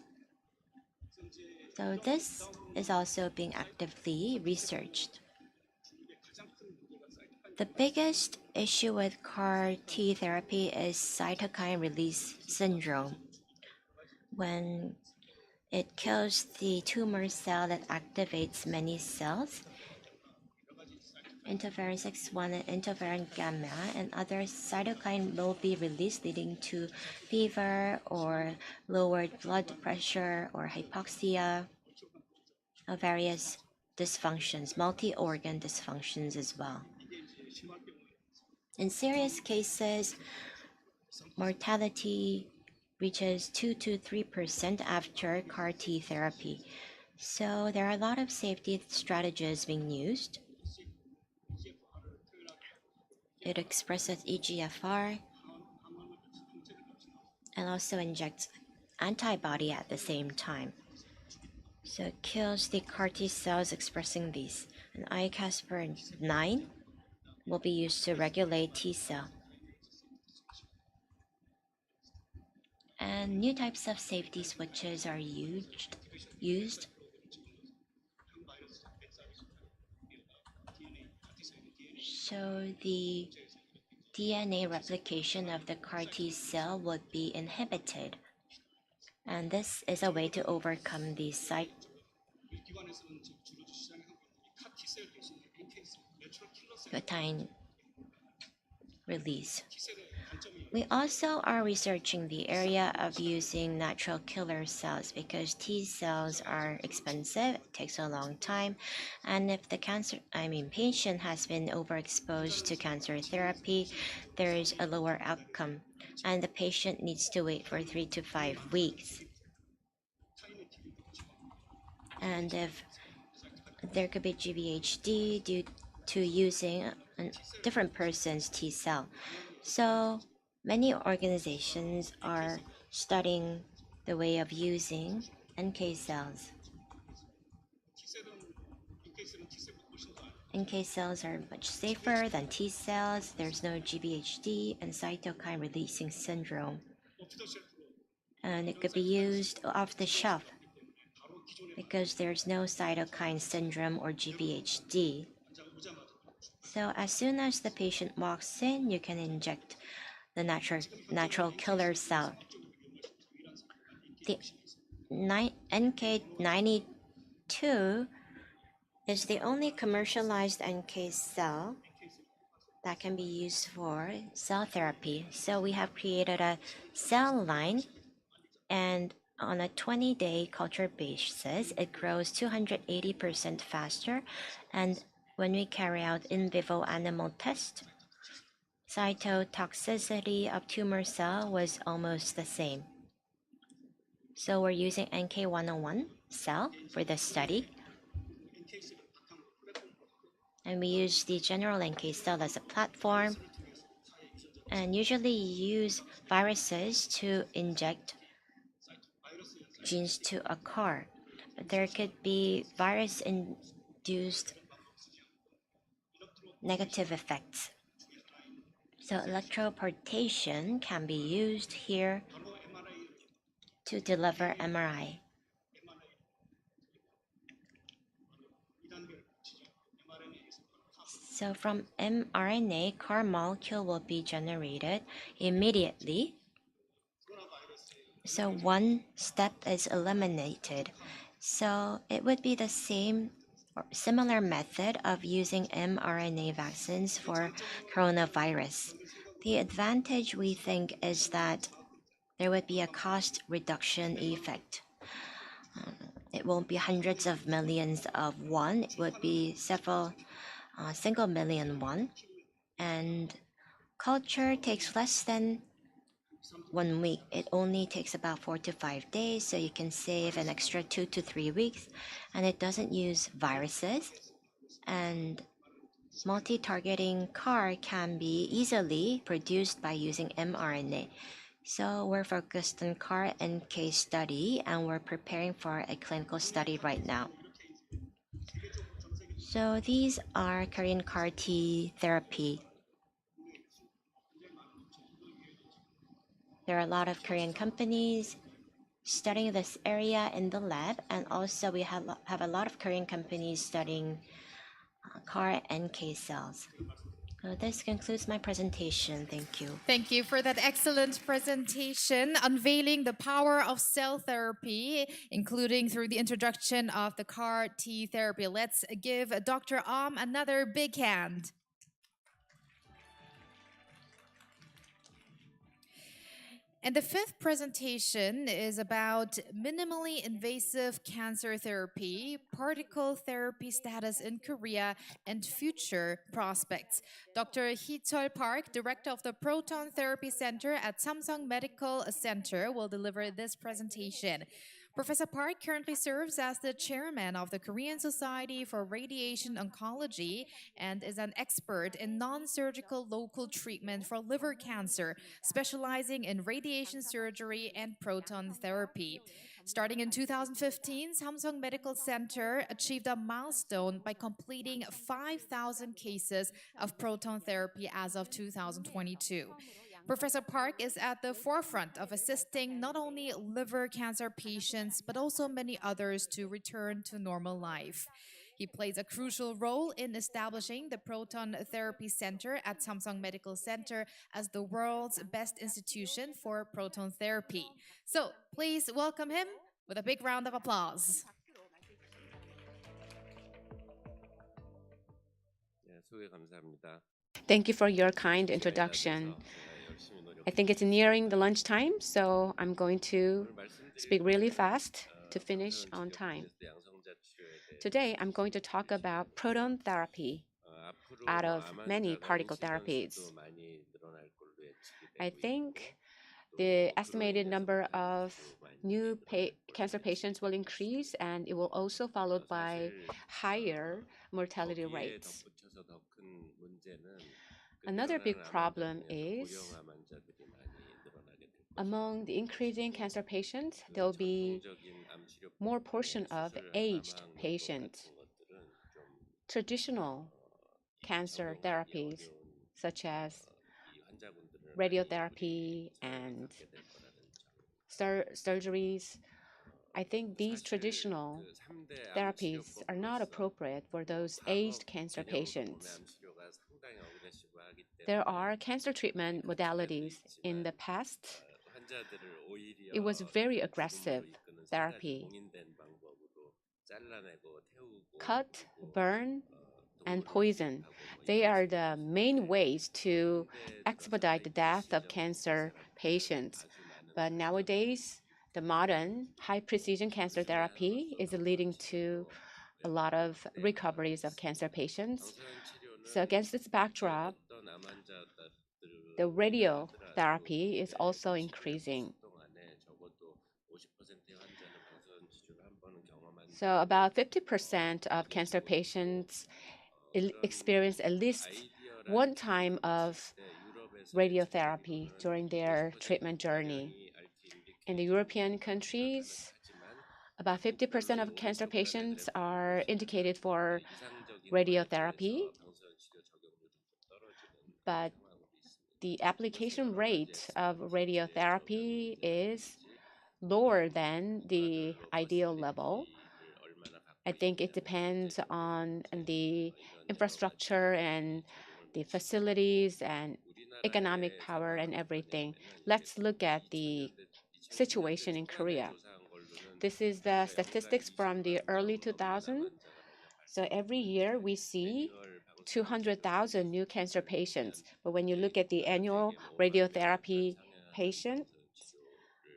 So this is also being actively researched. The biggest issue with CAR T therapy is cytokine release syndrome. When it kills the tumor cell that activates many cells, interferon 6-1 and interferon gamma, and other cytokine will be released, leading to fever or lowered blood pressure or hypoxia, or various dysfunctions, multi-organ dysfunctions as well. In serious cases, mortality reaches 2 to 3% after CAR T therapy. So there are a lot of safety strategies being used. It expresses EGFR and also injects antibody at the same time. So it kills the CAR T cells expressing these. And iCasper9 will be used to regulate T cell. And new types of safety switches are used. So the DNA replication of the CAR T cell would be inhibited. And this is a way to overcome the cytokine release. We also are researching the area of using natural killer cells because T cells are expensive, it takes a long time, and if the patient has been overexposed to cancer therapy, there is a lower outcome, and the patient needs to wait for 3 to 5 weeks. And if there could be GVHD due to using a different person's T cell. So many organizations are studying the way of using NK cells. NK cells are much safer than T cells. There's no GVHD and cytokine releasing syndrome. And it could be used off the shelf because there's no cytokine syndrome or GVHD. So as soon as the patient walks in, you can inject the natural killer cell. The NK92 is the only commercialized NK cell that can be used for cell therapy. So we have created a cell line, and on a 20-day culture basis, it grows 280% faster. And when we carry out in vivo animal tests, cytotoxicity of tumor cell was almost the same. So we're using NK101 cell for this study. And we use the general NK cell as a platform. And usually use viruses to inject genes to a CAR. There could be virus-induced negative effects. So electroporation can be used here to deliver MRI. So from mRNA, CAR molecule will be generated immediately. So one step is eliminated. So it would be the same or similar method of using mRNA vaccines for coronavirus. The advantage we think is that there would be a cost reduction effect. It won't be hundreds of millions of won, it would be several single million won. And culture takes less than 1 week. It only takes about 4 to 5 days, so you can save an extra 2 to 3 weeks. And it doesn't use viruses. And multi-targeting CAR can be easily produced by using mRNA. So we're focused on CAR NK study, and we're preparing for a clinical study right now. So these are Korean CAR T therapy. There are a lot of Korean companies studying this area in the lab, and also we have a lot of Korean companies studying CAR NK cells. This concludes my presentation. Thank you. Thank you for that excellent presentation, unveiling the power of cell therapy, including through the introduction of the CAR T therapy. Let's give Dr. Another big hand. And the fifth presentation is about minimally invasive cancer therapy, particle therapy status in Korea, and future prospects. Dr. Hee-Chul Park, director of the Proton Therapy Center at Samsung Medical Center, will deliver this presentation. Professor Park currently serves as the chairman of the Korean Society for Radiation Oncology and is an expert in non-surgical local treatment for liver cancer, specializing in radiation surgery and proton therapy. Starting in 2015, Samsung Medical Center achieved a milestone by completing 5,000 cases of proton therapy as of 2022. Professor Park is at the forefront of assisting not only liver cancer patients, but also many others to return to normal life. He plays a crucial role in establishing the Proton Therapy Center at Samsung Medical Center as the world's best institution for proton therapy. So please welcome him with a big round of applause. Thank you for your kind introduction. I think it's nearing the lunchtime, so I'm going to speak really fast to finish on time. Today, I'm going to talk about proton therapy out of many particle therapies. I think the estimated number of new cancer patients will increase, and it will also followed by higher mortality rates. Another big problem is among the increasing cancer patients, there will be more portion of aged patients. Traditional cancer therapies, such as radiotherapy and surgeries, I think these traditional therapies are not appropriate for those aged cancer patients. There are cancer treatment modalities. In the past, it was very aggressive therapy. Cut, burn, and poison. They are the main ways to expedite the death of cancer patients. But nowadays, the modern high-precision cancer therapy is leading to a lot of recoveries of cancer patients. So against this backdrop, the radiotherapy is also increasing. So about 50% of cancer patients experience at least one time of radiotherapy during their treatment journey. In the European countries, about 50% of cancer patients are indicated for radiotherapy, but the application rate of radiotherapy is lower than the ideal level. I think it depends on the infrastructure and the facilities and economic power and everything. Let's look at the situation in Korea. This is the statistics from the early 2000s. So every year we see 200,000 new cancer patients. But when you look at the annual radiotherapy patients,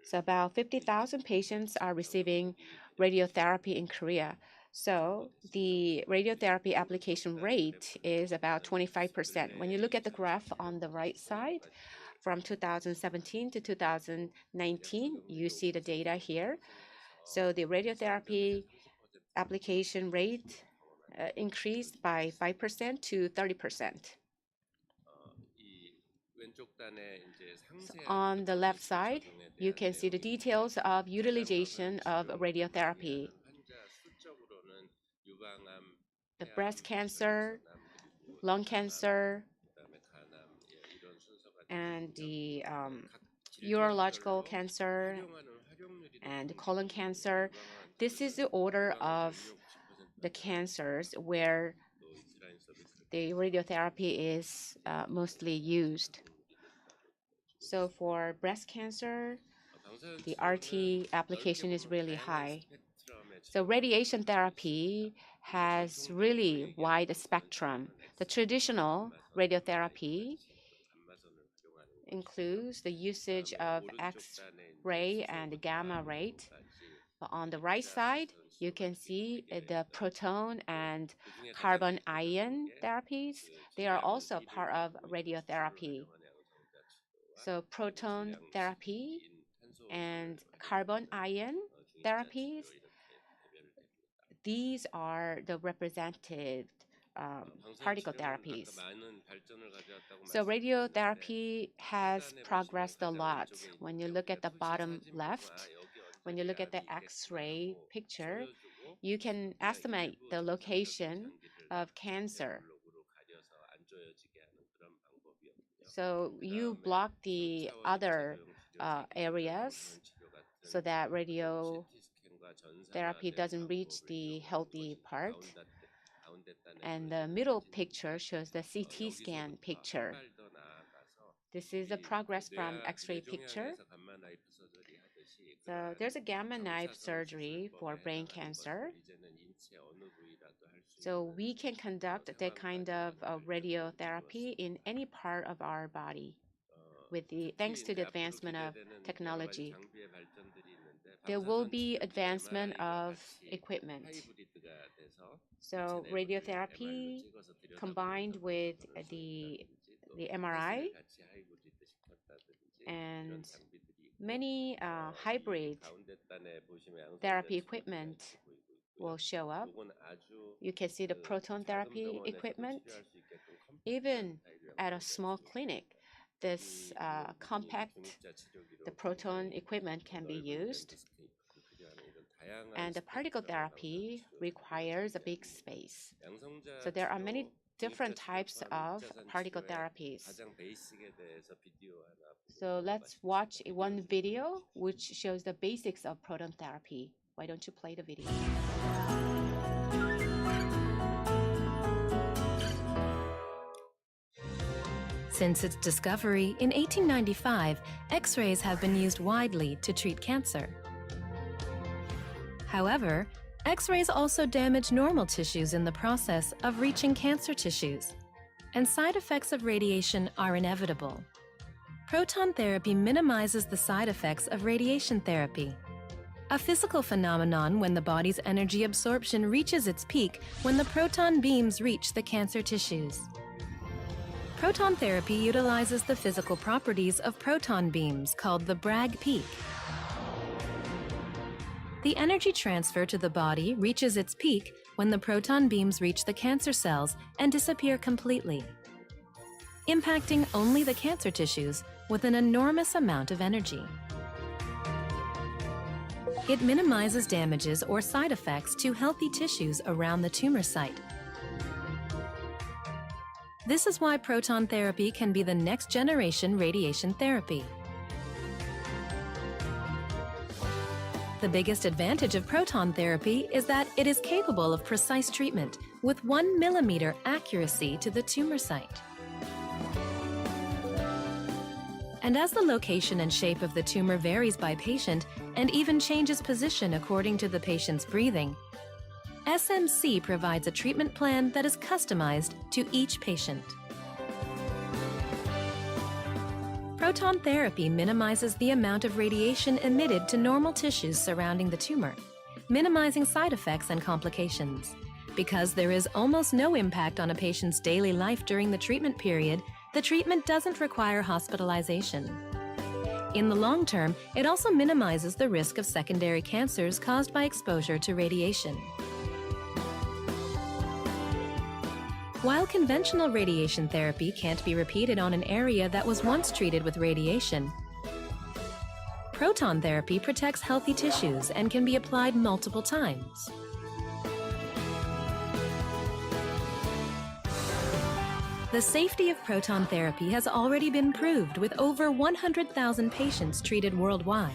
so about 50,000 patients are receiving radiotherapy in Korea. So the radiotherapy application rate is about 25%. When you look at the graph on the right side, from 2017 to 2019, you see the data here. So the radiotherapy application rate increased by 5% to 30%. On the left side, you can see the details of utilization of radiotherapy. The breast cancer, lung cancer, and the urological cancer and colon cancer. This is the order of the cancers where the radiotherapy is mostly used. So for breast cancer, the RT application is really high. So radiation therapy has really wide spectrum. The traditional radiotherapy includes the usage of X-ray and gamma ray. But on the right side, you can see the proton and carbon ion therapies. They are also part of radiotherapy. So proton therapy and carbon ion therapies, these are the representative particle therapies. So radiotherapy has progressed a lot. When you look at the bottom left, when you look at the X-ray picture, you can estimate the location of cancer. So you block the other areas so that radiotherapy doesn't reach the healthy part. And the middle picture shows the CT scan picture. This is the progress from X-ray picture. So there's a gamma knife surgery for brain cancer. So we can conduct that kind of radiotherapy in any part of our body thanks to the advancement of technology. There will be advancement of equipment. So radiotherapy combined with the MRI and many hybrid therapy equipment will show up. You can see the proton therapy equipment. Even at a small clinic, this the proton equipment can be used. And the particle therapy requires a big space. So there are many different types of particle therapies. So let's watch one video which shows the basics of proton therapy. Why don't you play the video? Since its discovery in 1895, X-rays have been used widely to treat cancer. However, X-rays also damage normal tissues in the process of reaching cancer tissues, and side effects of radiation are inevitable. Proton therapy minimizes the side effects of radiation therapy, a physical phenomenon when the body's energy absorption reaches its peak when the proton beams reach the cancer tissues. Proton therapy utilizes the physical properties of proton beams called the Bragg peak. The energy transfer to the body reaches its peak when the proton beams reach the cancer cells and disappear completely, impacting only the cancer tissues with an enormous amount of energy. It minimizes damages or side effects to healthy tissues around the tumor site. This is why proton therapy can be the next generation radiation therapy. The biggest advantage of proton therapy is that it is capable of precise treatment with 1 millimeter accuracy to the tumor site. And as the location and shape of the tumor varies by patient and even changes position according to the patient's breathing, SMC provides a treatment plan that is customized to each patient. Proton therapy minimizes the amount of radiation emitted to normal tissues surrounding the tumor, minimizing side effects and complications. Because there is almost no impact on a patient's daily life during the treatment period, the treatment doesn't require hospitalization. In the long term, it also minimizes the risk of secondary cancers caused by exposure to radiation. While conventional radiation therapy can't be repeated on an area that was once treated with radiation, proton therapy protects healthy tissues and can be applied multiple times. The safety of proton therapy has already been proved with over 100,000 patients treated worldwide.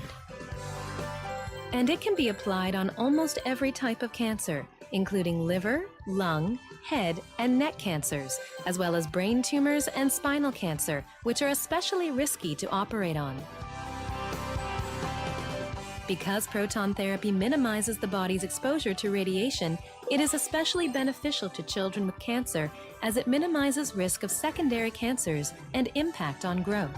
And it can be applied on almost every type of cancer, including liver, lung, head, and neck cancers, as well as brain tumors and spinal cancer, which are especially risky to operate on. Because proton therapy minimizes the body's exposure to radiation, it is especially beneficial to children with cancer as it minimizes risk of secondary cancers and impact on growth.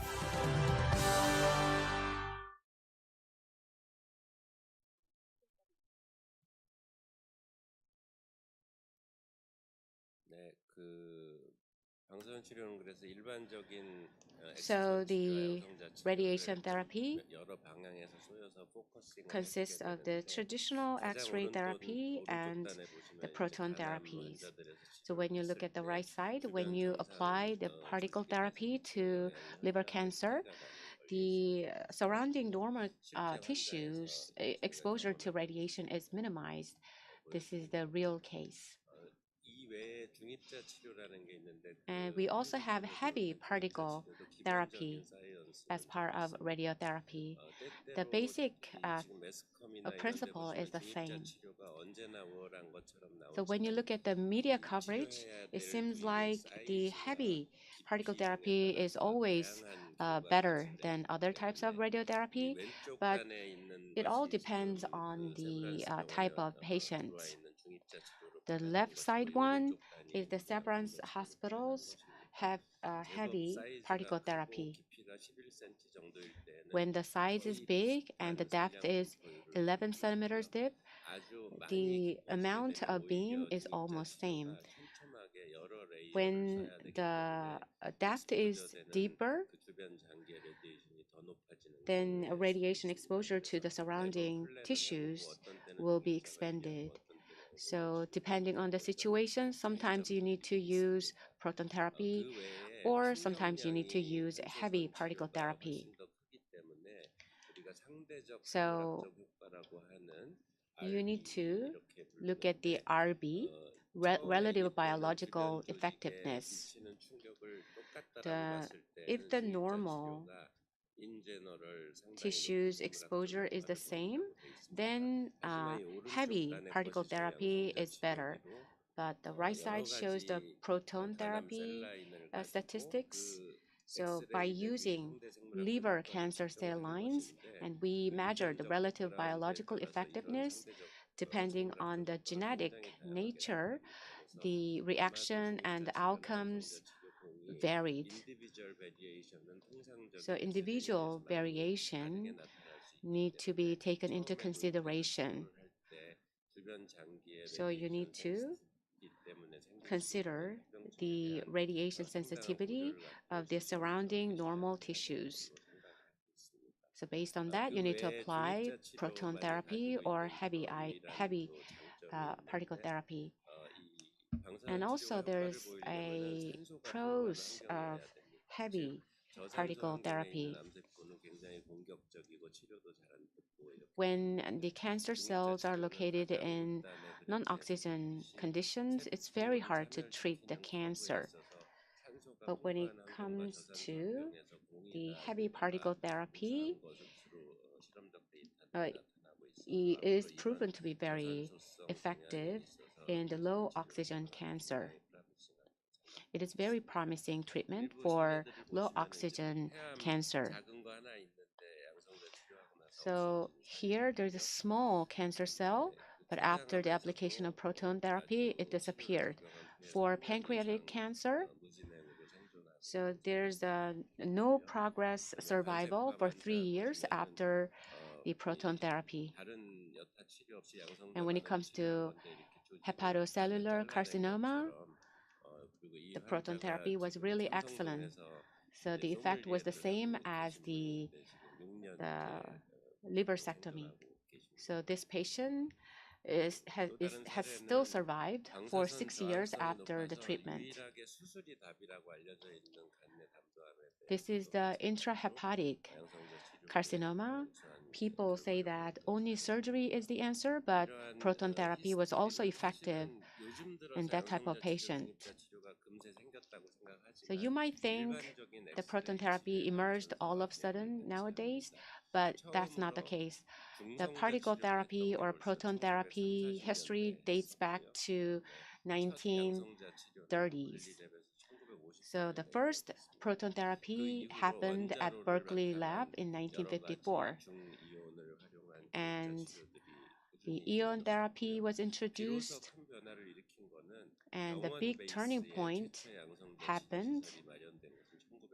So the radiation therapy consists of the traditional X-ray therapy and the proton therapies. So when you look at the right side, when you apply the particle therapy to liver cancer, the surrounding normal tissues exposure to radiation is minimized. This is the real case. And we also have heavy particle therapy as part of radiotherapy. The basic principle is the same. So when you look at the media coverage, it seems like the heavy particle therapy is always better than other types of radiotherapy, but it all depends on the type of patient. The left side one is the Severance hospitals have heavy particle therapy. When the size is big and the depth is 11 centimeters deep, the amount of beam is almost same. When the depth is deeper, then radiation exposure to the surrounding tissues will be expanded. So depending on the situation, sometimes you need to use proton therapy, or sometimes you need to use heavy particle therapy. So you need to look at the RB, relative biological effectiveness. If the normal tissues exposure is the same, then heavy particle therapy is better. But the right side shows the proton therapy statistics. So by using liver cancer cell lines, and we measure the relative biological effectiveness, depending on the genetic nature, the reaction and the outcomes varied. So individual variation need to be taken into consideration. So you need to consider the radiation sensitivity of the surrounding normal tissues. So based on that, you need to apply proton therapy or heavy particle therapy. And also there's a pros of heavy particle therapy. When the cancer cells are located in non-oxygen conditions, it's very hard to treat the cancer. But when it comes to the heavy particle therapy, is proven to be very effective in the low oxygen cancer. It is very promising treatment for low oxygen cancer. So here there's a small cancer cell, but after the application of proton therapy, it disappeared. For pancreatic cancer, so there's no progress survival for 3 years after the proton therapy. And when it comes to hepatocellular carcinoma, the proton therapy was really excellent. So the effect was the same as the liversectomy. So this patient has still survived for 6 years after the treatment. This is the intrahepatic carcinoma. People say that only surgery is the answer, but proton therapy was also effective in that type of patient. So you might think the proton therapy emerged all of a sudden nowadays, but that's not the case. The particle therapy or proton therapy history dates back to 1930s. So the first proton therapy happened at Berkeley Lab in 1954. And the ion therapy was introduced. And the big turning point happened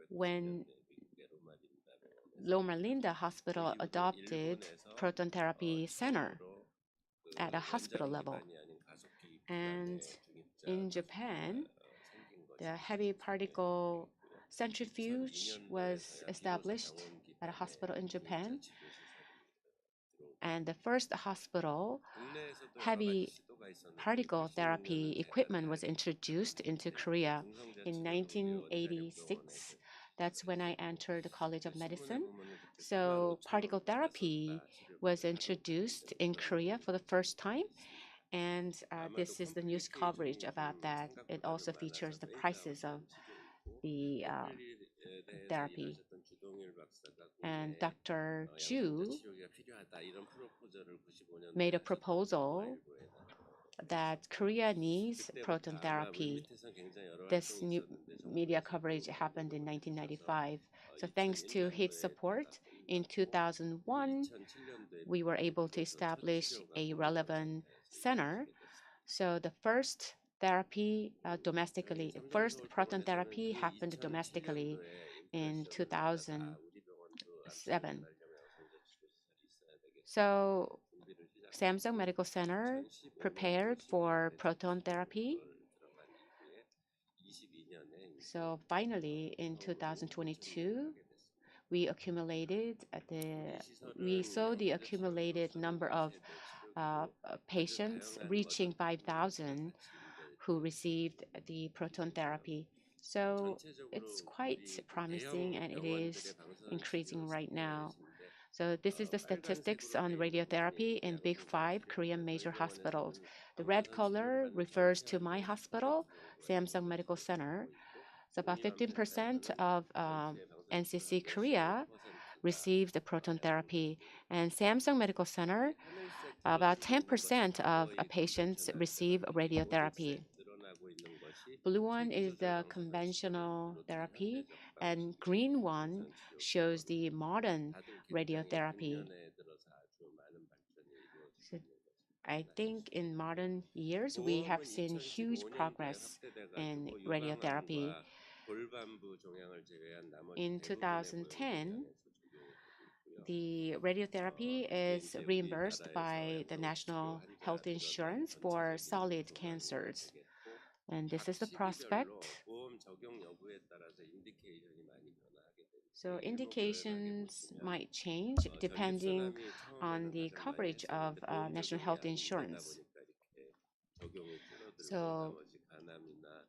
when Loma Linda Hospital adopted proton therapy center at a hospital level. And in Japan, the heavy particle centrifuge was established at a hospital in Japan. And the first hospital heavy particle therapy equipment was introduced into Korea in 1986. That's when I entered the College of Medicine. So particle therapy was introduced in Korea for the first time. And this is the news coverage about that. It also features the prices of the therapy. And Dr. Ju made a proposal that Korea needs proton therapy. This new media coverage happened in 1995. So thanks to his support, in 2001, we were able to establish a relevant center. So the first therapy first proton therapy happened domestically in 2007. So Samsung Medical Center prepared for proton therapy. So finally, in 2022, we saw the accumulated number of patients reaching 5,000 who received the proton therapy. So it's quite promising, and it is increasing right now. So this is the statistics on radiotherapy in Big 5 Korean major hospitals. The red color refers to my hospital, Samsung Medical Center. So about 15% of NCC Korea receives the proton therapy. And Samsung Medical Center, about 10% of patients receive radiotherapy. Blue one is the conventional therapy, and green one shows the modern radiotherapy. So I think in modern years, we have seen huge progress in radiotherapy. In 2010, the radiotherapy is reimbursed by the National Health Insurance for solid cancers. And this is the prospect. So indications might change depending on the coverage of National Health Insurance. So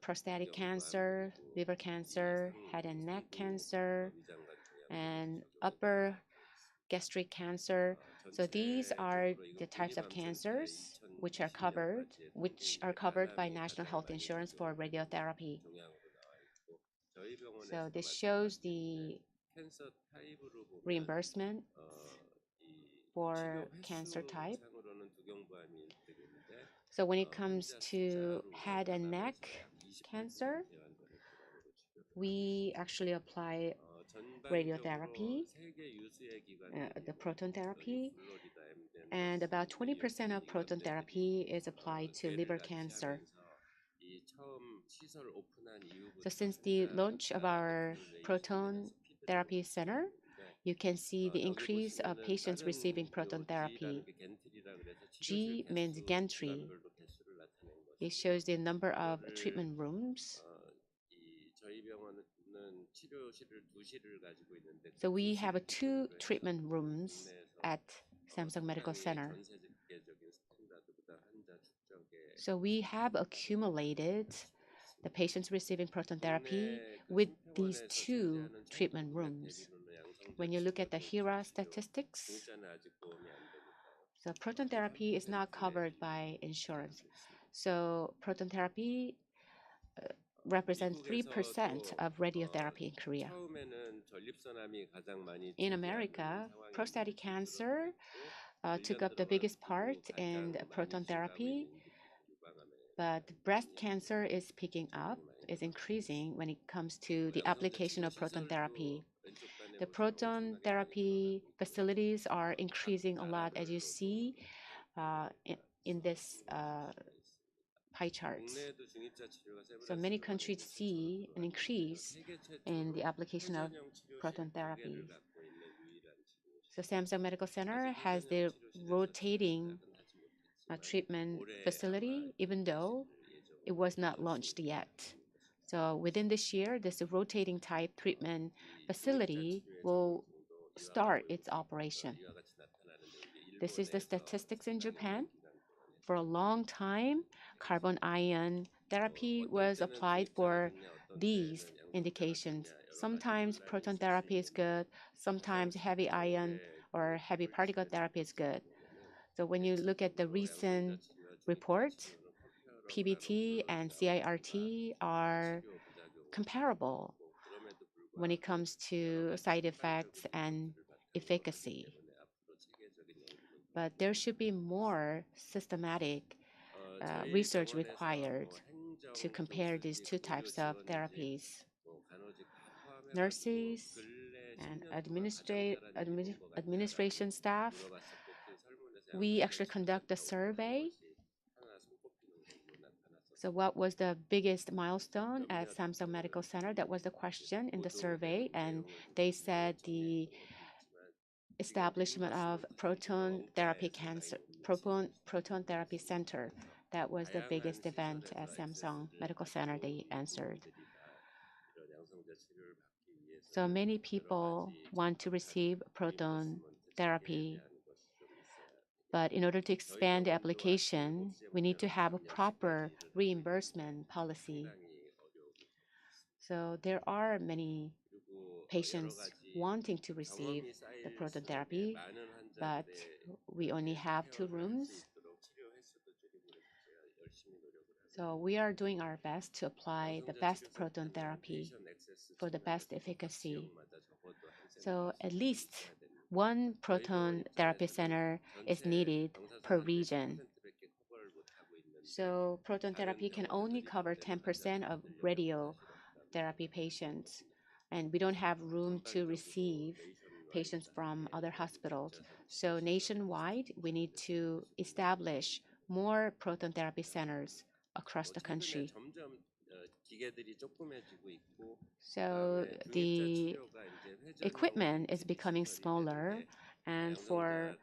prostatic cancer, liver cancer, head and neck cancer, and upper gastric cancer. So these are the types of cancers which are covered by National Health Insurance for radiotherapy. So this shows the reimbursement for cancer type. So when it comes to head and neck cancer, we actually apply radiotherapy, the proton therapy, and about 20% of proton therapy is applied to liver cancer. So since the launch of our proton therapy center, you can see the increase of patients receiving proton therapy. G means gantry. It shows the number of treatment rooms. So we have 2 treatment rooms at Samsung Medical Center. So we have accumulated the patients receiving proton therapy with these 2 treatment rooms. When you look at the HERA statistics, so proton therapy is not covered by insurance. So proton therapy represents 3% of radiotherapy in Korea. In America, prostatic cancer took up the biggest part in proton therapy, but breast cancer is picking up, is increasing when it comes to the application of proton therapy. The proton therapy facilities are increasing a lot, as you see in this pie charts. So many countries see an increase in the application of proton therapy. So Samsung Medical Center has the rotating treatment facility, even though it was not launched yet. So within this year, this rotating type treatment facility will start its operation. This is the statistics in Japan. For a long time, carbon ion therapy was applied for these indications. Sometimes proton therapy is good, sometimes heavy ion or heavy particle therapy is good. So when you look at the recent report, PBT and CIRT are comparable when it comes to side effects and efficacy. But there should be more systematic research required to compare these 2 types of therapies. Nurses and administration staff, we actually conduct a survey. So what was the biggest milestone at Samsung Medical Center? That was the question in the survey, and they said the establishment of proton therapy center. That was the biggest event at Samsung Medical Center, they answered. So many people want to receive proton therapy, but in order to expand the application, we need to have a proper reimbursement policy. So there are many patients wanting to receive the proton therapy, but we only have 2 rooms. So we are doing our best to apply the best proton therapy for the best efficacy. So at least 1 proton therapy center is needed per region. So proton therapy can only cover 10% of radiotherapy patients, and we don't have room to receive patients from other hospitals. So nationwide, we need to establish more proton therapy centers across the country. So the equipment is becoming smaller, and for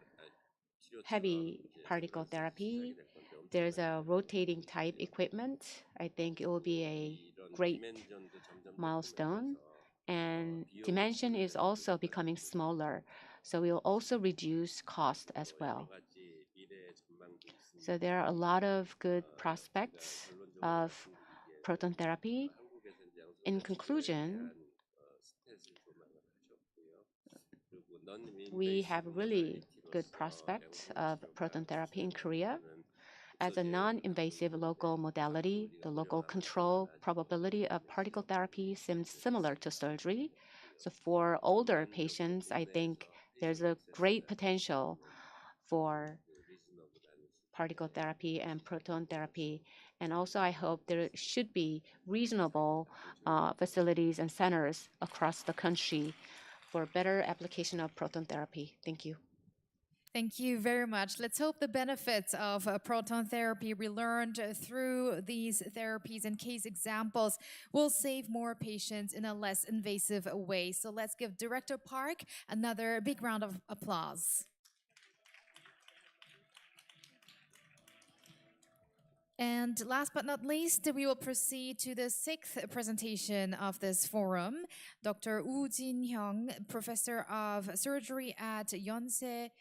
heavy particle therapy, there's a rotating type equipment. I think it will be a great milestone. And dimension is also becoming smaller, so we will also reduce cost as well. So there are a lot of good prospects of proton therapy. In conclusion, we have really good prospects of proton therapy in Korea. As a non-invasive local modality, the local control probability of particle therapy seems similar to surgery. So for older patients, I think there's a great potential for particle therapy and proton therapy. And also, I hope there should be reasonable facilities and centers across the country for better application of proton therapy. Thank you. Thank you very much. Let's hope the benefits of proton therapy relearned through these therapies and case examples will save more patients in a less invasive way. So let's give Director Park another big round of applause. And last but not least, we will proceed to the sixth presentation of this forum. Dr. Woo Jin-hyung, Professor of Surgery at Yonsei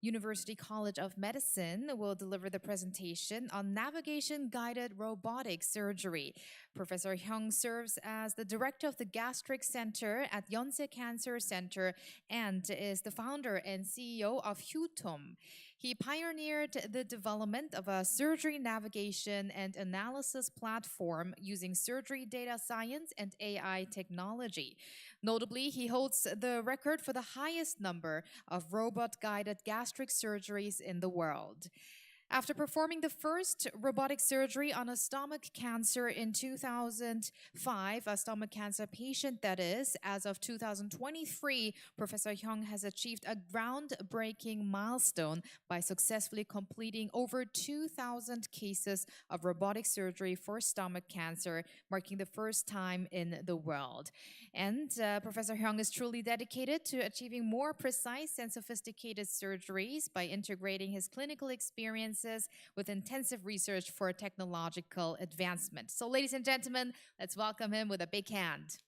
University College of Medicine, will deliver the presentation on navigation-guided robotic surgery. Professor Hyung serves as the director of the Gastric Center at Yonsei Cancer Center and is the founder and CEO of Hutom. He pioneered the development of a surgery navigation and analysis platform using surgery data science and AI technology. Notably, he holds the record for the highest number of robot-guided gastric surgeries in the world. After performing the first robotic surgery on a stomach cancer in 2005, a stomach cancer patient that is, as of 2023, Professor Hyung has achieved a groundbreaking milestone by successfully completing over 2,000 cases of robotic surgery for stomach cancer, marking the first time in the world. And Professor Hyung is truly dedicated to achieving more precise and sophisticated surgeries by integrating his clinical experiences with intensive research for technological advancement. So ladies and gentlemen, let's welcome him with a big hand.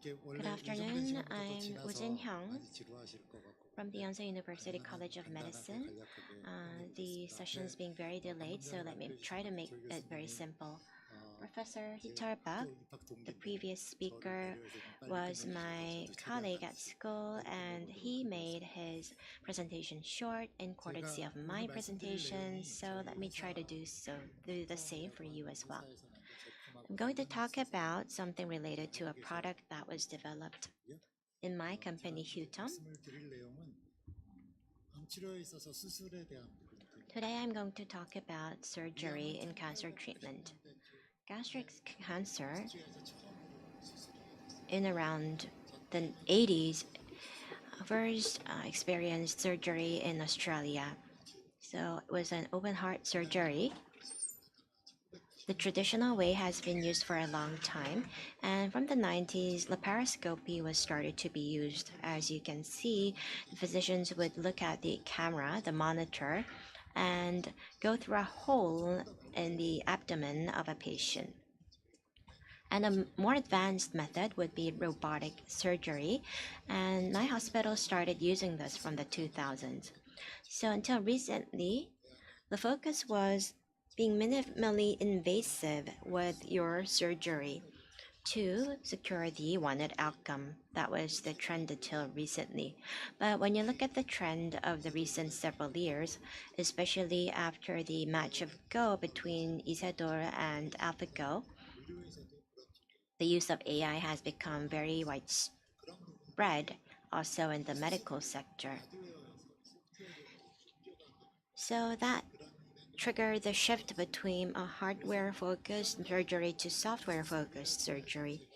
Good afternoon, I'm Woo Jin-hyung from the Yonsei University College of Medicine. The session is being very delayed, so let me try to make it very simple. Professor Hitar Park, the previous speaker, was my colleague at school, and he made his presentation short in courtesy of my presentation, so let me try to do the same for you as well. I'm going to talk about something related to a product that was developed in my company, Hutom. Today I'm going to talk about surgery in cancer treatment. Gastric cancer in around the 80s first experienced surgery in Australia. So it was an open heart surgery. The traditional way has been used for a long time, and from the 90s, laparoscopy was started to be used. As you can see, the physicians would look at the camera, the monitor, and go through a hole in the abdomen of a patient. And a more advanced method would be robotic surgery, and my hospital started using this from the 2000s. So until recently, the focus was being minimally invasive with your surgery to secure the wanted outcome. That was the trend until recently. But when you look at the trend of the recent several years, especially after the match of Go between Isidore and AlphaGo, the use of AI has become very widespread also in the medical sector. So that triggered the shift between a hardware-focused surgery to software-focused surgery.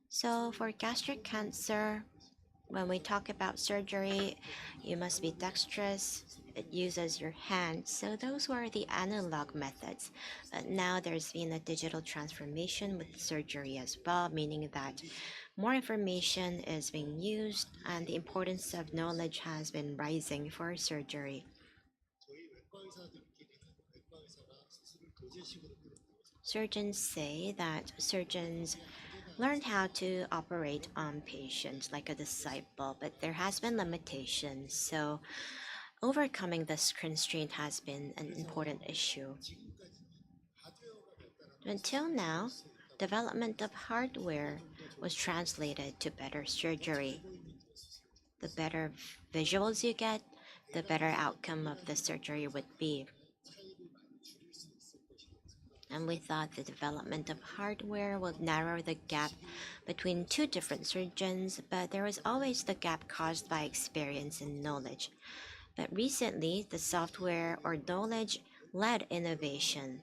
So for gastric cancer, when we talk about surgery, you must be dexterous. It uses your hands. So those were the analog methods. But now there's been a digital transformation with surgery as well, meaning that more information is being used and the importance of knowledge has been rising for surgery. Surgeons say that surgeons learned how to operate on patients like a disciple, but there has been limitations. So overcoming this constraint has been an important issue. Until now, development of hardware was translated to better surgery. The better visuals you get, the better outcome of the surgery would be. And we thought the development of hardware would narrow the gap between two different surgeons, but there was always the gap caused by experience and knowledge. But recently, the software or knowledge-led innovation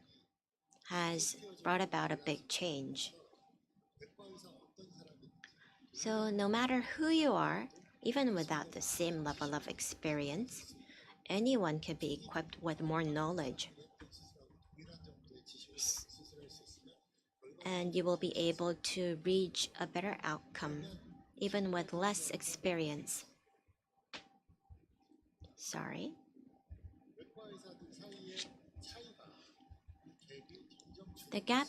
has brought about a big change. So no matter who you are, even without the same level of experience, anyone can be equipped with more knowledge. And you will be able to reach a better outcome, even with less experience. Sorry. The gap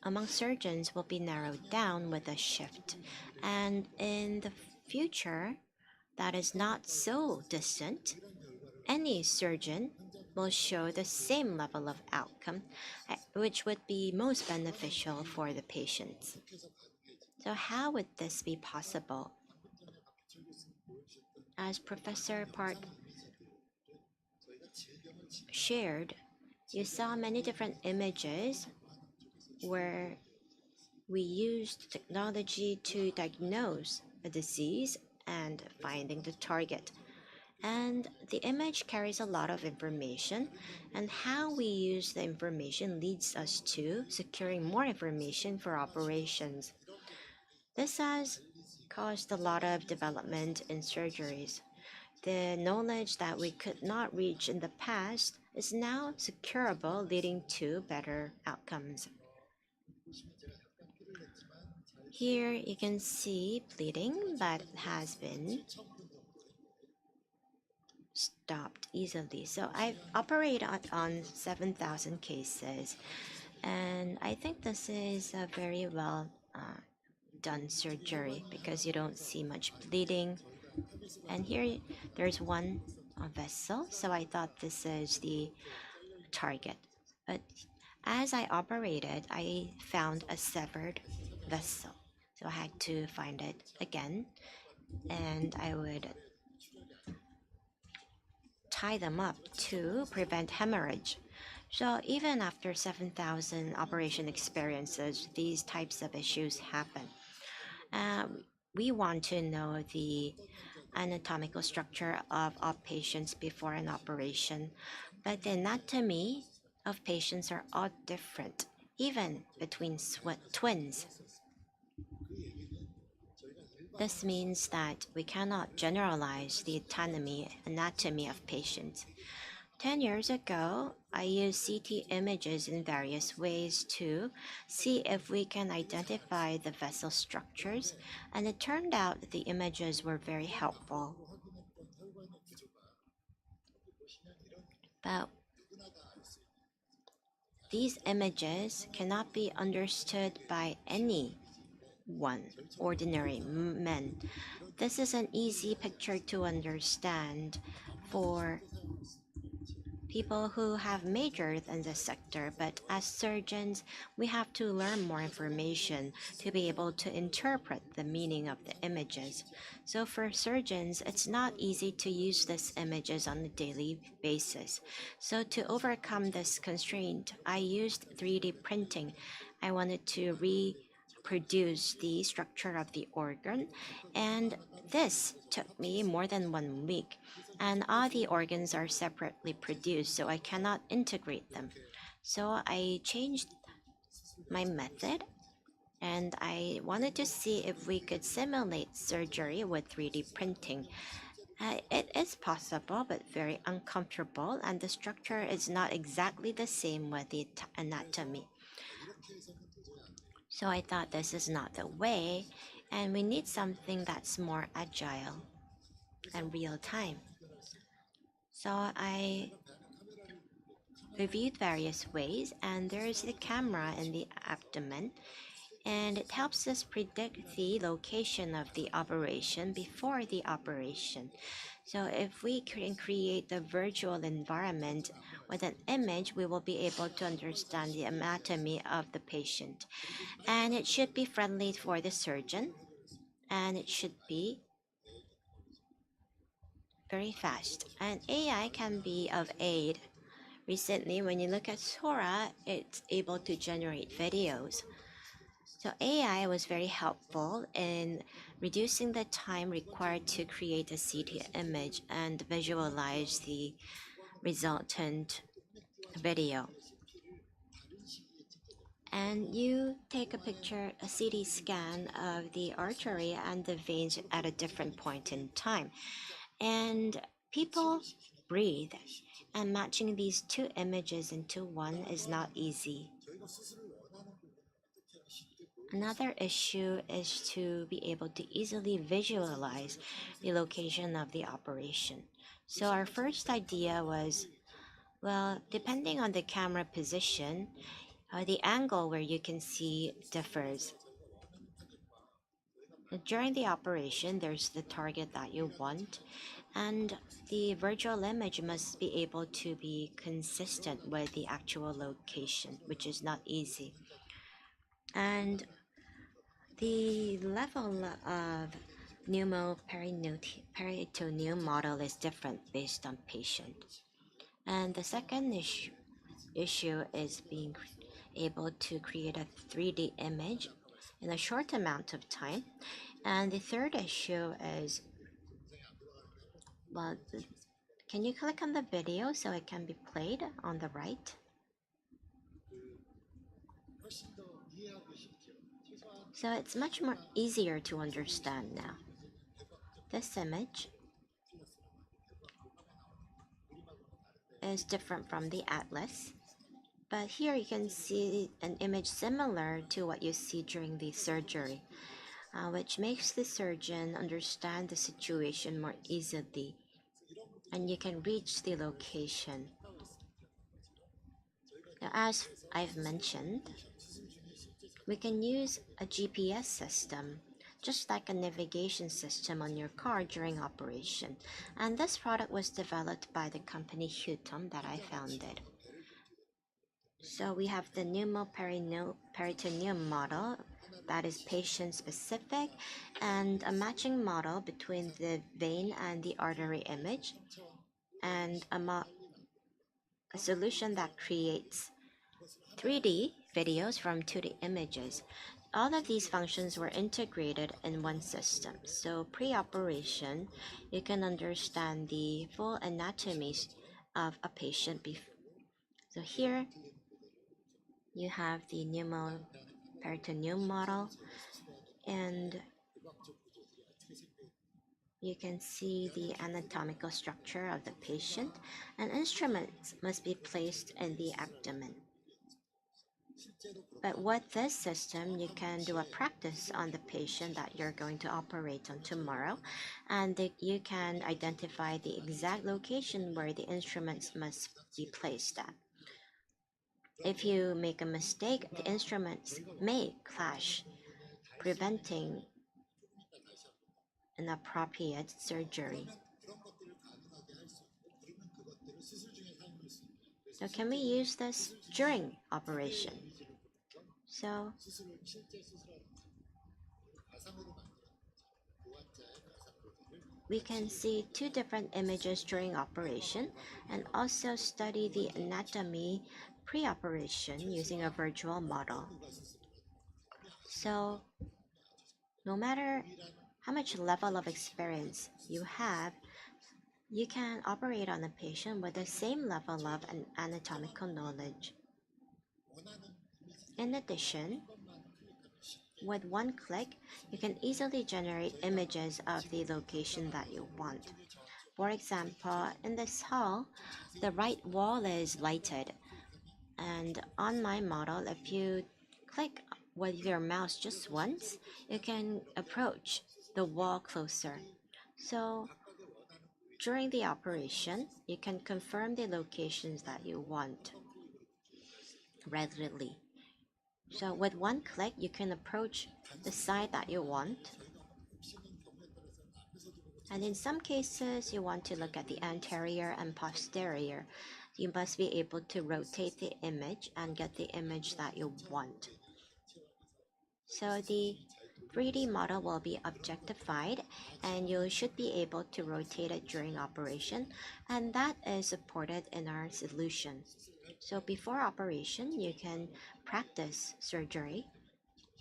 among surgeons will be narrowed down with a shift. And in the future, that is not so distant, any surgeon will show the same level of outcome, which would be most beneficial for the patients. So how would this be possible? As Professor Park shared, you saw many different images where we used technology to diagnose a disease and finding the target. And the image carries a lot of information, and how we use the information leads us to securing more information for operations. This has caused a lot of development in surgeries. The knowledge that we could not reach in the past is now securable, leading to better outcomes. Here you can see bleeding that has been stopped easily. So I've operated on 7,000 cases, and I think this is a very well done surgery because you don't see much bleeding. And here there's one vessel, so I thought this is the target. But as I operated, I found a severed vessel. So I had to find it again, and I would tie them up to prevent hemorrhage. So even after 7,000 operation experiences, these types of issues happen. We want to know the anatomical structure of patients before an operation, but the anatomy of patients are all different, even between twins. This means that we cannot generalize the anatomy of patients. 10 years ago, I used CT images in various ways to see if we can identify the vessel structures, and it turned out that the images were very helpful. But these images cannot be understood by any ordinary men. This is an easy picture to understand for people who have majored in this sector, but as surgeons, we have to learn more information to be able to interpret the meaning of the images. So for surgeons, it's not easy to use these images on a daily basis. So to overcome this constraint, I used 3D printing. I wanted to reproduce the structure of the organ, and this took me more than 1 week. And all the organs are separately produced, so I cannot integrate them. So I changed my method, and I wanted to see if we could simulate surgery with 3D printing. It is possible, but very uncomfortable, and the structure is not exactly the same with the anatomy. So I thought this is not the way, and we need something that's more agile and real time. So I reviewed various ways, and there is the camera in the abdomen, and it helps us predict the location of the operation before the operation. So if we can create the virtual environment with an image, we will be able to understand the anatomy of the patient. And it should be friendly for the surgeon, and it should be very fast. And AI can be of aid recently, when you look at Sora, it's able to generate videos. So AI was very helpful in reducing the time required to create a CD image and visualize the resultant video. And you take a picture, a CT scan of the artery and the veins at a different point in time. And people breathe, and matching these two images into one is not easy. Another issue is to be able to easily visualize the location of the operation. So our first idea was, well, depending on the camera position, the angle where you can see differs. During the operation, there's the target that you want, and the virtual image must be able to be consistent with the actual location, which is not easy. And the level of pneumoperitoneum model is different based on patient. And the second issue is being able to create a 3D image in a short amount of time. And the third issue is, well, can you click on the video so it can be played on the right? So it's much more easier to understand now. This image is different from the atlas, but here you can see an image similar to what you see during the surgery, which makes the surgeon understand the situation more easily, and you can reach the location. Now, as I've mentioned, we can use a GPS system, just like a navigation system on your car during operation. And this product was developed by the company Hutom that I founded. So we have the pneumoperitoneum model that is patient-specific, and a matching model between the vein and the artery image, and a solution that creates 3D videos from 2D images. All of these functions were integrated in one system. So pre-operation, you can understand the full anatomies of a patient. So here you have the pneumoperitoneum model, and you can see the anatomical structure of the patient, and instruments must be placed in the abdomen. But with this system, you can do a practice on the patient that you're going to operate on tomorrow, and you can identify the exact location where the instruments must be placed at. If you make a mistake, the instruments may clash, preventing inappropriate surgery. So can we use this during operation? So we can see two different images during operation, and also study the anatomy pre-operation using a virtual model. So no matter how much level of experience you have, you can operate on a patient with the same level of anatomical knowledge. In addition, with one click, you can easily generate images of the location that you want. For example, in this hall, the right wall is lighted. And on my model, if you click with your mouse just once, you can approach the wall closer. So during the operation, you can confirm the locations that you want readily. So with one click, you can approach the side that you want. And in some cases, you want to look at the anterior and posterior. You must be able to rotate the image and get the image that you want. So the 3D model will be objectified and you should be able to rotate it during operation, and that is supported in our solution. So before operation, you can practice surgery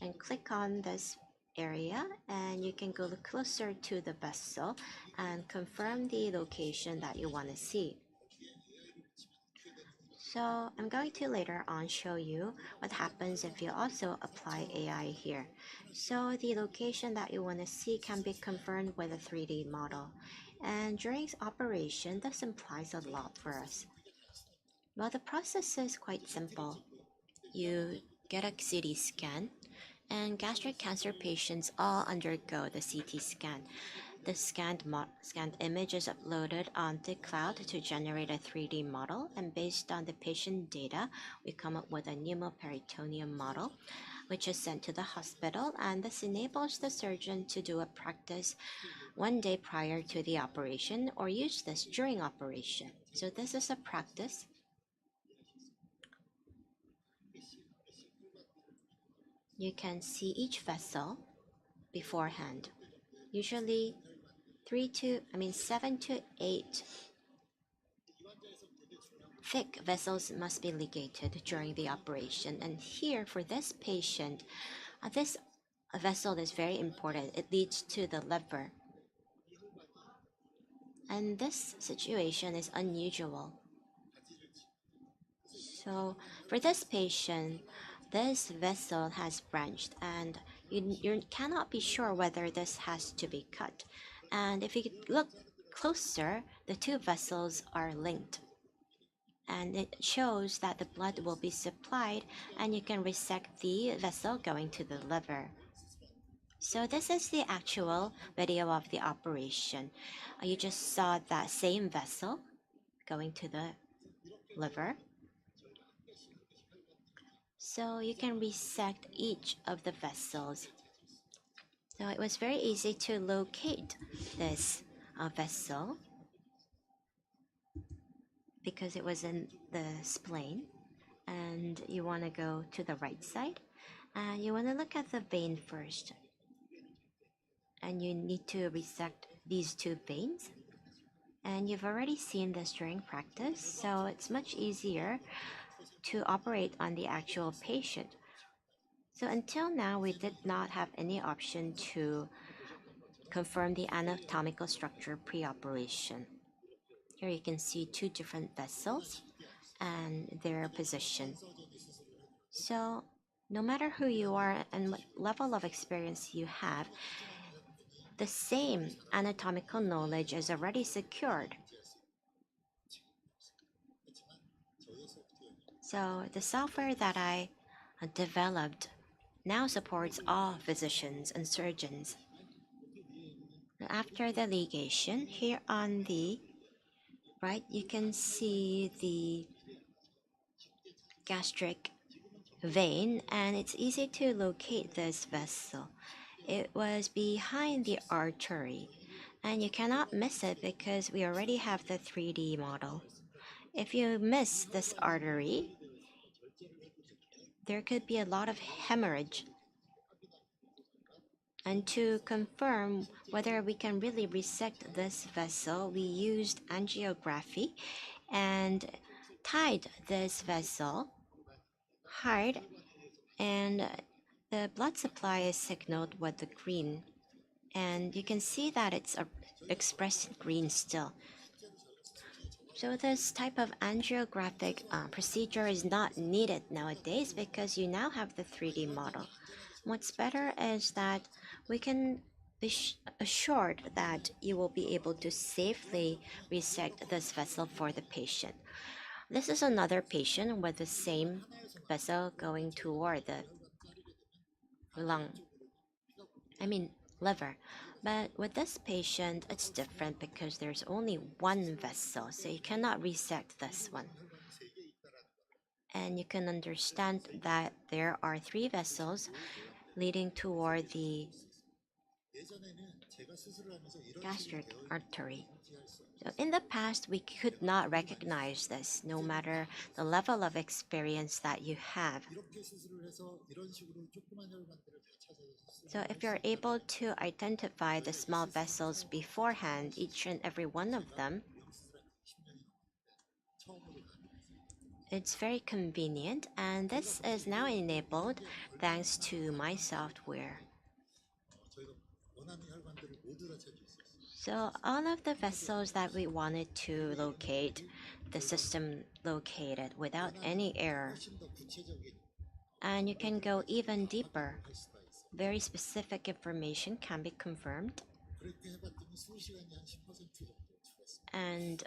and click on this area and you can go closer to the vessel and confirm the location that you want to see. So I'm going to later on show you what happens if you also apply AI here. So the location that you want to see can be confirmed with a 3D model. And during operation, this implies a lot for us. Well, the process is quite simple. You get a CT scan, and gastric cancer patients all undergo the CT scan. The scanned image is uploaded on the cloud to generate a 3D model, and based on the patient data, we come up with a pneumoperitoneum model, which is sent to the hospital, and this enables the surgeon to do a practice 1 day prior to the operation or use this during operation. So this is a practice. You can see each vessel beforehand. Usually 7 to 8 thick vessels must be ligated during the operation. And here for this patient, this vessel is very important. It leads to the liver. And this situation is unusual. So for this patient, this vessel has branched and you cannot be sure whether this has to be cut. And if you look closer, the two vessels are linked. And it shows that the blood will be supplied and you can resect the vessel going to the liver. So this is the actual video of the operation. You just saw that same vessel going to the liver. So you can resect each of the vessels. So it was very easy to locate this vessel because it was in the spleen, and you want to go to the right side and you want to look at the vein first, and you need to resect these two veins, and you've already seen this during practice, so it's much easier to operate on the actual patient. So until now, we did not have any option to confirm the anatomical structure pre-operation. Here you can see two different vessels and their position. So no matter who you are and what level of experience you have, the same anatomical knowledge is already secured. So the software that I developed now supports all physicians and surgeons. After the ligation, here on the right, you can see the gastric vein, and it's easy to locate this vessel. It was behind the artery, and you cannot miss it because we already have the 3D model. If you miss this artery, there could be a lot of hemorrhage. And to confirm whether we can really resect this vessel, we used angiography and tied this vessel hard, and the blood supply is signaled with the green. And you can see that it's expressed in green still. So this type of angiographic procedure is not needed nowadays because you now have the 3D model. What's better is that we can be assured that you will be able to safely resect this vessel for the patient. This is another patient with the same vessel going toward the liver. But with this patient, it's different because there's only one vessel, so you cannot resect this one. And you can understand that there are 3 vessels leading toward the gastric artery. So in the past, we could not recognize this, no matter the level of experience that you have. So if you're able to identify the small vessels beforehand, each and every one of them, it's very convenient, and this is now enabled thanks to my software. So all of the vessels that we wanted to locate, the system located without any error. And you can go even deeper. Very specific information can be confirmed. And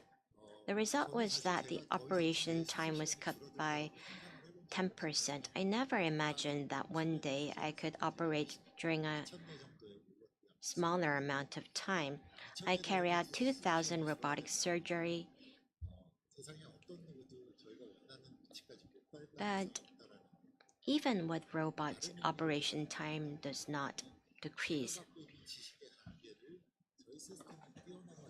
the result was that the operation time was cut by 10%. I never imagined that one day I could operate during a smaller amount of time. I carry out 2,000 robotic surgery, but even with robots, operation time does not decrease.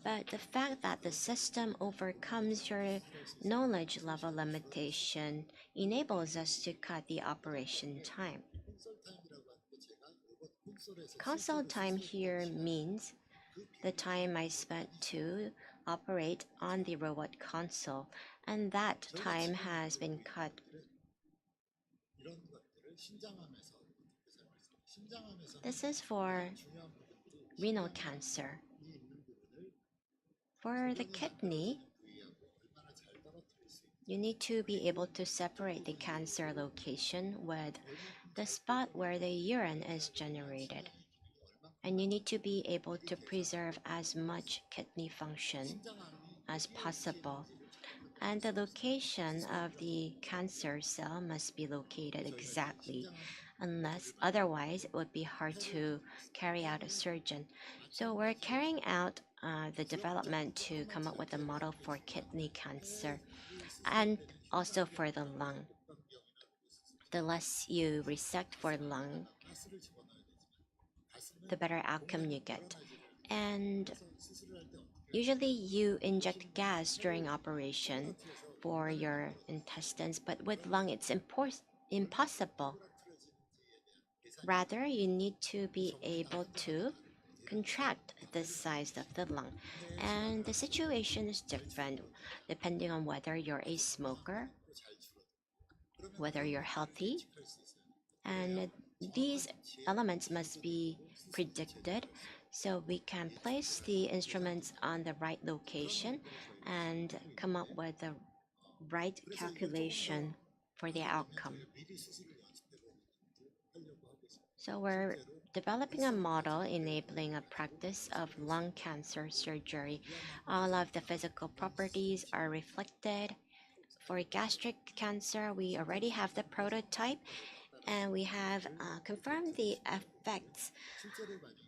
But the fact that the system overcomes your knowledge level limitation enables us to cut the operation time. Console time here means the time I spent to operate on the robot console, and that time has been cut. This is for renal cancer. For the kidney, you need to be able to separate the cancer location with the spot where the urine is generated. And you need to be able to preserve as much kidney function as possible. And the location of the cancer cell must be located exactly, unless otherwise it would be hard to carry out a surgeon. So we're carrying out the development to come up with a model for kidney cancer and also for the lung. The less you resect for lung, the better outcome you get. And usually you inject gas during operation for your intestines, but with lung it's impossible. Rather, you need to be able to contract the size of the lung. And the situation is different depending on whether you're a smoker, whether you're healthy, and these elements must be predicted so we can place the instruments on the right location and come up with the right calculation for the outcome. So we're developing a model enabling a practice of lung cancer surgery. All of the physical properties are reflected. For gastric cancer, we already have the prototype, and we have confirmed the effects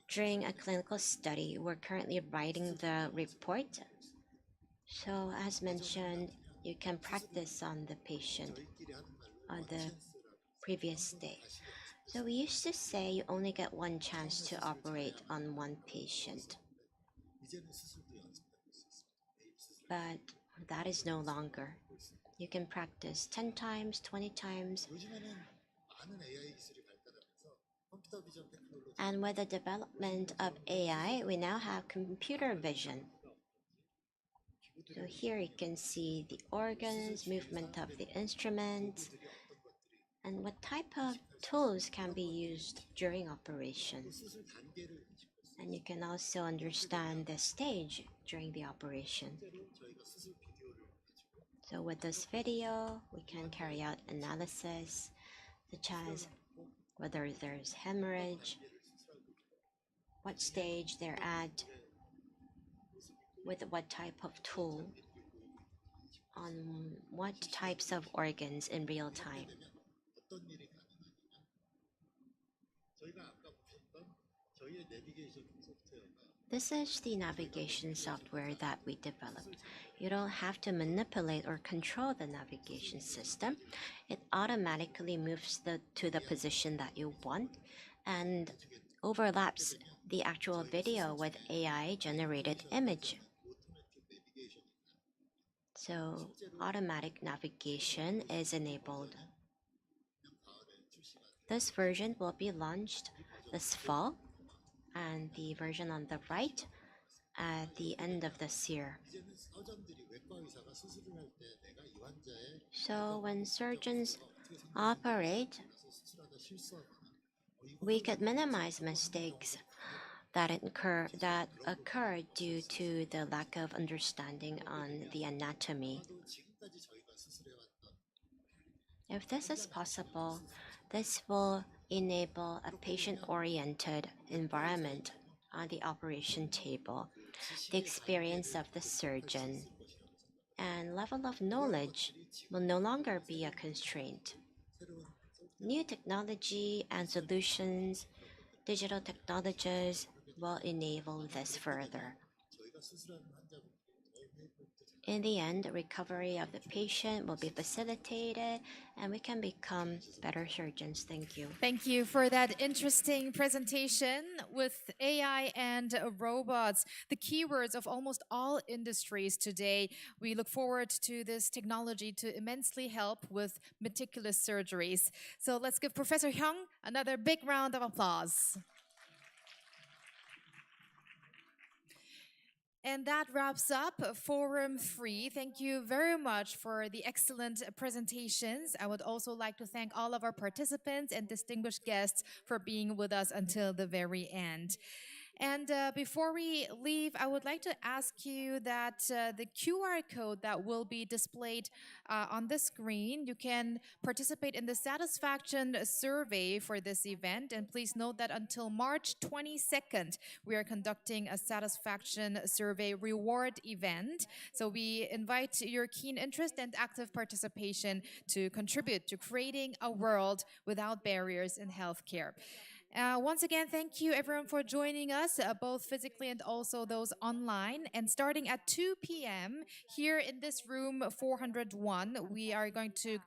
during a clinical study. We're currently writing the report. So as mentioned, you can practice on the patient on the previous day. So we used to say you only get one chance to operate on one patient. But that is no longer. You can practice 10 times, 20 times. And with the development of AI, we now have computer vision. So here you can see the organs, movement of the instruments, and what type of tools can be used during operation. And you can also understand the stage during the operation. So with this video, we can carry out analysis, such as whether there's hemorrhage, what stage they're at, with what type of tool, on what types of organs in real time. This is the navigation software that we developed. You don't have to manipulate or control the navigation system. It automatically moves to the position that you want and overlaps the actual video with AI-generated image. So automatic navigation is enabled. This version will be launched this fall, and the version on the right at the end of this year. So when surgeons operate, we could minimize mistakes that occur due to the lack of understanding on the anatomy. If this is possible, this will enable a patient-oriented environment on the operation table, the experience of the surgeon, and level of knowledge will no longer be a constraint. New technology and solutions, digital technologies will enable this further. In the end, recovery of the patient will be facilitated and we can become better surgeons. Thank you. Thank you for that interesting presentation with AI and robots, the keywords of almost all industries today. We look forward to this technology to immensely help with meticulous surgeries. So let's give Professor Hyung another big round of applause. And that wraps up Forum 3. Thank you very much for the excellent presentations. I would also like to thank all of our participants and distinguished guests for being with us until the very end. And before we leave, I would like to ask you that the QR code that will be displayed on the screen, you can participate in the satisfaction survey for this event. And please note that until March 22nd, we are conducting a satisfaction survey reward event. So we invite your keen interest and active participation to contribute to creating a world without barriers in healthcare. Once again, thank you everyone for joining us, both physically and also those online. And starting at 2 p.m. here in this room 401, we are going to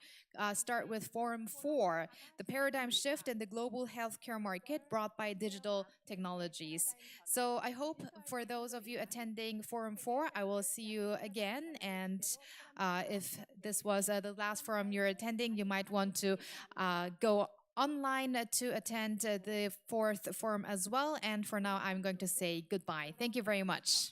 start with Forum 4, the paradigm shift in the global healthcare market brought by digital technologies. So I hope for those of you attending Forum 4, I will see you again. And if this was the last forum you're attending, you might want to go online to attend the 4th forum as well. And for now, I'm going to say goodbye. Thank you very much.